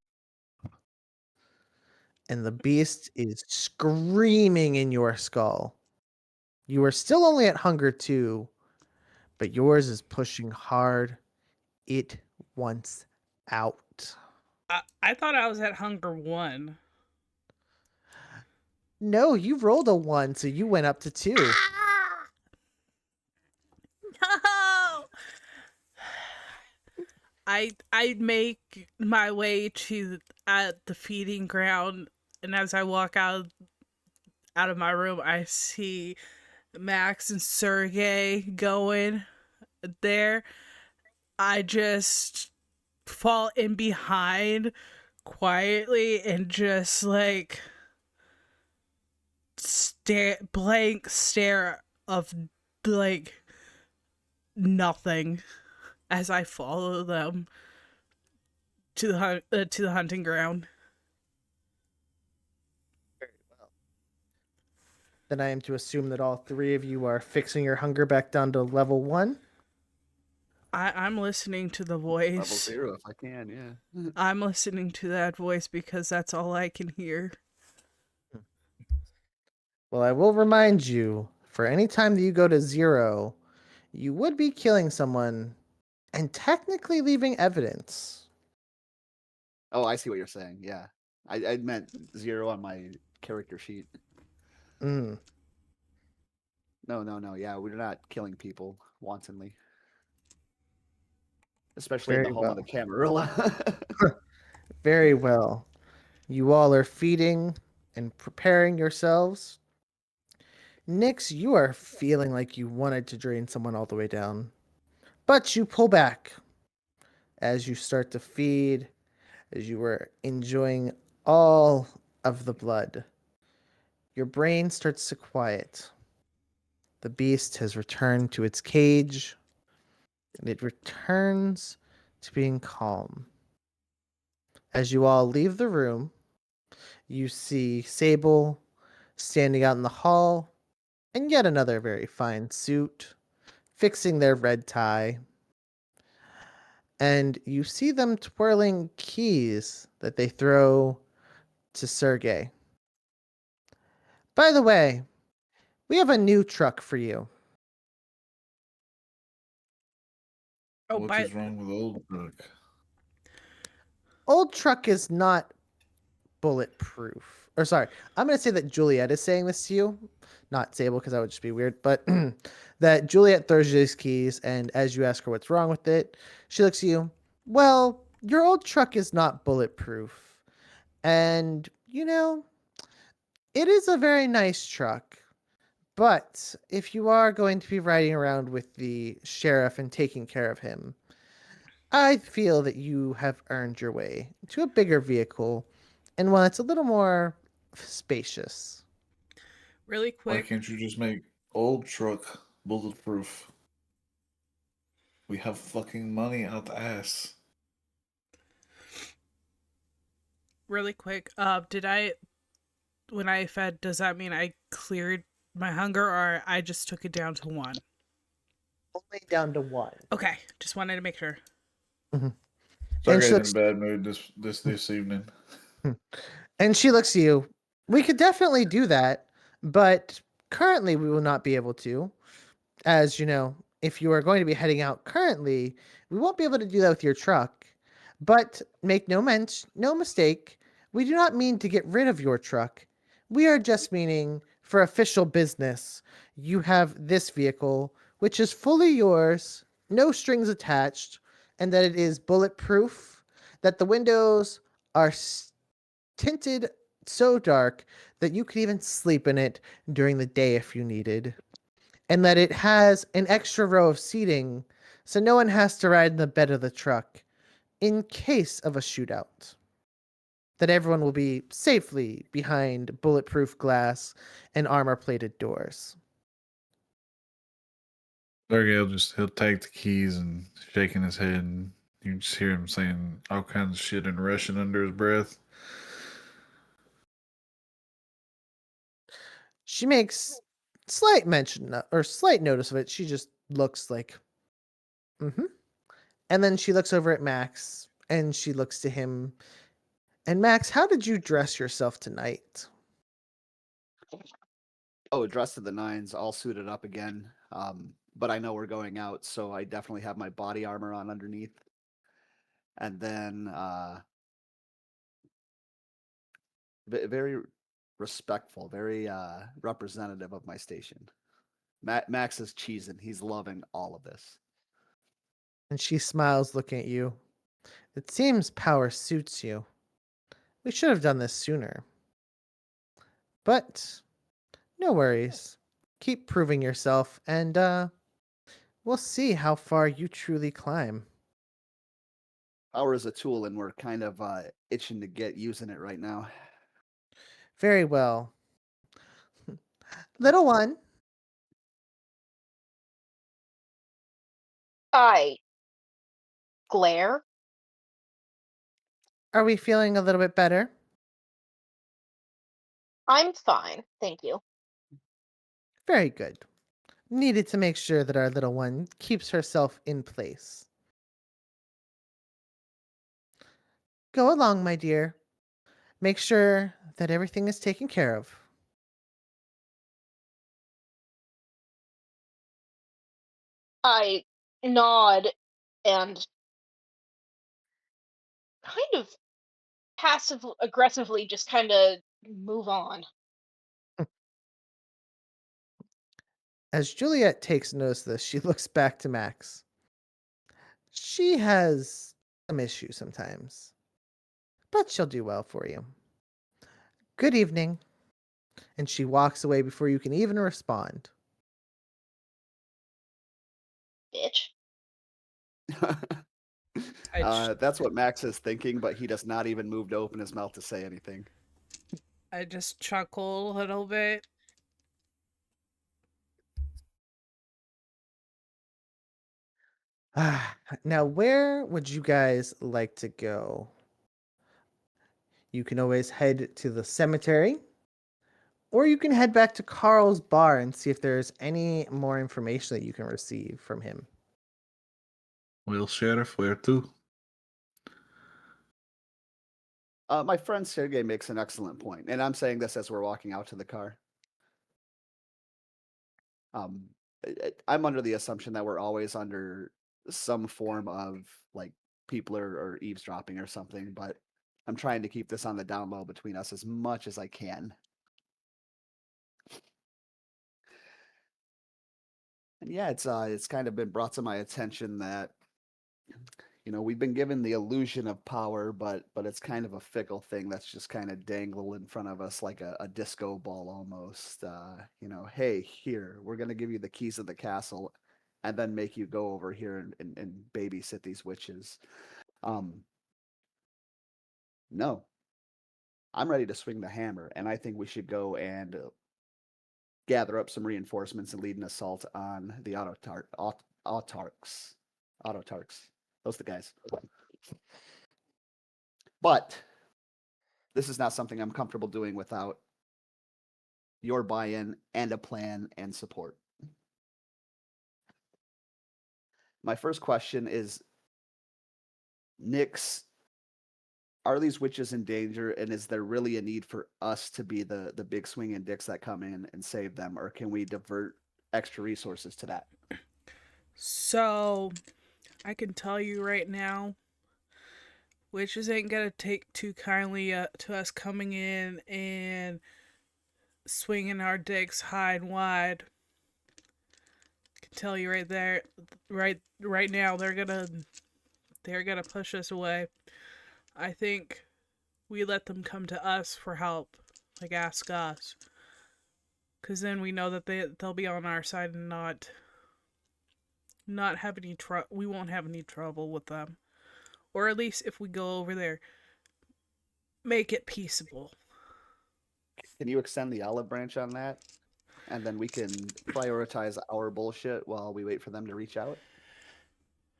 and the beast is screaming in your skull. You are still only at hunger 2, but yours is pushing hard. It wants out. I thought I was at hunger 1. No, you rolled a 1, so you went up to 2. No! I make my way to the feeding ground, and as I walk out of my room, I see Max and Sergey going there. I just fall in behind quietly and just like blank stare of like nothing as I follow them to the hunting ground. Very well. Then I am to assume that all 3 of you are fixing your hunger back down to level 1. I'm listening to the Level voice. 0 if I can, yeah. I'm listening to that voice because that's all I can hear. Well, I will remind you, for any time that you go to 0, you would be killing someone and technically leaving evidence. Oh, I see what you're saying. Yeah. I meant 0 on my character sheet. Mm. No. Yeah, we're not killing people wantonly. Especially in Very the home well. of the Camarilla. Very well. You all are feeding and preparing yourselves. Nyx, you are feeling like you wanted to drain someone all the way down. But you pull back as you start to feed, as you were enjoying all of the blood. Your brain starts to quiet. The beast has returned to its cage, and it returns to being calm. As you all leave the room, you see Sable standing out in the hall in yet another very fine suit, fixing their red tie. And you see them twirling keys that they throw to Sergey. By the way, we have a new truck for you. Oh, What is wrong with old truck? Old truck is not bulletproof. Or sorry, I'm going to say that Juliet is saying this to you, not Sable, because that would just be weird. But that Juliet throws you these keys, and as you ask her what's wrong with it, she looks at you. Well, your old truck is not bulletproof, and it is a very nice truck. But if you are going to be riding around with the sheriff and taking care of him, I feel that you have earned your way to a bigger vehicle and one that's a little more spacious. really Why quick. can't you just make old truck bulletproof? We have fucking money out the ass. Really quick. Did I when I fed? Does that mean I cleared my hunger, or I just took it down to 1? Only down to 1. Okay, just wanted to make sure. Mm-hmm. And Sergey's she in looks, a bad mood this evening. and she looks at you. We could definitely do that, but currently we will not be able to. As you know, if you are going to be heading out currently, we won't be able to do that with your truck. But make no mistake, we do not mean to get rid of your truck. We are just meaning for official business. You have this vehicle, which is fully yours, no strings attached, and that it is bulletproof, that the windows are tinted so dark that you could even sleep in it during the day if you needed, and that it has an extra row of seating so no one has to ride in the bed of the truck in case of a shootout. That everyone will be safely behind bulletproof glass and armor plated doors. He'll take the keys and shaking his head, and you just hear him saying all kinds of shit in Russian under his breath. She makes slight mention or slight notice of it. She just looks like, mm-hmm. And then she looks over at Max and she looks to him And Max, how did you dress yourself tonight? Oh, dressed to the nines, all suited up again. But I know we're going out, so I definitely have my body armor on underneath. And then very respectful, very representative of my station. Max is cheesing. He's loving all of this. And she smiles, looking at you. It seems power suits you. We should have done this sooner. But no worries. Keep proving yourself, and we'll see how far you truly climb. Power is a tool, and we're kind of itching to get using it right now. Very well. Little one, I glare. are we feeling a little bit better? I'm fine, thank you. Very good. Needed to make sure that our little one keeps herself in place. Go along, my dear. Make sure that everything is taken care of. I nod and kind of passive aggressively just kind of move on. As Juliet takes notice of this, she looks back to Max. She has some issues sometimes, but she'll do well for you. Good evening. And she walks away before you can even respond. Bitch. That's what Max is thinking, but he does not even move to open his mouth to say anything. I just chuckle a little bit. Now, where would you guys like to go? You can always head to the cemetery, or you can head back to Carl's bar and see if there's any more information that you can receive from him. Well, Sheriff, where to? My friend Sergey makes an excellent point, and I'm saying this as we're walking out to the car. I'm under the assumption that we're always under some form of like people are eavesdropping or something, but I'm trying to keep this on the down low between us as much as I can. And yeah, it's kind of been brought to my attention that we've been given the illusion of power, but it's kind of a fickle thing that's just kind of dangled in front of us like a disco ball almost. Hey, here, we're gonna give you the keys of the castle, and then make you go over here and babysit these witches. No, I'm ready to swing the hammer, and I think we should go and gather up some reinforcements and lead an assault on the autarchs. Those are the guys. But this is not something I'm comfortable doing without your buy-in and a plan and support. My first question is, Nyx, are these witches in danger, and is there really a need for us to be the big swinging dicks that come in and save them, or can we divert extra resources to that? So, I can tell you right now, witches ain't gonna take too kindly to us coming in and swinging our dicks high and wide. I can tell you right there, right now, they're gonna push us away. I think we let them come to us for help, like ask us, because then we know that they'll be on our side and not have any we won't have any trouble with them, or at least if we go over there, make it peaceable. Can you extend the olive branch on that? And then we can prioritize our bullshit while we wait for them to reach out?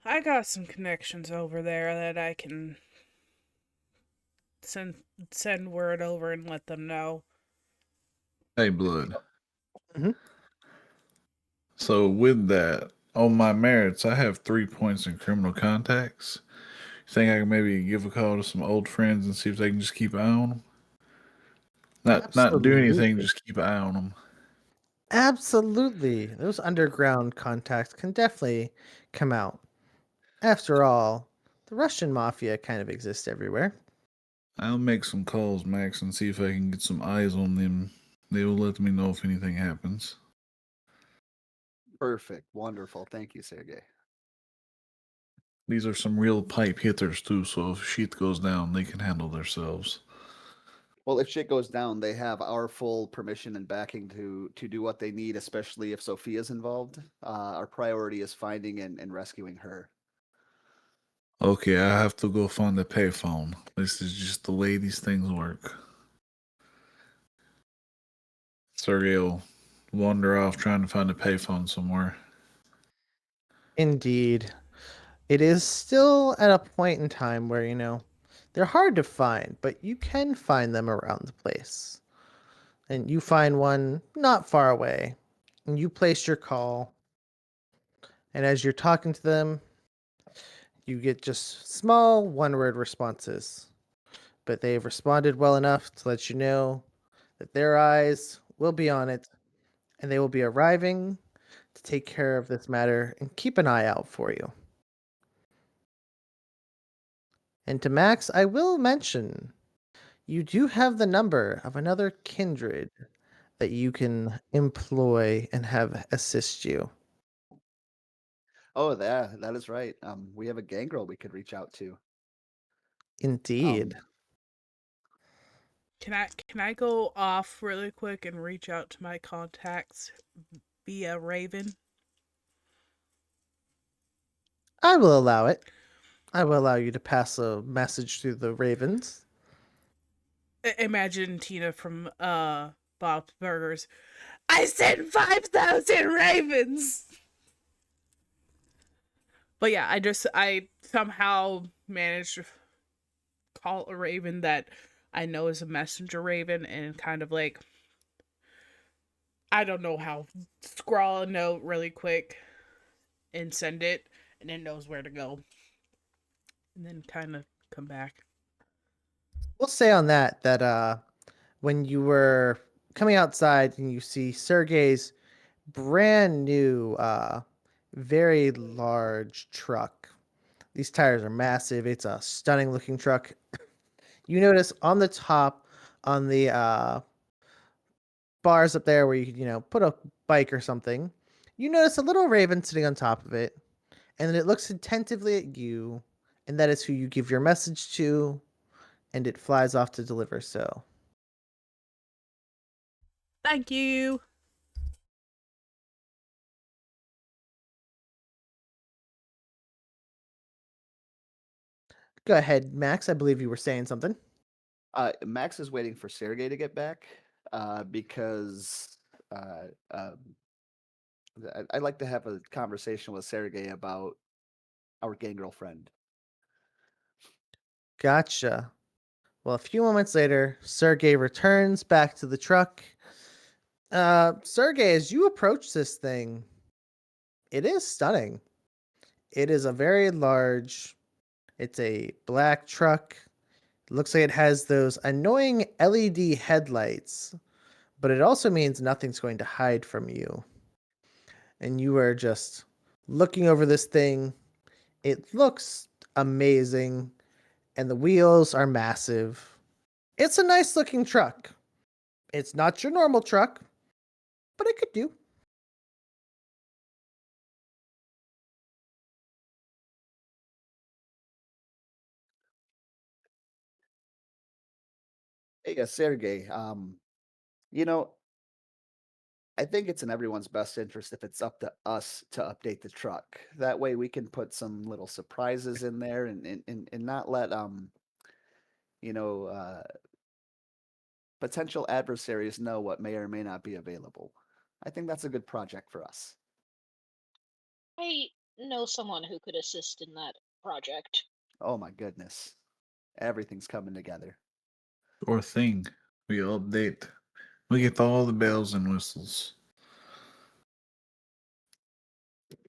I got some connections over there that I can send word over and let them know. Hey, Blood. Mhm. So with that, on my merits, I have 3 points in criminal contacts. Think I can maybe give a call to some old friends and see if they can just keep an eye on them? Not do anything, Absolutely. just keep an eye on them. Absolutely. Those underground contacts can definitely come out. After all, the Russian mafia kind of exists everywhere. I'll make some calls, Max, and see if I can get some eyes on them. They will let me know if anything happens. Perfect. Wonderful. Thank you, Sergey. These are some real pipe hitters too, so if shit goes down, they can handle themselves. Well, if shit goes down, they have our full permission and backing to do what they need, especially if Sophia's involved. Our priority is finding and rescuing her. Okay, I have to go find a payphone. This is just the way these things work. Sergey will wander off trying to find a payphone somewhere. Indeed. It is still at a point in time where, they're hard to find, but you can find them around the place. And you find one not far away, and you place your call. And as you're talking to them, you get just small one word responses. But they've responded well enough to let you know that their eyes will be on it, and they will be arriving to take care of this matter and keep an eye out for you. And to Max, I will mention you do have the number of another kindred that you can employ and have assist you. Oh, that is right. We have a gangrel we could reach out to. Indeed. Um, Can I go off really quick and reach out to my contacts via Raven? I will allow it. I will allow you to pass a message through the ravens. Imagine Tina from Bob's Burgers. I sent 5,000 ravens. But yeah, I somehow managed to call a raven that I know is a messenger raven and kind of like, I don't know how, scrawl a note really quick and send it, and it knows where to go, and then kind of come back. We'll say on that when you were coming outside and you see Sergey's brand new very large truck. These tires are massive. It's a stunning looking truck. You notice on the top on the bars up there where you could, put a bike or something. You notice a little raven sitting on top of it, and then it looks attentively at you, and that is who you give your message to, and it flies off to deliver so. Thank you. Go ahead, Max. I believe you were saying something. Max is waiting for Sergey to get back because uh, um, I'd like to have a conversation with Sergey about our gangrel friend. Gotcha. Well, a few moments later, Sergey returns back to the truck. Sergey, as you approach this thing, it is stunning. It is a very large, it's a black truck. It looks like it has those annoying LED headlights, but it also means nothing's going to hide from you. And you are just looking over this thing. It looks amazing, and the wheels are massive. It's a nice looking truck. It's not your normal truck, but it could do. Hey, Sergey. You know, I think it's in everyone's best interest if it's up to us to update the truck. That way, we can put some little surprises in there and not let you know uh, potential adversaries know what may or may not be available. I think that's a good project for us. I know someone who could assist in that project. Oh my goodness, everything's coming together. Or thing. We update. We get all the bells and whistles.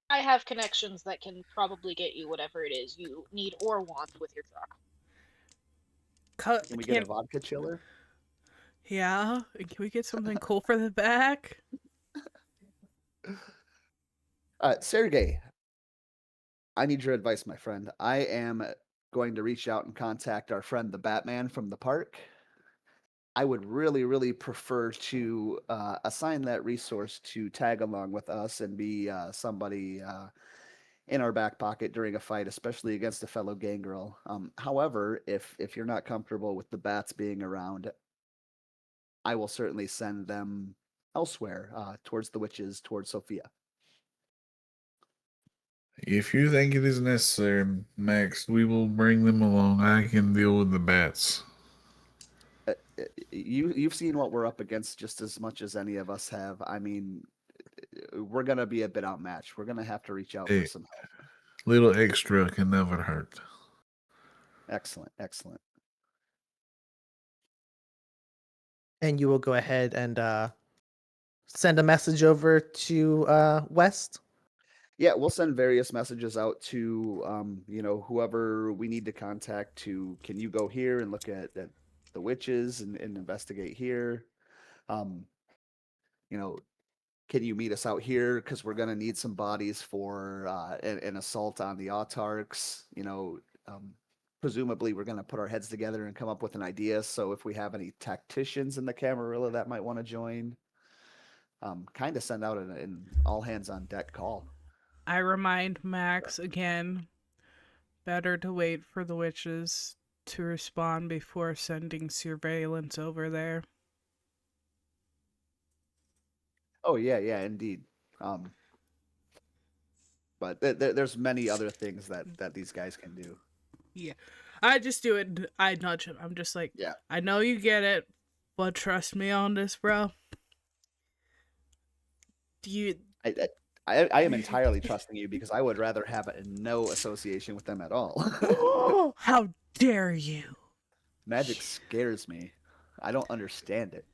I have connections that can probably get you whatever it is you need or want with your truck. Can we get a vodka chiller? Yeah, can we get something cool for the back? Sergey, I need your advice, my friend. I am going to reach out and contact our friend the Batman from the park. I would really, really prefer to assign that resource to tag along with us and be somebody in our back pocket during a fight, especially against a fellow gangrel. However, if you're not comfortable with the bats being around, I will certainly send them elsewhere, towards the witches, towards Sophia. If you think it is necessary, Max, we will bring them along. I can deal with the bats. You've seen what we're up against just as much as any of us have. I mean, we're gonna be a bit outmatched. We're gonna have to reach out for A some help. little extra can never hurt. Excellent, excellent. And you will go ahead and send a message over to West. Yeah, we'll send various messages out to whoever we need to contact. To can you go here and look at the witches and investigate here? Um, you know, can you meet us out here because we're gonna need some bodies for an assault on the autarchs? Presumably we're gonna put our heads together and come up with an idea. So if we have any tacticians in the Camarilla that might want to join, kind of send out an all hands on deck call. I remind Max again, better to wait for the witches to respond before sending surveillance over there. Oh yeah, indeed. Um, but there's many other things that these guys can do. Yeah. I just do it. I nudge him. I'm just like, Yeah, I know you get it, but trust me on this, bro. Do you. I I am entirely trusting you because I would rather have no association with them at all. How dare you? Magic scares me. I don't understand it.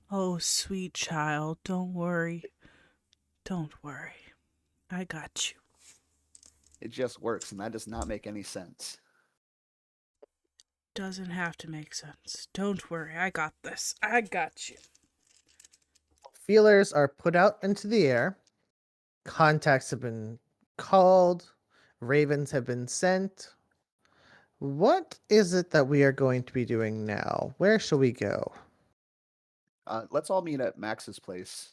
Oh, sweet child, don't worry. Don't worry. I got you. It just works, and that does not make any sense. Doesn't have to make sense. Don't worry. I got this. I got you. Feelers are put out into the air. Contacts have been called. Ravens have been sent. What is it that we are going to be doing now? Where shall we go? Let's all meet at Max's place.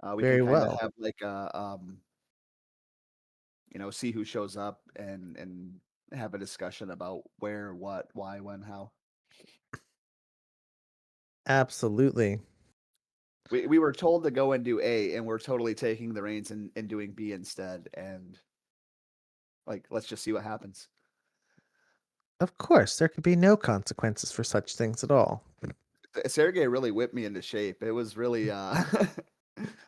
We can Very kind of well. have like a see who shows up and have a discussion about where, what, why, when, how. Absolutely. We were told to go and do A, and we're totally taking the reins and doing B instead. And like, let's just see what happens. Of course, there could be no consequences for such things at all. Sergey really whipped me into shape. It was really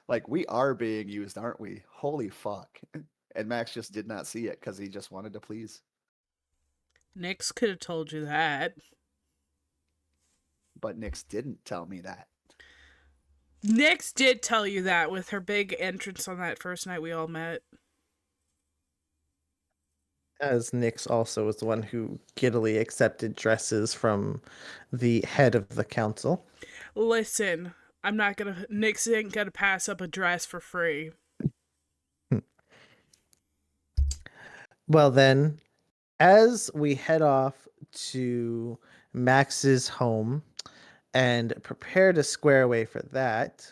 like we are being used, aren't we? Holy fuck. And Max just did not see it because he just wanted to please. Nyx could have told you that. But Nix didn't tell me that. Nyx did tell you that with her big entrance on that first night we all met. As Nyx also was the one who giddily accepted dresses from the head of the council. Listen, I'm not gonna. Nyx ain't gonna pass up a dress for free. Well, then, as we head off to Max's home and prepare to square away for that,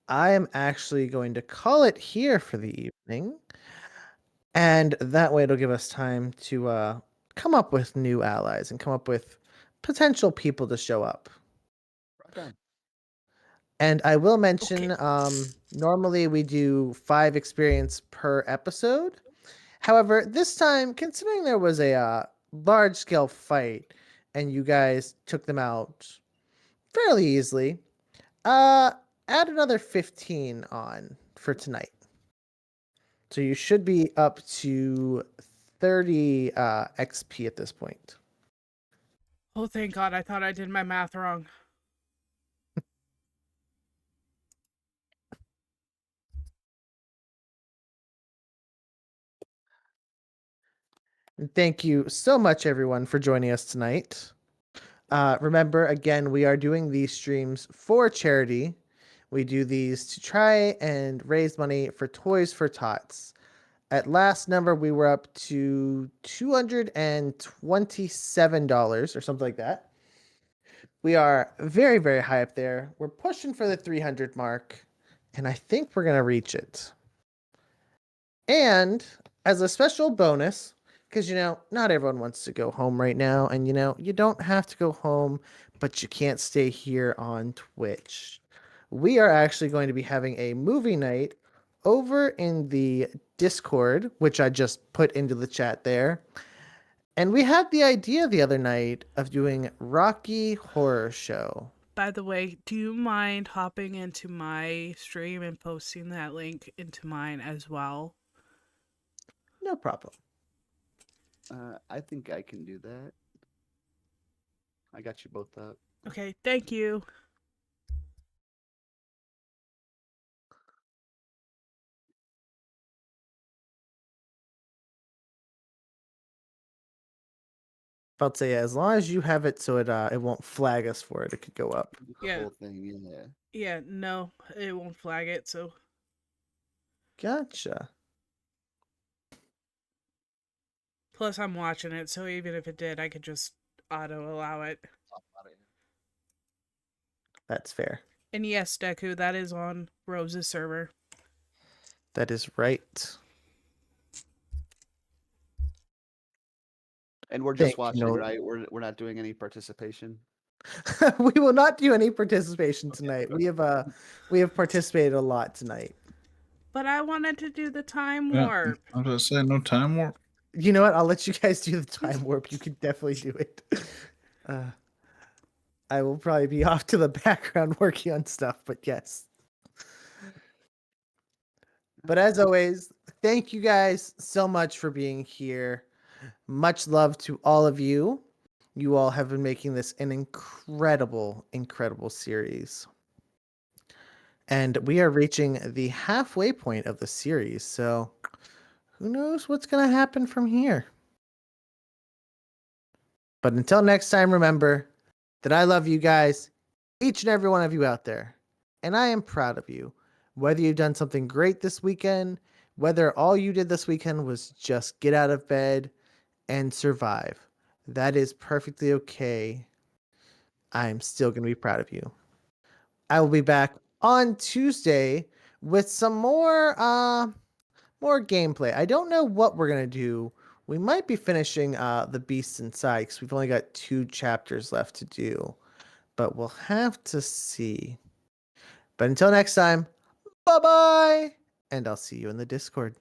I am actually going to call it here for the evening. And that way it'll give us time to come up with new allies and come up with potential people to show up. Rock on. And I will mention, Okay. normally we do 5 experience per episode. However, this time, considering there was a large scale fight and you guys took them out fairly easily, uh, add another 15 on for tonight. So you should be up to 30 XP at this point. Oh, thank God. I thought I did my math wrong. And thank you so much, everyone, for joining us tonight. Remember, again, we are doing these streams for charity. We do these to try and raise money for Toys for Tots. At last number, we were up to $227 or something like that. We are very, very high up there. We're pushing for the 300 mark, and I think we're going to reach it. And as a special bonus, because, not everyone wants to go home right now, and, you don't have to go home, but you can't stay here on Twitch. We are actually going to be having a movie night over in the Discord, which I just put into the chat there. And we had the idea the other night of doing Rocky Horror Show. By the way, do you mind hopping into my stream and posting that link into mine as well? No problem. I think I can do that. I got you both up. Okay, thank you. About to say, as long as you have it so it won't flag us for it, it could go up. The Yeah. whole thing, yeah. Yeah, no, it won't flag it, so. Gotcha. Plus, I'm watching it, so even if it did, I could just auto allow it. That's fair. And yes, Deku, that is on Rose's server. That is right. And we're Thank just you, watching, Nolan. right? We're not doing any participation. We will not do any participation tonight. We have participated a lot tonight. But I wanted to do the time Yeah, warp. I was gonna say no time warp. You know what? I'll let you guys do the time warp. You can definitely do it. I will probably be off to the background working on stuff, but yes. But as always, thank you guys so much for being here. Much love to all of you. You all have been making this an incredible, incredible series. And we are reaching the halfway point of the series, so who knows what's going to happen from here. But until next time, remember that I love you guys, each and every one of you out there. And I am proud of you. Whether you've done something great this weekend, whether all you did this weekend was just get out of bed and survive. That is perfectly okay. I'm still going to be proud of you. I will be back on Tuesday with some more gameplay. I don't know what we're going to do. We might be finishing the Beasts Inside because we've only got 2 chapters left to do. But we'll have to see. But until next time, bye-bye! And I'll see you in the Discord.